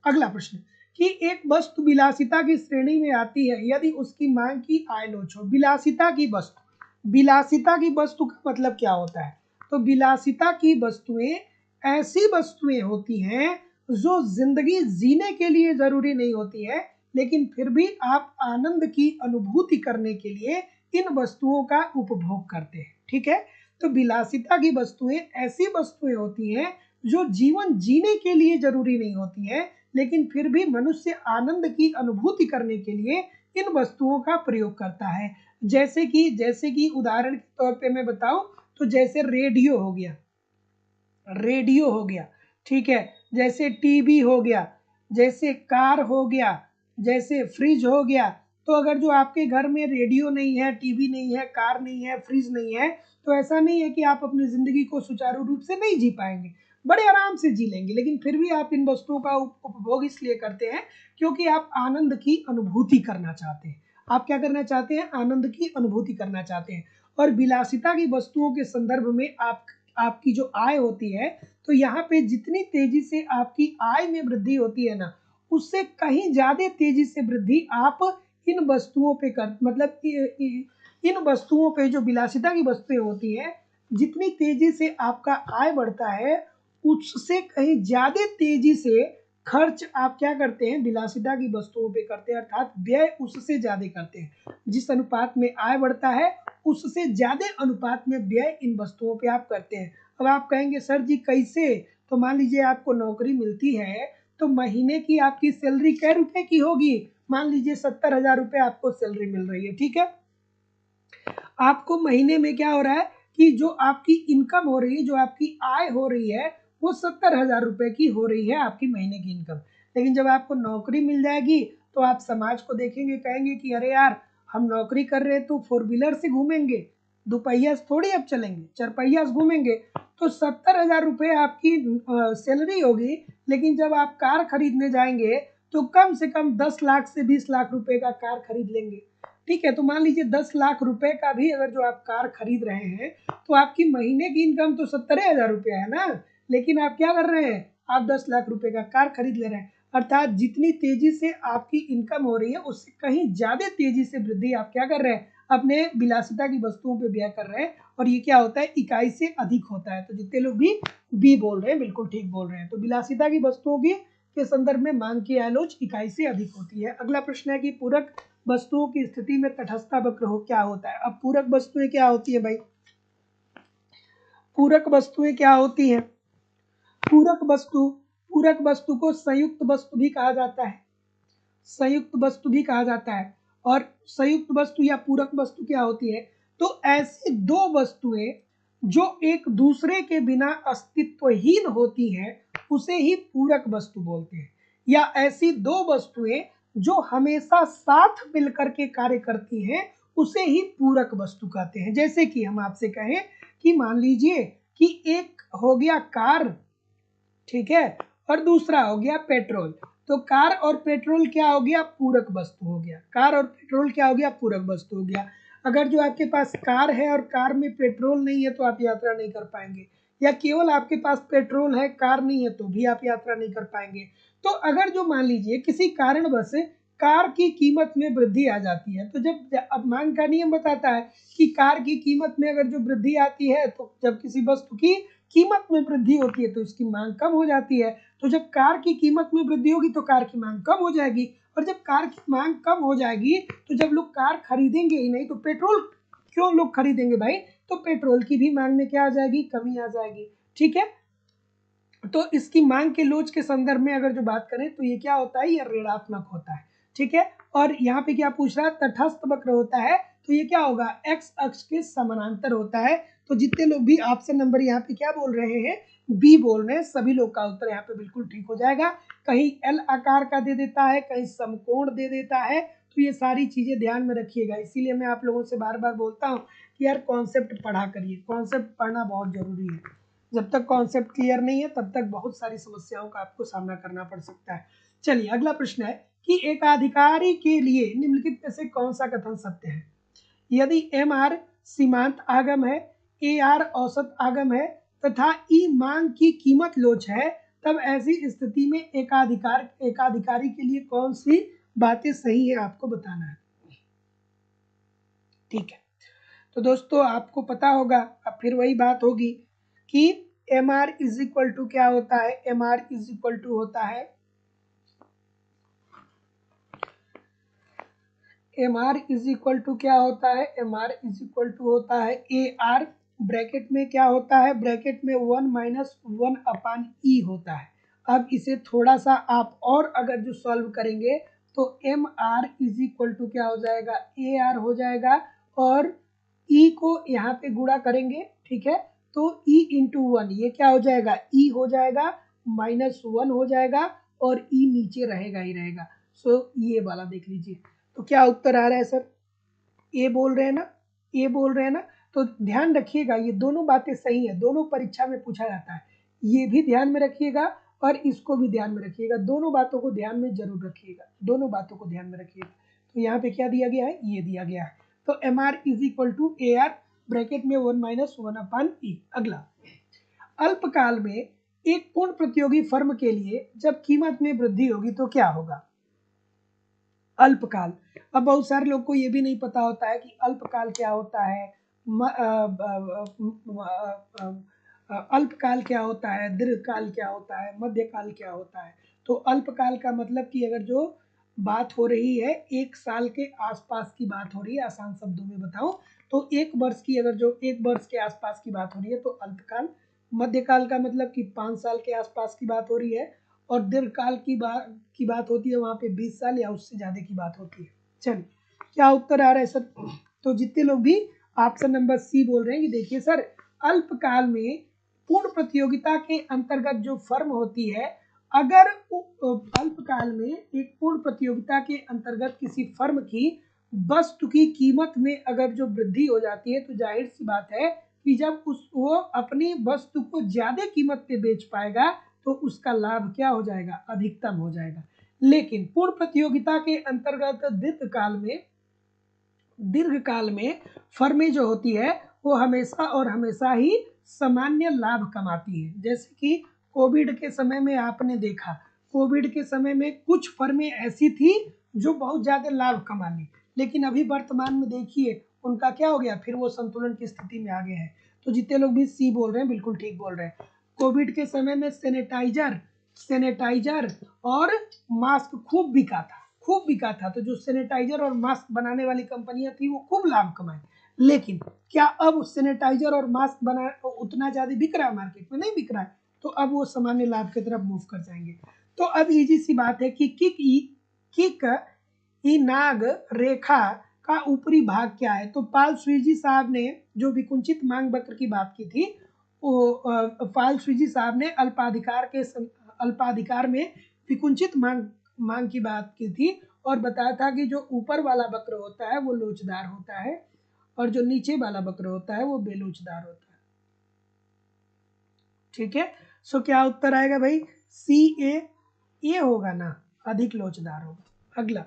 अगला प्रश्न, कि एक वस्तु विलासिता की श्रेणी में आती है यदि उसकी मांग की आय लोच हो। विलासिता की वस्तु, विलासिता की वस्तु का मतलब क्या होता है? तो विलासिता की वस्तुएं ऐसी वस्तुएं होती हैं जो जिंदगी जीने के लिए जरूरी नहीं होती है, लेकिन फिर भी आप आनंद की अनुभूति करने के लिए इन वस्तुओं का उपभोग करते हैं। ठीक है, तो विलासिता की वस्तुएं ऐसी वस्तुएं होती हैं जो जीवन जीने के लिए जरूरी नहीं होती है, लेकिन फिर भी मनुष्य आनंद की अनुभूति करने के लिए इन वस्तुओं का प्रयोग करता है। जैसे कि उदाहरण के तौर पे मैं बताऊं तो जैसे रेडियो हो गया, रेडियो हो गया, ठीक है, जैसे टीवी हो गया, जैसे कार हो गया, जैसे फ्रिज हो गया। तो अगर जो आपके घर में रेडियो नहीं है, टीवी नहीं है, कार नहीं है, फ्रिज नहीं है, तो ऐसा नहीं है कि आप अपनी जिंदगी को सुचारू रूप से नहीं जी पाएंगे, बड़े आराम से जी लेंगे, लेकिन फिर भी आप इन वस्तुओं का उपभोग इसलिए करते हैं क्योंकि आप आनंद की अनुभूति करना चाहते हैं। आप क्या करना चाहते हैं? आनंद की अनुभूति करना चाहते हैं। और विलासिता की वस्तुओं के संदर्भ में आपकी जो आय होती है, तो यहाँ पे जितनी तेजी से आपकी आय में वृद्धि होती है ना, उससे कहीं ज्यादा तेजी से वृद्धि आप इन वस्तुओं पे कर, मतलब इन वस्तुओं पे जो विलासिता की वस्तुएं होती हैं, जितनी तेजी से आपका आय बढ़ता है उससे कहीं ज्यादा तेजी से खर्च आप क्या करते हैं? विलासिता की वस्तुओं पे करते हैं, अर्थात व्यय उससे ज्यादा करते हैं। जिस अनुपात में आय बढ़ता है उससे ज्यादा अनुपात में व्यय इन वस्तुओं पे आप करते हैं। अब आप कहेंगे सर जी कैसे? तो मान लीजिए आपको नौकरी मिलती है तो महीने की आपकी सैलरी कै रुपए की होगी? मान लीजिए 70,000 रुपए आपको सैलरी मिल रही है। ठीक है, आपको महीने में क्या हो रहा है कि जो आपकी इनकम हो रही है, जो आपकी आय हो रही है, वो 70,000 रुपए की हो रही है आपकी महीने की इनकम। लेकिन जब आपको नौकरी मिल जाएगी तो आप समाज को देखेंगे, कहेंगे कि अरे यार हम नौकरी कर रहे हैं तो 4 व्हीलर से घूमेंगे, दोपहिया से थोड़ी अब चलेंगे, चरपहिया से घूमेंगे। तो 70,000 रुपये आपकी सैलरी होगी, लेकिन जब आप कार खरीदने जाएंगे तो कम से कम 10 लाख से 20 लाख रुपए का कार खरीद लेंगे। ठीक है, तो मान लीजिए 10 लाख रुपए का भी अगर जो आप कार खरीद रहे हैं तो आपकी महीने की इनकम तो 70,000 रुपया है ना, लेकिन आप क्या कर रहे हैं? आप 10 लाख रुपए का कार खरीद ले रहे हैं। अर्थात जितनी तेजी से आपकी इनकम हो रही है उससे कहीं ज्यादा तेजी से वृद्धि आप क्या कर रहे हैं, अपने विलासिता की वस्तुओं पे व्यय कर रहे हैं, और ये क्या होता है, इकाई से अधिक होता है। तो जितने लोग भी बी बोल रहे हैं बिल्कुल ठीक बोल रहे हैं। तो विलासिता की वस्तुओं की के संदर्भ में मांग की आलोच इकाई से अधिक होती है। अगला प्रश्न है कि पूरक वस्तुओं की स्थिति में तटस्थता वक्र हो क्या होता है। अब पूरक वस्तुएं क्या होती है भाई, पूरक वस्तुएं क्या होती हैं, पूरक वस्तु को संयुक्त वस्तु भी कहा जाता है, संयुक्त वस्तु भी कहा जाता है। और संयुक्त वस्तु या पूरक वस्तु क्या होती है, तो ऐसी दो वस्तुएं जो एक दूसरे के बिना अस्तित्वहीन होती हैं उसे ही पूरक वस्तु बोलते हैं, या ऐसी दो वस्तुएं जो हमेशा साथ मिलकर के कार्य करती हैं उसे ही पूरक वस्तु कहते हैं। जैसे कि हम आपसे कहें कि मान लीजिए कि एक हो गया कार, ठीक है, और दूसरा हो गया पेट्रोल। तो कार और पेट्रोल क्या हो गया, पूरक वस्तु हो गया। कार और पेट्रोल क्या हो गया, पूरक वस्तु हो गया। अगर जो आपके पास कार है और कार में पेट्रोल नहीं है तो आप यात्रा नहीं कर पाएंगे, या केवल आपके पास पेट्रोल है कार नहीं है तो भी आप यात्रा नहीं कर पाएंगे। तो अगर जो मान लीजिए किसी कारणवश कार की कीमत में वृद्धि आ जाती है, तो जब अब मांग का नियम बताता है कि कार की कीमत में अगर जो वृद्धि आती है, तो जब किसी वस्तु की कीमत में वृद्धि होती है तो उसकी मांग कम हो जाती है। तो जब कार की कीमत में वृद्धि होगी तो कार की मांग कम हो जाएगी, और जब कार की मांग कम हो जाएगी तो जब लोग कार खरीदेंगे ही नहीं तो पेट्रोल क्यों लोग खरीदेंगे भाई, तो पेट्रोल की भी मांग में क्या आ जाएगी, कमी आ जाएगी। ठीक है, तो इसकी मांग के लोच के संदर्भ में अगर जो बात करें तो ये क्या होता है, ये ऋणात्मक होता है। ठीक है, और यहाँ पे क्या पूछ रहा है, तटस्थ वक्र होता है, तो ये क्या होगा, एक्स अक्ष के समानांतर होता है। तो जितने लोग भी ऑप्शन नंबर यहाँ पे क्या बोल रहे हैं, बी बोल रहे हैं, सभी लोग का उत्तर यहाँ पे बिल्कुल ठीक हो जाएगा। कहीं एल आकार का दे देता है, कहीं समकोण दे देता है, तो ये सारी चीजें ध्यान में रखिएगा। इसीलिए मैं आप लोगों से बार बार बोलता हूँ कि यार कॉन्सेप्ट पढ़ा करिए, कॉन्सेप्ट पढ़ना बहुत जरूरी है। जब तक कॉन्सेप्ट क्लियर नहीं है तब तक बहुत सारी समस्याओं का आपको सामना करना पड़ सकता है। चलिए अगला प्रश्न है कि एकाधिकारी के लिए निम्नलिखित में से कौन सा कथन सत्य है। यदि एम आर सीमांत आगम है, ए आर औसत आगम है तथा ई मांग की कीमत लोच है, तब ऐसी स्थिति में एकाधिकारी के लिए कौन सी बातें सही है आपको बताना है। ठीक है, तो दोस्तों आपको पता होगा, अब फिर वही बात होगी कि M R is equal to क्या होता है, M R is equal to होता है, M R is equal to क्या होता है, M R is equal to होता है ए आर, ब्रैकेट में क्या होता है, ब्रैकेट में 1 माइनस 1 अपान ई होता है। अब इसे थोड़ा सा आप और अगर जो सॉल्व करेंगे तो M R is equal to क्या हो जाएगा, ए आर हो जाएगा, और ई को यहाँ पे गुणा करेंगे, ठीक है, तो ई इंटू 1 ये क्या हो जाएगा, ई हो जाएगा, माइनस 1 हो जाएगा, और ई नीचे रहेगा ही रहेगा। सो ये वाला देख लीजिए, तो क्या उत्तर आ रहा है सर, ए बोल रहे हैं ना, ए बोल रहे हैं ना। तो ध्यान रखिएगा ये दोनों बातें सही है, दोनों परीक्षा में पूछा जाता है, ये भी ध्यान में रखिएगा और इसको भी ध्यान में रखिएगा, दोनों बातों को ध्यान में जरूर रखिएगा, दोनों बातों को ध्यान में रखिएगा। तो यहाँ पे क्या दिया गया है, ये दिया गया है, तो M R is equal to A R, bracket में 1 माइनस 1 अपान ई। अगला, अल्पकाल में एक पूर्ण प्रतियोगी फर्म के लिए जब कीमत में वृद्धि होगी तो क्या होगा। अल्पकाल, अब बहुत सारे लोग को ये भी नहीं पता होता है कि अल्पकाल क्या होता है, अल्पकाल क्या होता है, दीर्घकाल क्या होता है, मध्यकाल क्या होता है। तो अल्पकाल का मतलब कि अगर जो बात हो रही है 1 साल के आसपास की बात हो रही है, आसान शब्दों में बताऊं तो 1 वर्ष की, अगर जो 1 वर्ष के आसपास की बात हो रही है तो अल्पकाल। मध्यकाल का मतलब कि 5 साल के आसपास की बात हो रही है, और दीर्घकाल की बात होती है वहां पे 20 साल या उससे ज्यादा की बात होती है। चलिए क्या उत्तर आ रहा है सर, तो जितने लोग भी ऑप्शन नंबर सी बोल रहे हैं कि देखिए सर, अल्पकाल में पूर्ण प्रतियोगिता के अंतर्गत जो फर्म होती है, अगर अल्पकाल में एक पूर्ण प्रतियोगिता के अंतर्गत किसी फर्म की वस्तु की कीमत में अगर जो वृद्धि हो जाती है तो जाहिर सी बात है कि जब वो अपनी वस्तु को ज्यादा कीमत पे बेच पाएगा तो उसका लाभ क्या हो जाएगा, अधिकतम हो जाएगा। लेकिन पूर्ण प्रतियोगिता के अंतर्गत दीर्घकाल में फर्में जो होती है वो हमेशा और हमेशा ही सामान्य लाभ कमाती है। जैसे कि कोविड के समय में आपने देखा कोविड के समय में कुछ फर्में ऐसी थी जो बहुत ज्यादा लाभ कमा ली, लेकिन अभी वर्तमान में देखिए उनका क्या हो गया, फिर वो संतुलन की स्थिति में आ गए हैं। तो जितने लोग भी सी बोल रहे हैं बिल्कुल ठीक बोल रहे हैं। कोविड के समय में सैनिटाइजर और मास्क खूब बिका था। तो जो सैनिटाइजर और मास्क बनाने वाली कंपनियां थी वो खूब लाभ कमाए, लेकिन क्या अब सैनिटाइजर और मास्क बना उतना ज्यादा बिक रहा है मार्केट में? नहीं बिक रहा है। तो अब वो सामान्य लाभ की तरफ मूव कर जाएंगे। तो अब इजी सी बात है कि किक ई नाग रेखा का ऊपरी भाग क्या है? तो पाल स्वीजी साहब ने जो विकुंचित मांग वक्र की बात की थी, वो पाल स्वीजी साहब ने अल्पाधिकार में विकुंचित मांग की बात की थी और बताया था कि जो ऊपर वाला वक्र होता है वो लोचदार होता है और जो नीचे वाला वक्र होता है वो बेलोचदार होता है। ठीक है, सो क्या उत्तर आएगा भाई? सी ए होगा ना, अधिक लोचदार होगा। अगला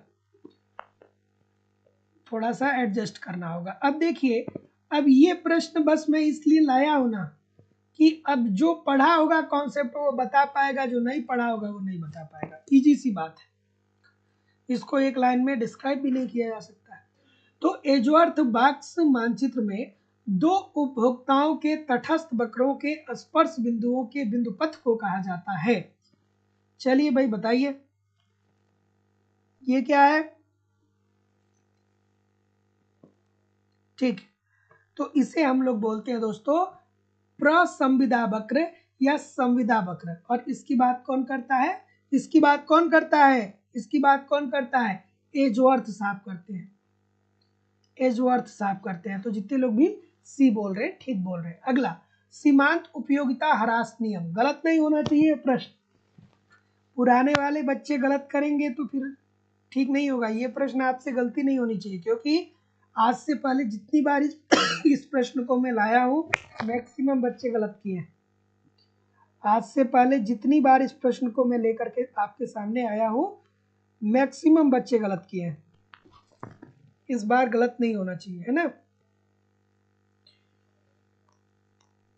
थोड़ा सा एडजस्ट करना होगा। अब देखिए, अब ये प्रश्न बस मैं इसलिए लाया हूं ना कि अब जो पढ़ा होगा कॉन्सेप्ट वो बता पाएगा, जो नहीं पढ़ा होगा वो नहीं बता पाएगा। इजी सी बात है, इसको एक लाइन में डिस्क्राइब भी नहीं किया जा सकता है। तो एजवर्थ बॉक्स मानचित्र में दो उपभोक्ताओं के तटस्थ वक्रों के स्पर्श बिंदुओं के बिंदुपथ को कहा जाता है। चलिए भाई बताइए, ये क्या है? ठीक, तो इसे हम लोग बोलते हैं दोस्तों प्रसंविदा वक्र या संविदा वक्र। और इसकी बात कौन करता है? इसकी बात कौन करता है? इसकी बात कौन करता है? एजवर्थ साहब करते हैं। एजवर्थ साहब करते हैं। तो जितने लोग भी सी बोल रहे हैं ठीक बोल रहे हैं। अगला, सीमांत उपयोगिता ह्रास नियम। गलत नहीं होना चाहिए प्रश्न, पुराने वाले बच्चे गलत करेंगे तो फिर ठीक नहीं होगा। ये प्रश्न आपसे गलती नहीं होनी चाहिए, क्योंकि आज से पहले जितनी बार इस प्रश्न को मैं लाया हूं मैक्सिमम बच्चे गलत किए हैं। आज से पहले जितनी बार इस प्रश्न को मैं लेकर के आपके सामने आया हूं मैक्सिमम बच्चे गलत किए हैं। इस बार गलत नहीं होना चाहिए, है ना?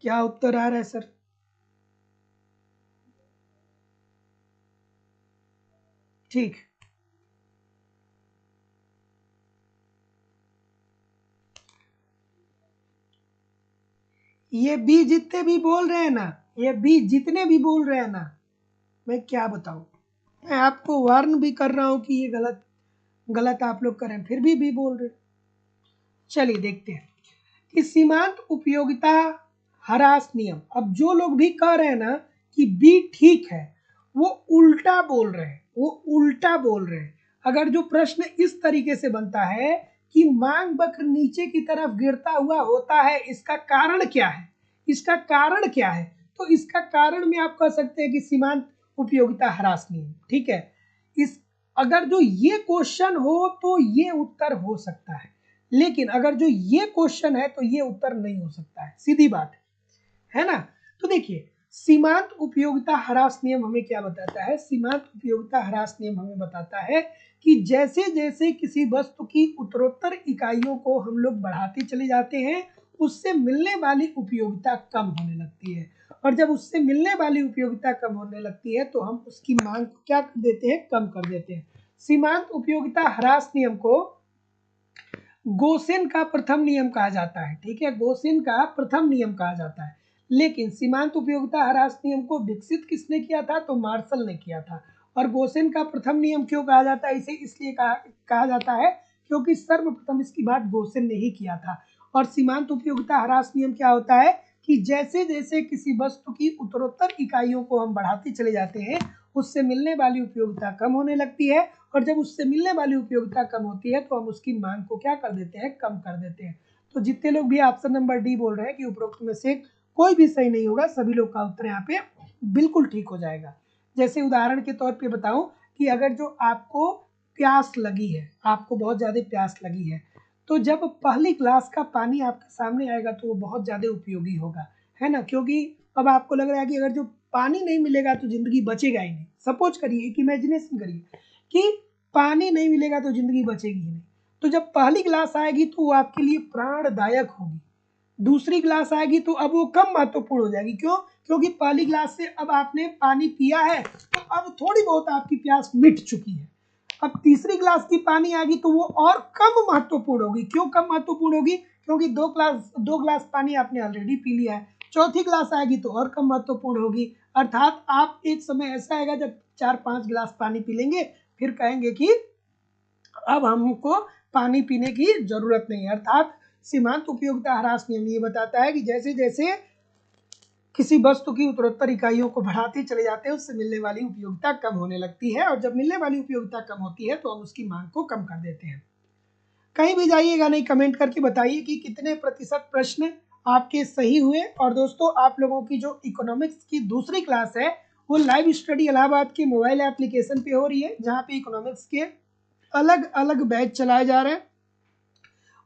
क्या उत्तर आ रहा है सर? ठीक, ये बी जितने भी बोल रहे हैं ना, ये बी जितने भी बोल रहे हैं ना, मैं क्या बताऊं, मैं आपको वार्न भी कर रहा हूं कि ये गलत गलत आप लोग करें, फिर भी बोल रहे। चलिए देखते हैं कि सीमांत उपयोगिता ह्रास नियम। अब जो लोग भी कह रहे हैं ना कि बी ठीक है, वो उल्टा बोल रहे हैं, वो उल्टा बोल रहे हैं। अगर जो प्रश्न इस तरीके से बनता है कि मांग वक्र नीचे की तरफ गिरता हुआ होता है, इसका कारण क्या है? इसका कारण क्या है? तो इसका कारण में आप कह सकते हैं कि सीमांत उपयोगिता ह्रास नियम। ठीक है, इस अगर जो ये क्वेश्चन हो तो ये उत्तर हो सकता है, लेकिन अगर जो ये क्वेश्चन है तो ये उत्तर नहीं हो सकता है, सीधी बात है ना? तो देखिए, सीमांत उपयोगिता ह्रास नियम हमें क्या बताता है? सीमांत उपयोगिता ह्रास नियम हमें बताता है कि जैसे जैसे किसी वस्तु की उत्तरोत्तर इकाइयों को हम लोग बढ़ाते चले जाते हैं, उससे मिलने वाली उपयोगिता कम होने लगती है। और जब उससे मिलने वाली उपयोगिता कम होने लगती है तो हम उसकी मांग को क्या कर देते हैं? कम कर देते हैं। सीमांत उपयोगिता ह्रास नियम को गोसेन का प्रथम नियम कहा जाता है। ठीक है, गोसेन का प्रथम नियम कहा जाता है। लेकिन सीमांत उपयोगिता ह्रास नियम को विकसित किसने किया था? तो मार्शल ने किया था। और गोसेन का प्रथम नियम क्यों कहा जाता है? इसे इसलिए कहा जाता है क्योंकि सर्वप्रथम इसकी बात गोसेन ने ही किया था। और सीमांत उपयोगिता ह्रास नियम क्या होता है कि जैसे जैसे किसी वस्तु की उत्तरोत्तर इकाइयों को हम बढ़ाते चले जाते हैं, उससे मिलने वाली उपयोगिता कम होने लगती है। और जब उससे मिलने वाली उपयोगिता कम होती है तो हम उसकी मांग को क्या कर देते हैं? कम कर देते हैं। तो जितने लोग भी ऑप्शन नंबर डी बोल रहे हैं कि उपरोक्त में से कोई भी सही नहीं होगा, सभी लोग का उत्तर यहाँ पे बिल्कुल ठीक हो जाएगा। जैसे उदाहरण के तौर पे बताऊं कि अगर जो आपको प्यास लगी है, आपको बहुत ज्यादा प्यास लगी है, तो जब पहली ग्लास का पानी आपके सामने आएगा तो वो बहुत ज्यादा उपयोगी होगा, है ना? क्योंकि अब आपको लग रहा है कि अगर जो पानी नहीं मिलेगा तो जिंदगी बचेगा ही नहीं। सपोज करिए, एक इमेजिनेशन करिए कि पानी नहीं मिलेगा तो जिंदगी बचेगी ही नहीं। तो जब पहली ग्लास आएगी तो वो आपके लिए प्राणदायक होगी, दूसरी क्लास आएगी तो अब वो कम महत्वपूर्ण हो जाएगी। क्यों? क्योंकि पहली क्लास से अब आपने पानी पिया है तो अब थोड़ी बहुत आपकी प्यास मिट चुकी है। अब तीसरी क्लास की पानी आएगी तो वो और कम महत्वपूर्ण होगी। क्यों कम महत्वपूर्ण होगी? क्योंकि दो ग्लास पानी आपने ऑलरेडी पी लिया है। चौथी क्लास आएगी तो और कम महत्वपूर्ण होगी। अर्थात आप एक समय ऐसा आएगा जब 4-5 गिलास पानी पी लेंगे, फिर कहेंगे कि अब हमको पानी पीने की जरूरत नहीं है। अर्थात सीमांत उपयोगिता ह्रास नियम ये बताता है कि जैसे जैसे किसी वस्तु की उत्तरोत्तर इकाइयों को बढ़ाते चले जाते हैं उससे मिलने वाली उपयोगिता कम होने लगती है, और जब मिलने वाली उपयोगिता कम होती है तो हम उसकी मांग को कम कर देते हैं। कहीं भी जाइएगा नहीं, कमेंट करके बताइए कि कितने प्रतिशत प्रश्न आपके सही हुए। और दोस्तों, आप लोगों की जो इकोनॉमिक्स की दूसरी क्लास है वो लाइव स्टडी इलाहाबाद के मोबाइल एप्लीकेशन पे हो रही है, जहाँ पे इकोनॉमिक्स के अलग अलग बैच चलाए जा रहे हैं,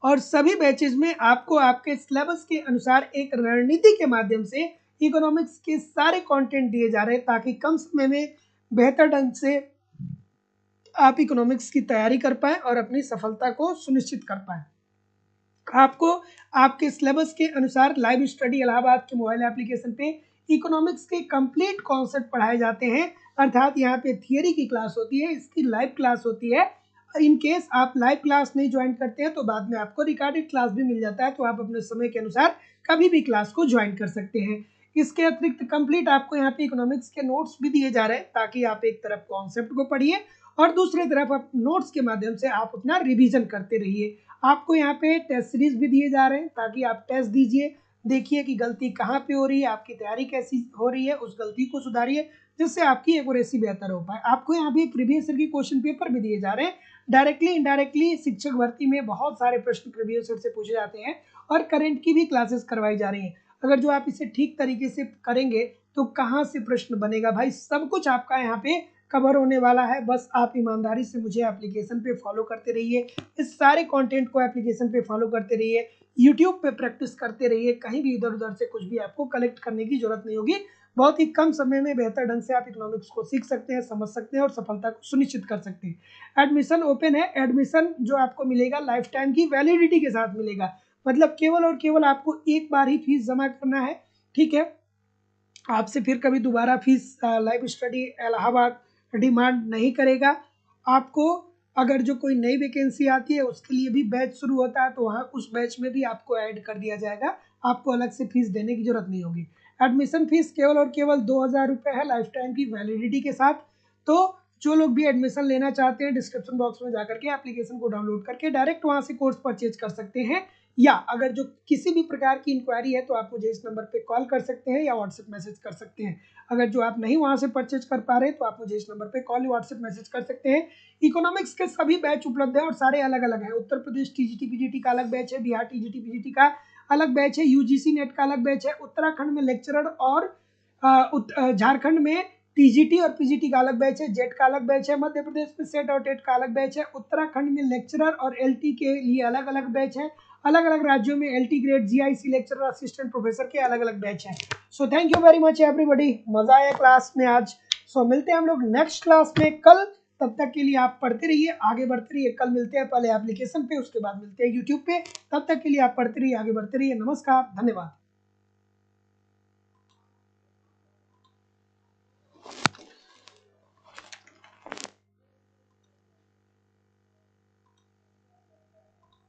और सभी बैचेज में आपको आपके सिलेबस के अनुसार एक रणनीति के माध्यम से इकोनॉमिक्स के सारे कंटेंट दिए जा रहे हैं, ताकि कम समय में बेहतर ढंग से आप इकोनॉमिक्स की तैयारी कर पाए और अपनी सफलता को सुनिश्चित कर पाए। आपको आपके सिलेबस के अनुसार लाइव स्टडी इलाहाबाद के मोबाइल एप्लीकेशन पे इकोनॉमिक्स के कंप्लीट कॉन्सेप्ट पढ़ाए जाते हैं। अर्थात यहाँ पे थियरी की क्लास होती है, इसकी लाइव क्लास होती है। इन केस आप लाइव क्लास नहीं ज्वाइन करते हैं तो बाद में आपको रिकॉर्डेड क्लास भी मिल जाता है, तो आप अपने समय के अनुसार कभी भी क्लास को ज्वाइन कर सकते हैं। इसके अतिरिक्त कंप्लीट आपको यहाँ पे इकोनॉमिक्स के नोट्स भी दिए जा रहे हैं, ताकि आप एक तरफ कॉन्सेप्ट को पढ़िए और दूसरी तरफ आप नोट्स के माध्यम से आप अपना रिवीजन करते रहिए। आपको यहाँ पे टेस्ट सीरीज भी दिए जा रहे हैं, ताकि आप टेस्ट दीजिए, देखिए कि गलती कहाँ पे हो रही है, आपकी तैयारी कैसी हो रही है, उस गलती को सुधारिए, जिससे आपकी एक्यूरेसी बेहतर हो पाए। आपको यहाँ पे प्रीवियस ईयर के क्वेश्चन पेपर भी दिए जा रहे हैं। डायरेक्टली इनडायरेक्टली शिक्षक भर्ती में बहुत सारे प्रश्न प्रीवियस ईयर से पूछे जाते हैं, और करंट की भी क्लासेस करवाई जा रही हैं। अगर जो आप इसे ठीक तरीके से करेंगे तो कहाँ से प्रश्न बनेगा भाई, सब कुछ आपका यहाँ पे कवर होने वाला है। बस आप ईमानदारी से मुझे एप्लीकेशन पे फॉलो करते रहिए, इस सारे कंटेंट को एप्लीकेशन पे फॉलो करते रहिए, यूट्यूब पे प्रैक्टिस करते रहिए। कहीं भी इधर उधर से कुछ भी आपको कलेक्ट करने की जरूरत नहीं होगी। बहुत ही कम समय में बेहतर ढंग से आप इकोनॉमिक्स को सीख सकते हैं, समझ सकते हैं और सफलता को सुनिश्चित कर सकते हैं। एडमिशन ओपन है। एडमिशन जो आपको मिलेगा लाइफ टाइम की वैलिडिटी के साथ मिलेगा, मतलब केवल और केवल आपको एक बार ही फीस जमा करना है। ठीक है, आपसे फिर कभी दोबारा fees live study Allahabad demand नहीं करेगा। आपको अगर जो कोई नई वैकेंसी आती है उसके लिए भी बैच शुरू होता है, तो वहाँ उस बैच में भी आपको ऐड कर दिया जाएगा, आपको अलग से फीस देने की जरूरत नहीं होगी। एडमिशन फीस केवल और केवल 2000 रुपये है लाइफ टाइम की वैलिडिटी के साथ। तो जो लोग भी एडमिशन लेना चाहते हैं डिस्क्रिप्शन बॉक्स में जाकर के एप्लीकेशन को डाउनलोड करके डायरेक्ट वहाँ से कोर्स परचेज कर सकते हैं, या अगर जो किसी भी प्रकार की इंक्वायरी है तो आप मुझे इस नंबर पे कॉल कर सकते हैं या व्हाट्सएप मैसेज कर सकते हैं। अगर जो आप नहीं वहां से परचेज कर पा रहे तो आप मुझे इस नंबर पे कॉल या व्हाट्सएप मैसेज कर सकते हैं। इकोनॉमिक्स के सभी बैच उपलब्ध है और सारे अलग अलग है। उत्तर प्रदेश टीजीटी पीजीटी का अलग बैच है, बिहार टीजीटी पीजीटी का अलग बैच है, यूजीसी नेट का अलग बैच है, उत्तराखंड में लेक्चरर और झारखंड में टीजीटी और पीजीटी का अलग बैच है, जेट का अलग बैच है, मध्य प्रदेश में सेट और टेट का अलग बैच है, उत्तराखंड में लेक्चरर और एलटी के लिए अलग अलग बैच है, अलग अलग राज्यों में LT grade GIC lecturer assistant professor के अलग अलग बैच है। So thank you very much everybody, मजा आया क्लास में आज। सो मिलते हैं हम लोग नेक्स्ट क्लास में कल। तब तक के लिए आप पढ़ते रहिए, आगे बढ़ते रहिए। कल मिलते हैं पहले एप्लीकेशन पे, उसके बाद मिलते हैं यूट्यूब पे। तब तक के लिए आप पढ़ते रहिए, आगे बढ़ते रहिए। नमस्कार, धन्यवाद।